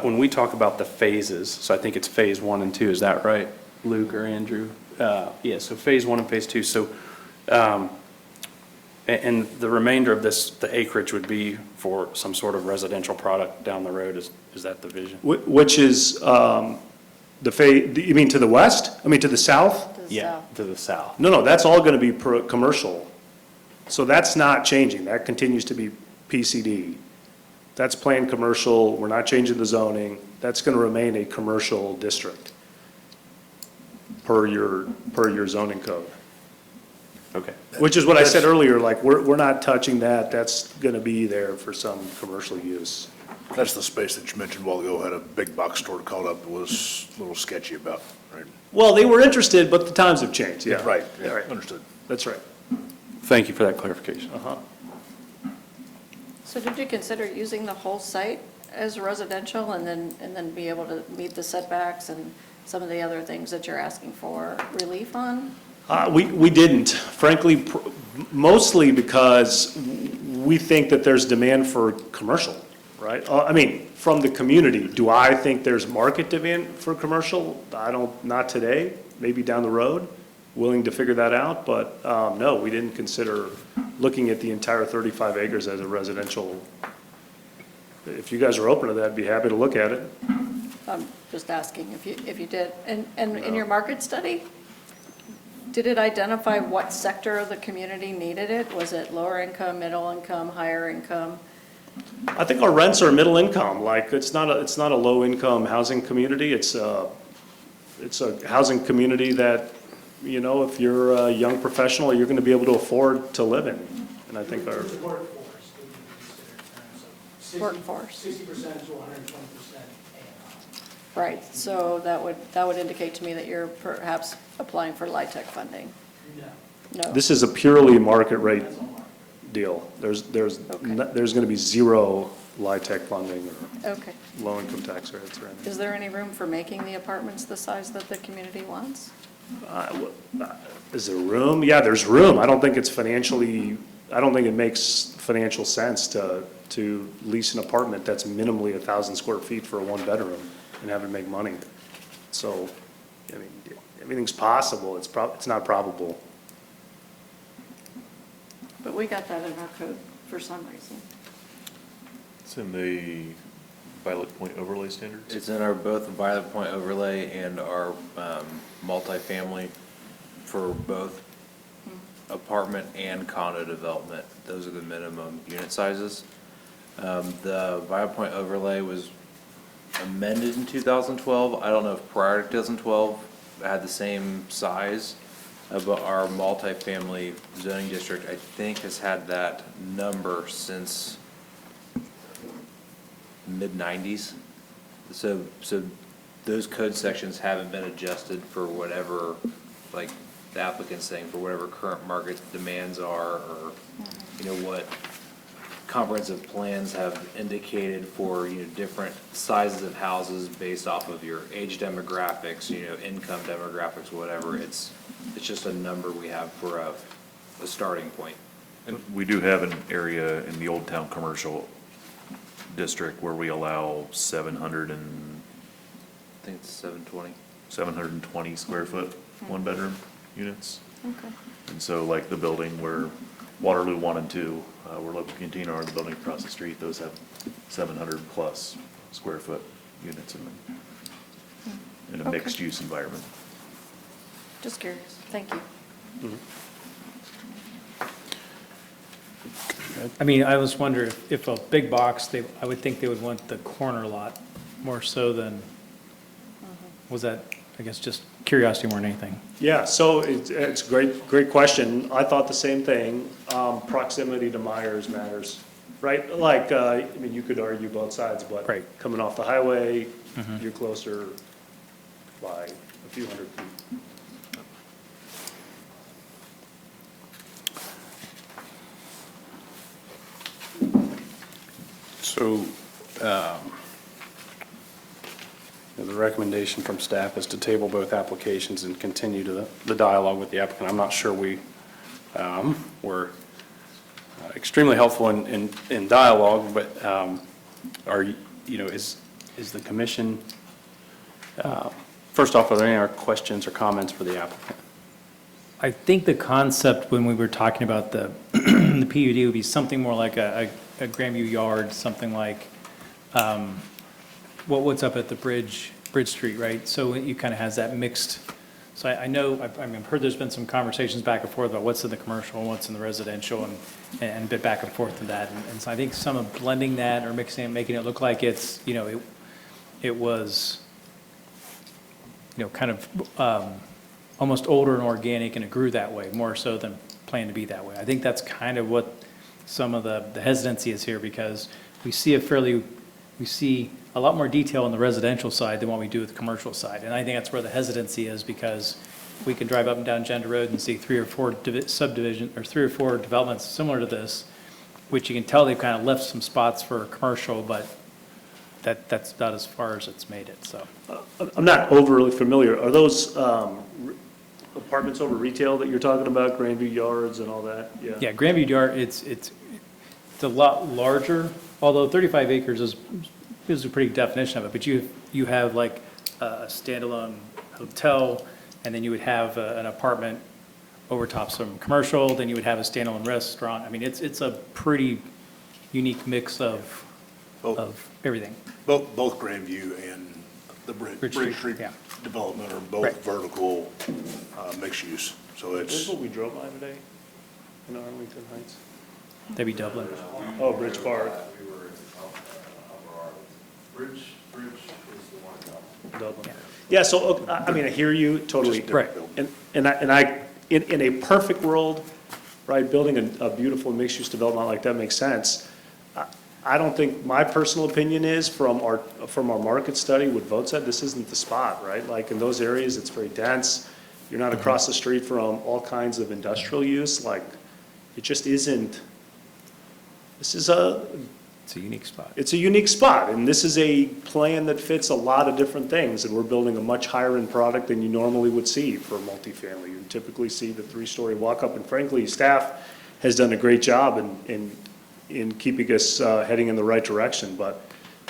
when we talk about the phases, so I think it's phase 1 and 2, is that right, Luke or Andrew? Yeah, so phase 1 and phase 2. So, and the remainder of this, the acreage would be for some sort of residential product down the road, is that the vision? Which is you mean to the west? I mean to the south? Yeah, to the south. No, that's all going to be commercial. So that's not changing. That continues to be PCD. That's planned commercial. We're not changing the zoning. That's going to remain a commercial district per your zoning code. Okay. Which is what I said earlier, like, we're not touching that. That's going to be there for some commercial use. That's the space that you mentioned a while ago, had a big box store called up, that was a little sketchy about, right? Well, they were interested, but the times have changed, yeah. Right, yeah, Right. understood. That's right. Thank you for that clarification. So did you consider using the whole site as residential and then be able to meet the setbacks and some of the other things that you're asking for relief on? We didn't, frankly, mostly because we think that there's demand for commercial, right? From the community. Do I think there's market demand for commercial? Not today, maybe down the road. Willing to figure that out, but no, we didn't consider looking at the entire 35 acres as a residential. If you guys are open to that, I'd be happy to look at it. I'm just asking if you did. And in your market study, did it identify what sector of the community needed it? Was it lower income, middle income, higher income? I think our rents are middle income, like, it's not a low income housing community, it's a housing community that, if you're a young professional, you're gonna be able to afford to live in, and I think our. Workforce. 60% to 120%. Right, so that would indicate to me that you're perhaps applying for LIHTC funding. No. This is a purely market rate deal. There's gonna be zero LIHTC funding or Okay. low income tax rates or anything. Is there any room for making the apartments the size that the community wants? Is there room? Yeah, there's room. I don't think it makes financial sense to lease an apartment that's minimally 1,000 square feet for a one bedroom and have it make money. So, everything's possible. It's not probable. But we got that in our code for some reason. It's in the Violet Point overlay standards? It's in our both Violet Point overlay and our multifamily for both. apartment and condo development. Those are the minimum unit sizes. The Vibe Point overlay was amended in 2012. I don't know if prior to 2012 it had the same size, but our multifamily zoning district, I think, has had that number since mid-90s. So those code sections haven't been adjusted for whatever, like the applicant's saying, for whatever current market demands are, or, you know, what comprehensive plans have indicated for, you know, different sizes of houses based off of your age demographics, you know, income demographics, whatever. It's just a number we have for a starting point. And we do have an area in the Old Town Commercial District where we allow 700 and, I think it's 720. 720 square foot, one-bedroom units. Okay. And so like the building where Waterloo 1 and 2, where local canteen are, the building across the street, those have 700 plus square foot units in them, in a Okay. mixed-use environment. Just curious. Thank you. I mean, I was wondering if a big box, I would think they would want the corner lot more so than, was that, I guess, just curiosity more than anything? Yeah, so it's a great question. I thought the same thing. Proximity to Myers matters, right? Like, I mean, you could argue both sides, but Right. coming off the highway, you're closer by a few hundred feet. So, the recommendation from staff is to table both applications and continue the dialogue with the applicant. I'm not sure we were extremely helpful in dialogue, but is the commission, first off, are there any other questions or comments for the applicant? I think the concept when we were talking about the the PUD would be something more like a Grandview Yard, something like what's up at the Bridge Street, right? So it kind of has that mixed, so I know, I've heard there's been some conversations back and forth about what's in the commercial and what's in the residential and a bit back and forth to that. And so I think some of blending that or mixing it, making it look like it's, you know, it was, you know, kind of almost older and organic, and it grew that way, more so than planned to be that way. I think that's kind of what some of the hesitancy is here, because we see a lot more detail on the residential side than what we do with the commercial side. And I think that's where the hesitancy is, because we can drive up and down Gender Road and see 3 or 4 subdivision, or 3 or 4 developments similar to this, which you can tell they've kind of left some spots for commercial, but that's about as far as it's made it, so. I'm not overly familiar. Are those apartments over retail that you're talking about, Grandview Yards and all that? Yeah, Grandview Yard, it's a lot larger, although 35 acres is a pretty good definition of it, but you have like a standalone hotel, and then you would have an apartment over top some commercial, then you would have a standalone restaurant. I mean, it's a pretty unique mix of everything. Both Grandview and the Bridge Street yeah. development are both Right. vertical mixed use. So This is it's, what we drove by today in Arlington Heights. That'd be Dublin. Oh, Bridge Park. Bridge is the one. Dublin. Yeah, so, I mean, I hear you totally. Right. And I, in a perfect world, right, building a beautiful mixed-use development like that makes sense. I don't think, my personal opinion is, from our market study, what Vote said, this isn't the spot, right? Like, in those areas, it's very dense. You're not across the street from all kinds of industrial use, like, it just isn't. This is It's a unique spot. It's a unique spot, and this is a plan that fits a lot of different things, and we're building a much higher-end product than you normally would see for multifamily. You typically see the 3-story walk-up, and frankly, staff has done a great job in keeping us heading in the right direction, but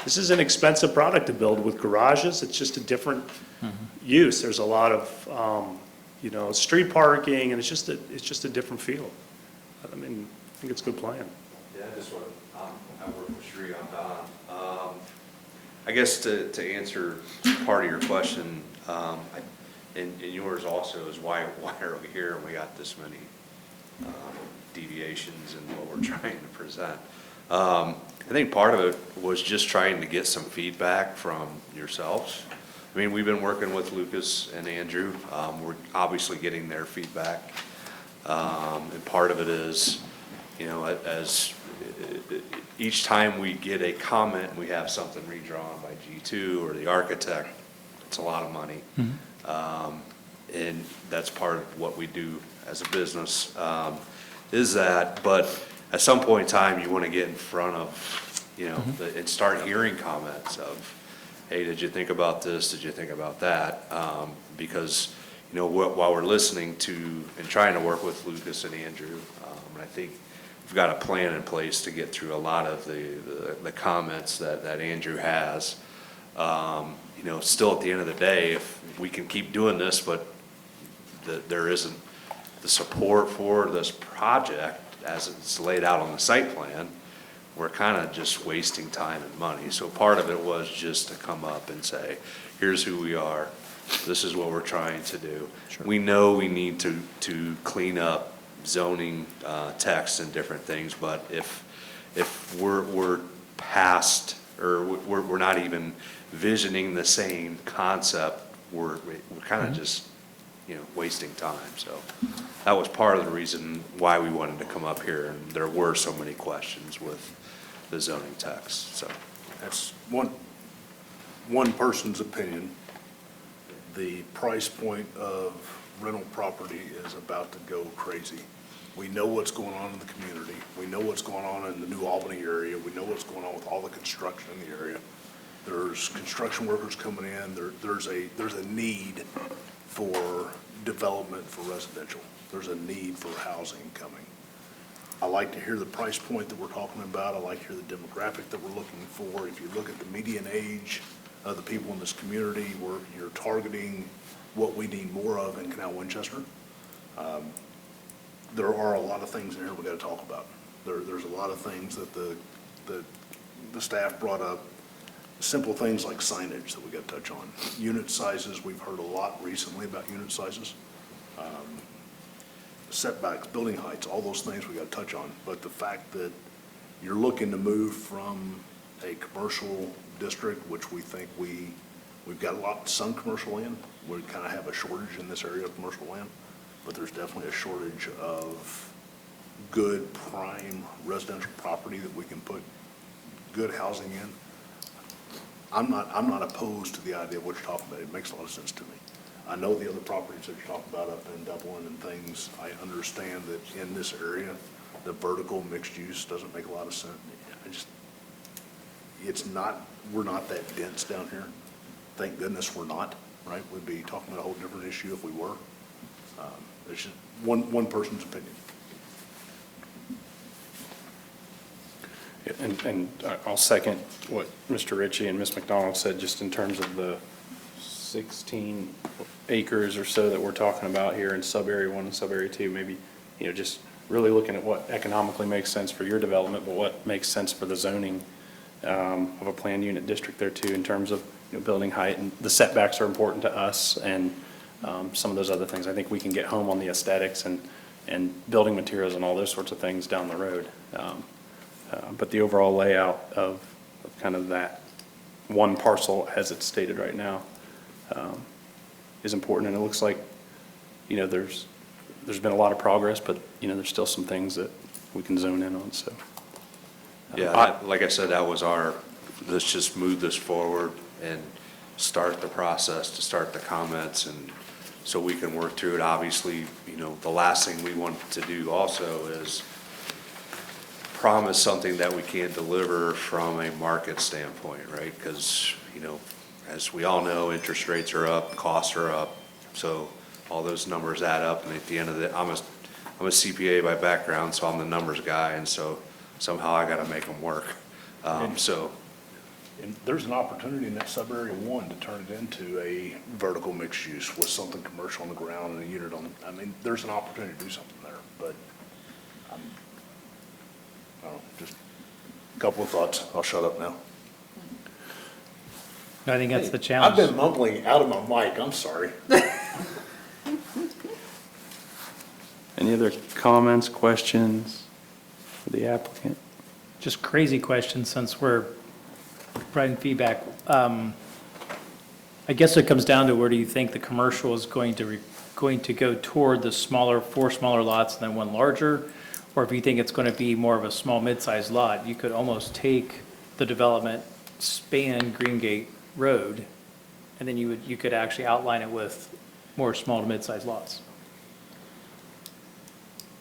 this is an expensive product to build with garages. It's just a different use. There's a lot of, street parking, and it's just a different feel. I mean, I think it's a good plan. Yeah, I just want to, I work with Sri, I'm Don. I guess to answer part of your question, and yours also, is why are we here and we got this many deviations in what we're trying to present. I think part of it was just trying to get some feedback from yourselves. I mean, we've been working with Lucas and Andrew. We're obviously getting their feedback. And part of it is, as each time we get a comment, we have something redrawn by G2 or the architect, it's a lot of money. And that's part of what we do as a business, is that, but at some point in time, you want to get in front of, and start hearing comments of, hey, did you think about this? Did you think about that? Because, while we're listening to and trying to work with Lucas and Andrew, and I think we've got a plan in place to get through a lot of the comments that Andrew has. Still at the end of the day, if we can keep doing this, but there isn't the support for this project as it's laid out on the site plan, we're kind of just wasting time and money. So part of it was just to come up and say, here's who we are, this is what we're trying to do. We know we need to clean up zoning text and different things, but if we're past, or we're not even visioning the same concept, we're kind of just wasting time. So that was part of the reason why we wanted to come up here, and there were so many questions with the zoning text. So That's one person's opinion. The price point of rental property is about to go crazy. We know what's going on in the community. We know what's going on in the New Albany area. We know what's going on with all the construction in the area. There's construction workers coming in. There's a need for development for residential. There's a need for housing coming. I like to hear the price point that we're talking about. I like to hear the demographic that we're looking for. If you look at the median age of the people in this community, you're targeting what we need more of in Canal Winchester. There are a lot of things in here we got to talk about. There's a lot of things that the staff brought up. Simple things like signage that we got to touch on. Unit sizes, we've heard a lot recently about unit sizes. Setbacks, building heights, all those things we got to touch on. But the fact that you're looking to move from a commercial district, which we think we've got some commercial land. We kind of have a shortage in this area of commercial land, but there's definitely a shortage of good prime residential property that we can put good housing in. I'm not opposed to the idea of what you're talking about. It makes a lot of sense to me. I know the other properties that you're talking about up in Dublin and things. I understand that in this area, the vertical mixed use doesn't make a lot of sense. We're not that dense down here. Thank goodness we're not, right? We'd be talking about a whole different issue if we were. It's just one person's opinion. And I'll second what Mr. Ritchie and Ms. McDonald said, just in terms of the 16 acres or so that we're talking about here in sub-area 1 and sub-area 2, maybe, just really looking at what economically makes sense for your development, but what makes sense for the zoning of a planned unit district there too, in terms of building height, and the setbacks are important to us, and some of those other things. I think we can get home on the aesthetics and building materials and all those sorts of things down the road. But the overall layout of kind of that one parcel as it's stated right now is important. And it looks like, there's been a lot of progress, but, there's still some things that we can zone in on, so. yeah, like I said, that was let's just move this forward and start the process, to start the comments, and so we can work through it. Obviously, the last thing we want to do also is promise something that we can't deliver from a market standpoint, right? Because, as we all know, interest rates are up, costs are up, so all those numbers add up, and at the end of the, I'm a CPA by background, so I'm the numbers guy, and so somehow I got to make them work. And there's an opportunity in that sub-area 1 to turn it into a vertical mixed use with something commercial on the ground and a unit on, there's an opportunity to do something there, but just a couple of thoughts. I'll shut up now. I think that's the challenge. I've been mumbling out of my mic. I'm sorry. Any other comments, questions for the applicant? Just crazy question since we're providing feedback. I guess it comes down to where do you think the commercial is going to go toward the smaller, 4 smaller lots and then 1 larger? Or if you think it's going to be more of a small, mid-sized lot, you could almost take the development, span Greengate Road, and then you could actually outline it with more small to mid-sized lots.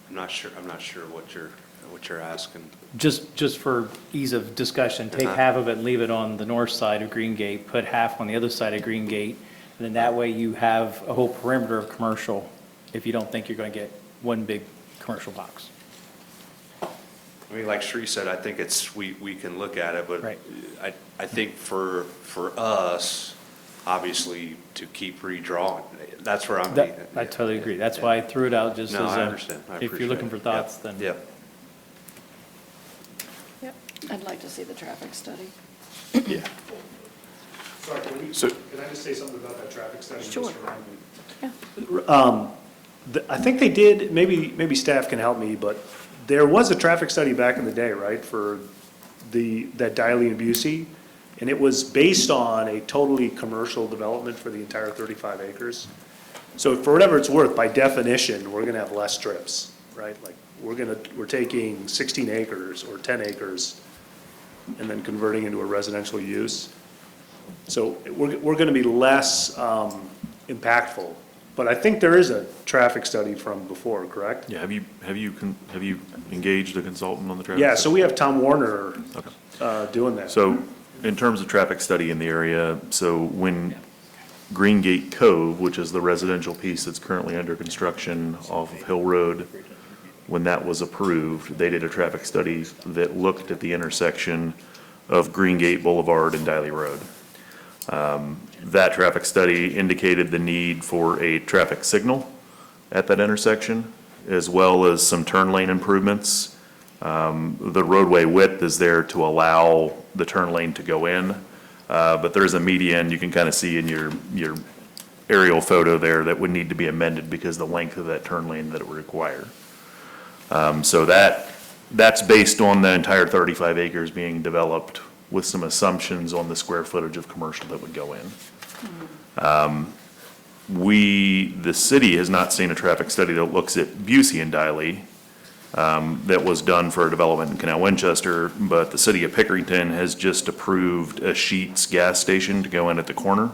I'm not sure what you're asking. Just for ease of discussion, take half of it and leave it on the north side of Greengate, put half on the other side of Greengate, and then that way you have a whole perimeter of commercial if you don't think you're going to get one big commercial box. I mean, like Sri said, I think we can look at it, but Right. I think for us, obviously, to keep redrawing, that's where I'm. I totally agree. That's why I threw it out just as No, I a, understand. I if you're appreciate looking it. for thoughts, Yep. then. Yep. Yep, I'd like to see the traffic study. Yeah. Sorry, can So- I just say something about that traffic study? Just Sure. remind me? I think they did, maybe staff can help me, but there was a traffic study back in the day, right, for that Diley and Busey? And it was based on a totally commercial development for the entire 35 acres. So for whatever it's worth, by definition, we're gonna have less strips, right? Like, we're taking 16 acres or 10 acres and then converting into a residential use. So we're gonna be less impactful. But I think there is a traffic study from before, correct? Yeah, have you engaged a consultant on the traffic? Yeah, so we have Tom Warner Okay. doing that. So in terms of traffic study in the area, so when Greengate Cove, which is the residential piece that's currently under construction off of Hill Road, when that was approved, they did a traffic study that looked at the intersection of Greengate Boulevard and Diley Road. That traffic study indicated the need for a traffic signal at that intersection, as well as some turn lane improvements. The roadway width is there to allow the turn lane to go in, but there's a median, you can kind of see in your aerial photo there, that would need to be amended because the length of that turn lane that it would require. So that's based on the entire 35 acres being developed with some assumptions on the square footage of commercial that would go in. The city has not seen a traffic study that looks at Busey and Diley, that was done for a development in Canal Winchester, but the city of Pickerington has just approved a Sheetz gas station to go in at the corner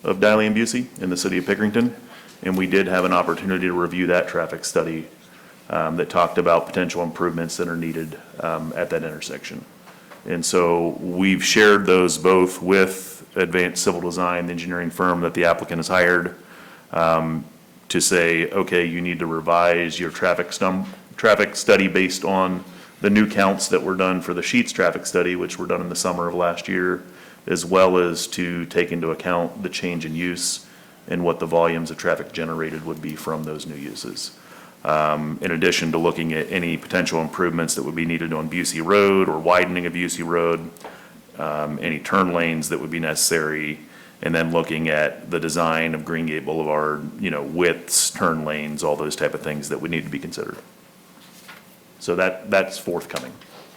of Diley and Busey in the city of Pickerington. And we did have an opportunity to review that traffic study, that talked about potential improvements that are needed, at that intersection. And so we've shared those both with Advanced Civil Design, the engineering firm that the applicant has hired, to say, okay, you need to revise your traffic study based on the new counts that were done for the Sheetz traffic study, which were done in the summer of last year, as well as to take into account the change in use and what the volumes of traffic generated would be from those new uses. In addition to looking at any potential improvements that would be needed on Busey Road or widening of Busey Road, any turn lanes that would be necessary, and then looking at the design of Greengate Boulevard, widths, turn lanes, all those type of things that would need to be considered. So that's forthcoming.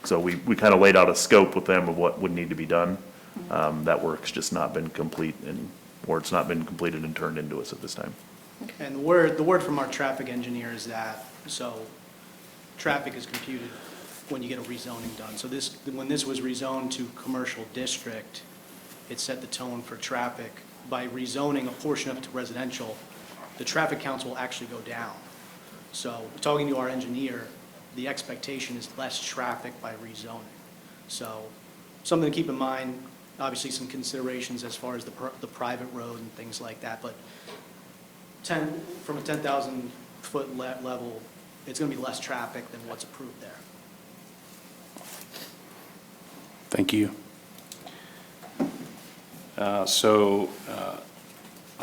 So we kind of laid out a scope with them of what would need to be done. That work's just not been complete or it's not been completed and turned into us at this time. And the word from our traffic engineer is that, so traffic is computed when you get a rezoning done. So when this was rezoned to commercial district, it set the tone for traffic. By rezoning a portion of it to residential, the traffic counts will actually go down. So talking to our engineer, the expectation is less traffic by rezoning. So something to keep in mind, obviously some considerations as far as the private road and things like that, but from a 10,000 foot level, it's going to be less traffic than what's approved there. Thank you. I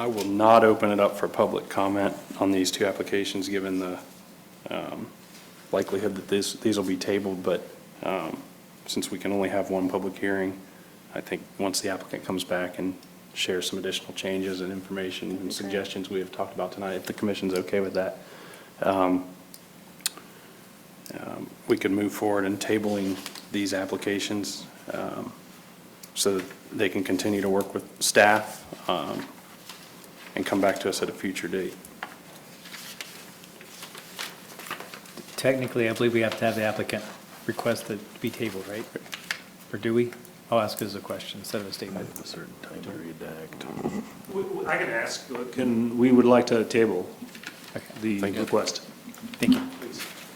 will not open it up for public comment on these two applications, given the likelihood that these will be tabled, but since we can only have one public hearing, I think once the applicant comes back and shares some additional changes and information and suggestions we have talked about tonight, if the commission's okay with that, we could move forward in tabling these applications so that they can continue to work with staff and come back to us at a future date. Technically, I believe we have to have the applicant request it to be tabled, right? Or do we? I'll ask as a question instead of a statement. A certain time period to act. I can ask, we would like to table the Thank you. request. Thank you.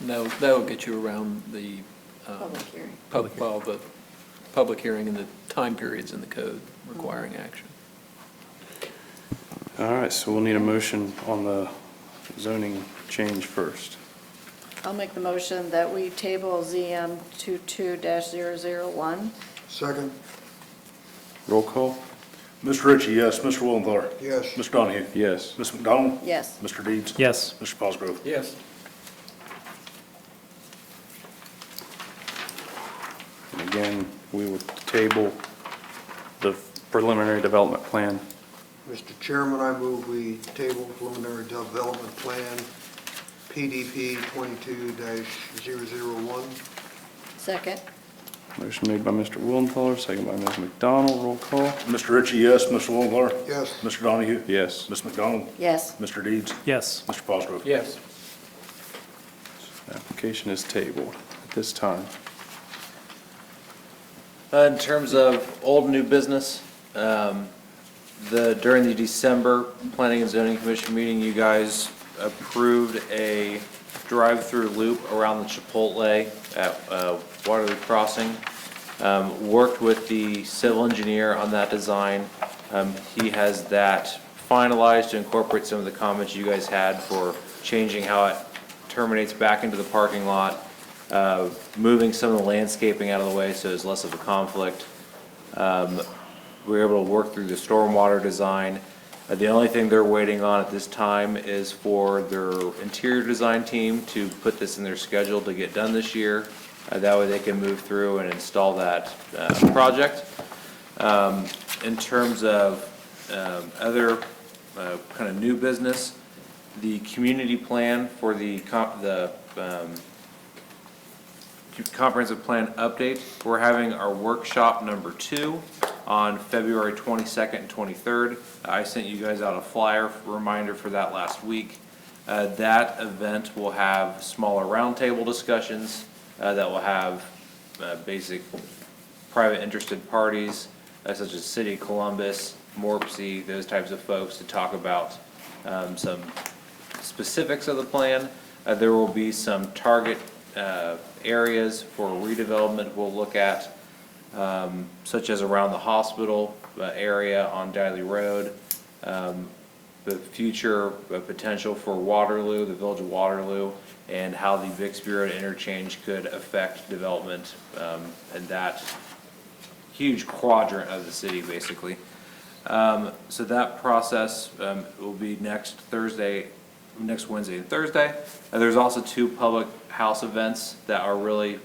That will get you around the, Public hearing. the public hearing and the time periods in the code requiring action. All right, so we'll need a motion on the zoning change first. I'll make the motion that we table ZM 22-001. Second. Roll call? Mr. Ritchie, yes. Mr. Willenthaler? Yes. Mr. Donahue? Yes. Ms. McDonald? Yes. Mr. Deeds? Yes. Mr. Paulsgrove? Yes. And again, we will table the preliminary development plan. Mr. Chairman, I move we table preliminary development plan, PDP 22-001. Second. Motion made by Mr. Willenthaler, second by Ms. McDonald. Roll call? Mr. Ritchie, yes. Mr. Willenthaler? Yes. Mr. Donahue? Yes. Ms. McDonald? Yes. Mr. Deeds? Yes. Mr. Paulsgrove? Yes. Application is tabled at this time. In terms of old and new business, during the December Planning and Zoning Commission meeting, you guys approved a drive-through loop around the Chipotle at Waterloo Crossing. Worked with the civil engineer on that design. He has that finalized to incorporate some of the comments you guys had for changing how it terminates back into the parking lot, moving some of the landscaping out of the way so there's less of a conflict. We were able to work through the stormwater design. The only thing they're waiting on at this time is for their interior design team to put this in their schedule to get done this year. That way they can move through and install that project. In terms of other kind of new business, the community plan for the comprehensive plan update, we're having our workshop number 2 on February 22nd and 23rd. I sent you guys out a flyer reminder for that last week. That event will have smaller roundtable discussions that will have basic private interested parties such as City of Columbus, Morpsey, those types of folks to talk about some specifics of the plan. There will be some target areas for redevelopment we'll look at, such as around the hospital area on Diley Road, the future potential for Waterloo, the village of Waterloo, and how the Bixby Road interchange could affect development in that huge quadrant of the city, basically. So that process will be next Wednesday and Thursday. There's also 2 public house events that are really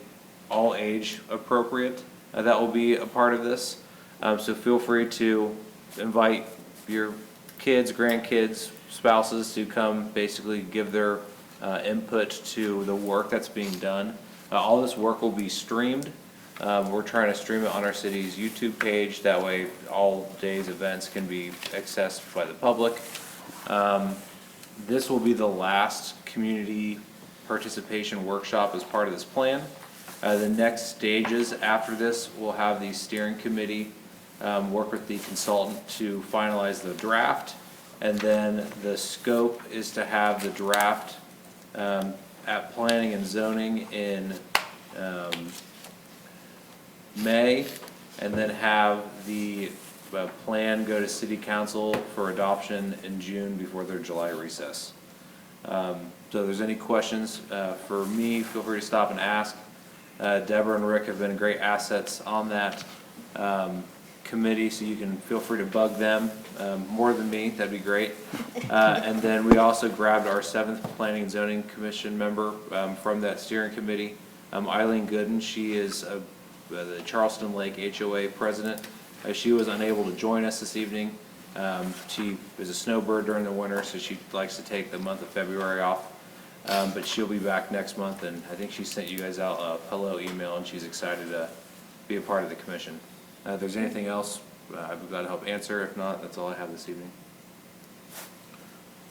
all age appropriate that will be a part of this. So feel free to invite your kids, grandkids, spouses to come basically give their input to the work that's being done. All this work will be streamed. We're trying to stream it on our city's YouTube page. That way all day's events can be accessed by the public. This will be the last community participation workshop as part of this plan. The next stages after this, we'll have the steering committee work with the consultant to finalize the draft. And then the scope is to have the draft at planning and zoning in May, and then have the plan go to city council for adoption in June before their July recess. So if there's any questions for me, feel free to stop and ask. Deborah and Rick have been great assets on that committee, so you can feel free to bug them more than me. That'd be great. And then we also grabbed our 7th Planning and Zoning Commission member from that steering committee, Eileen Gooden. She is the Charleston Lake HOA president. She was unable to join us this evening. She is a snowbird during the winter, so she likes to take the month of February off. But she'll be back next month, and I think she sent you guys out a hello email, and she's excited to be a part of the commission. If there's anything else, I'd be glad to help answer. If not, that's all I have this evening.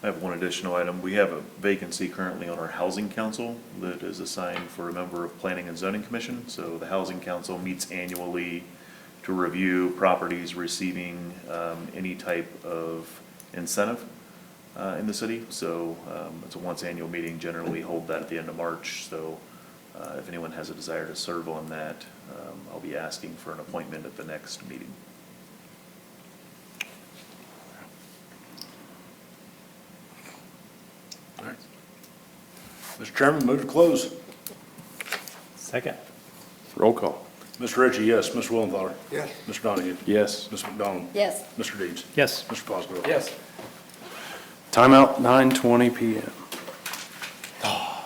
I have one additional item. We have a vacancy currently on our Housing Council that is assigned for a member of Planning and Zoning Commission. So the Housing Council meets annually to review properties receiving any type of incentive in the city. So it's a once annual meeting. Generally, we hold that at the end of March. So if anyone has a desire to serve on that, I'll be asking for an appointment at the next meeting. All right. Mr. Chairman, move to close. Second. Roll call. Mr. Ritchie, yes. Mr. Willenthaler? Yes. Mr. Donahue? Yes. Ms. McDonald? Yes. Mr. Deeds? Yes. Mr. Boswell? Yes. Timeout, 9:20 PM.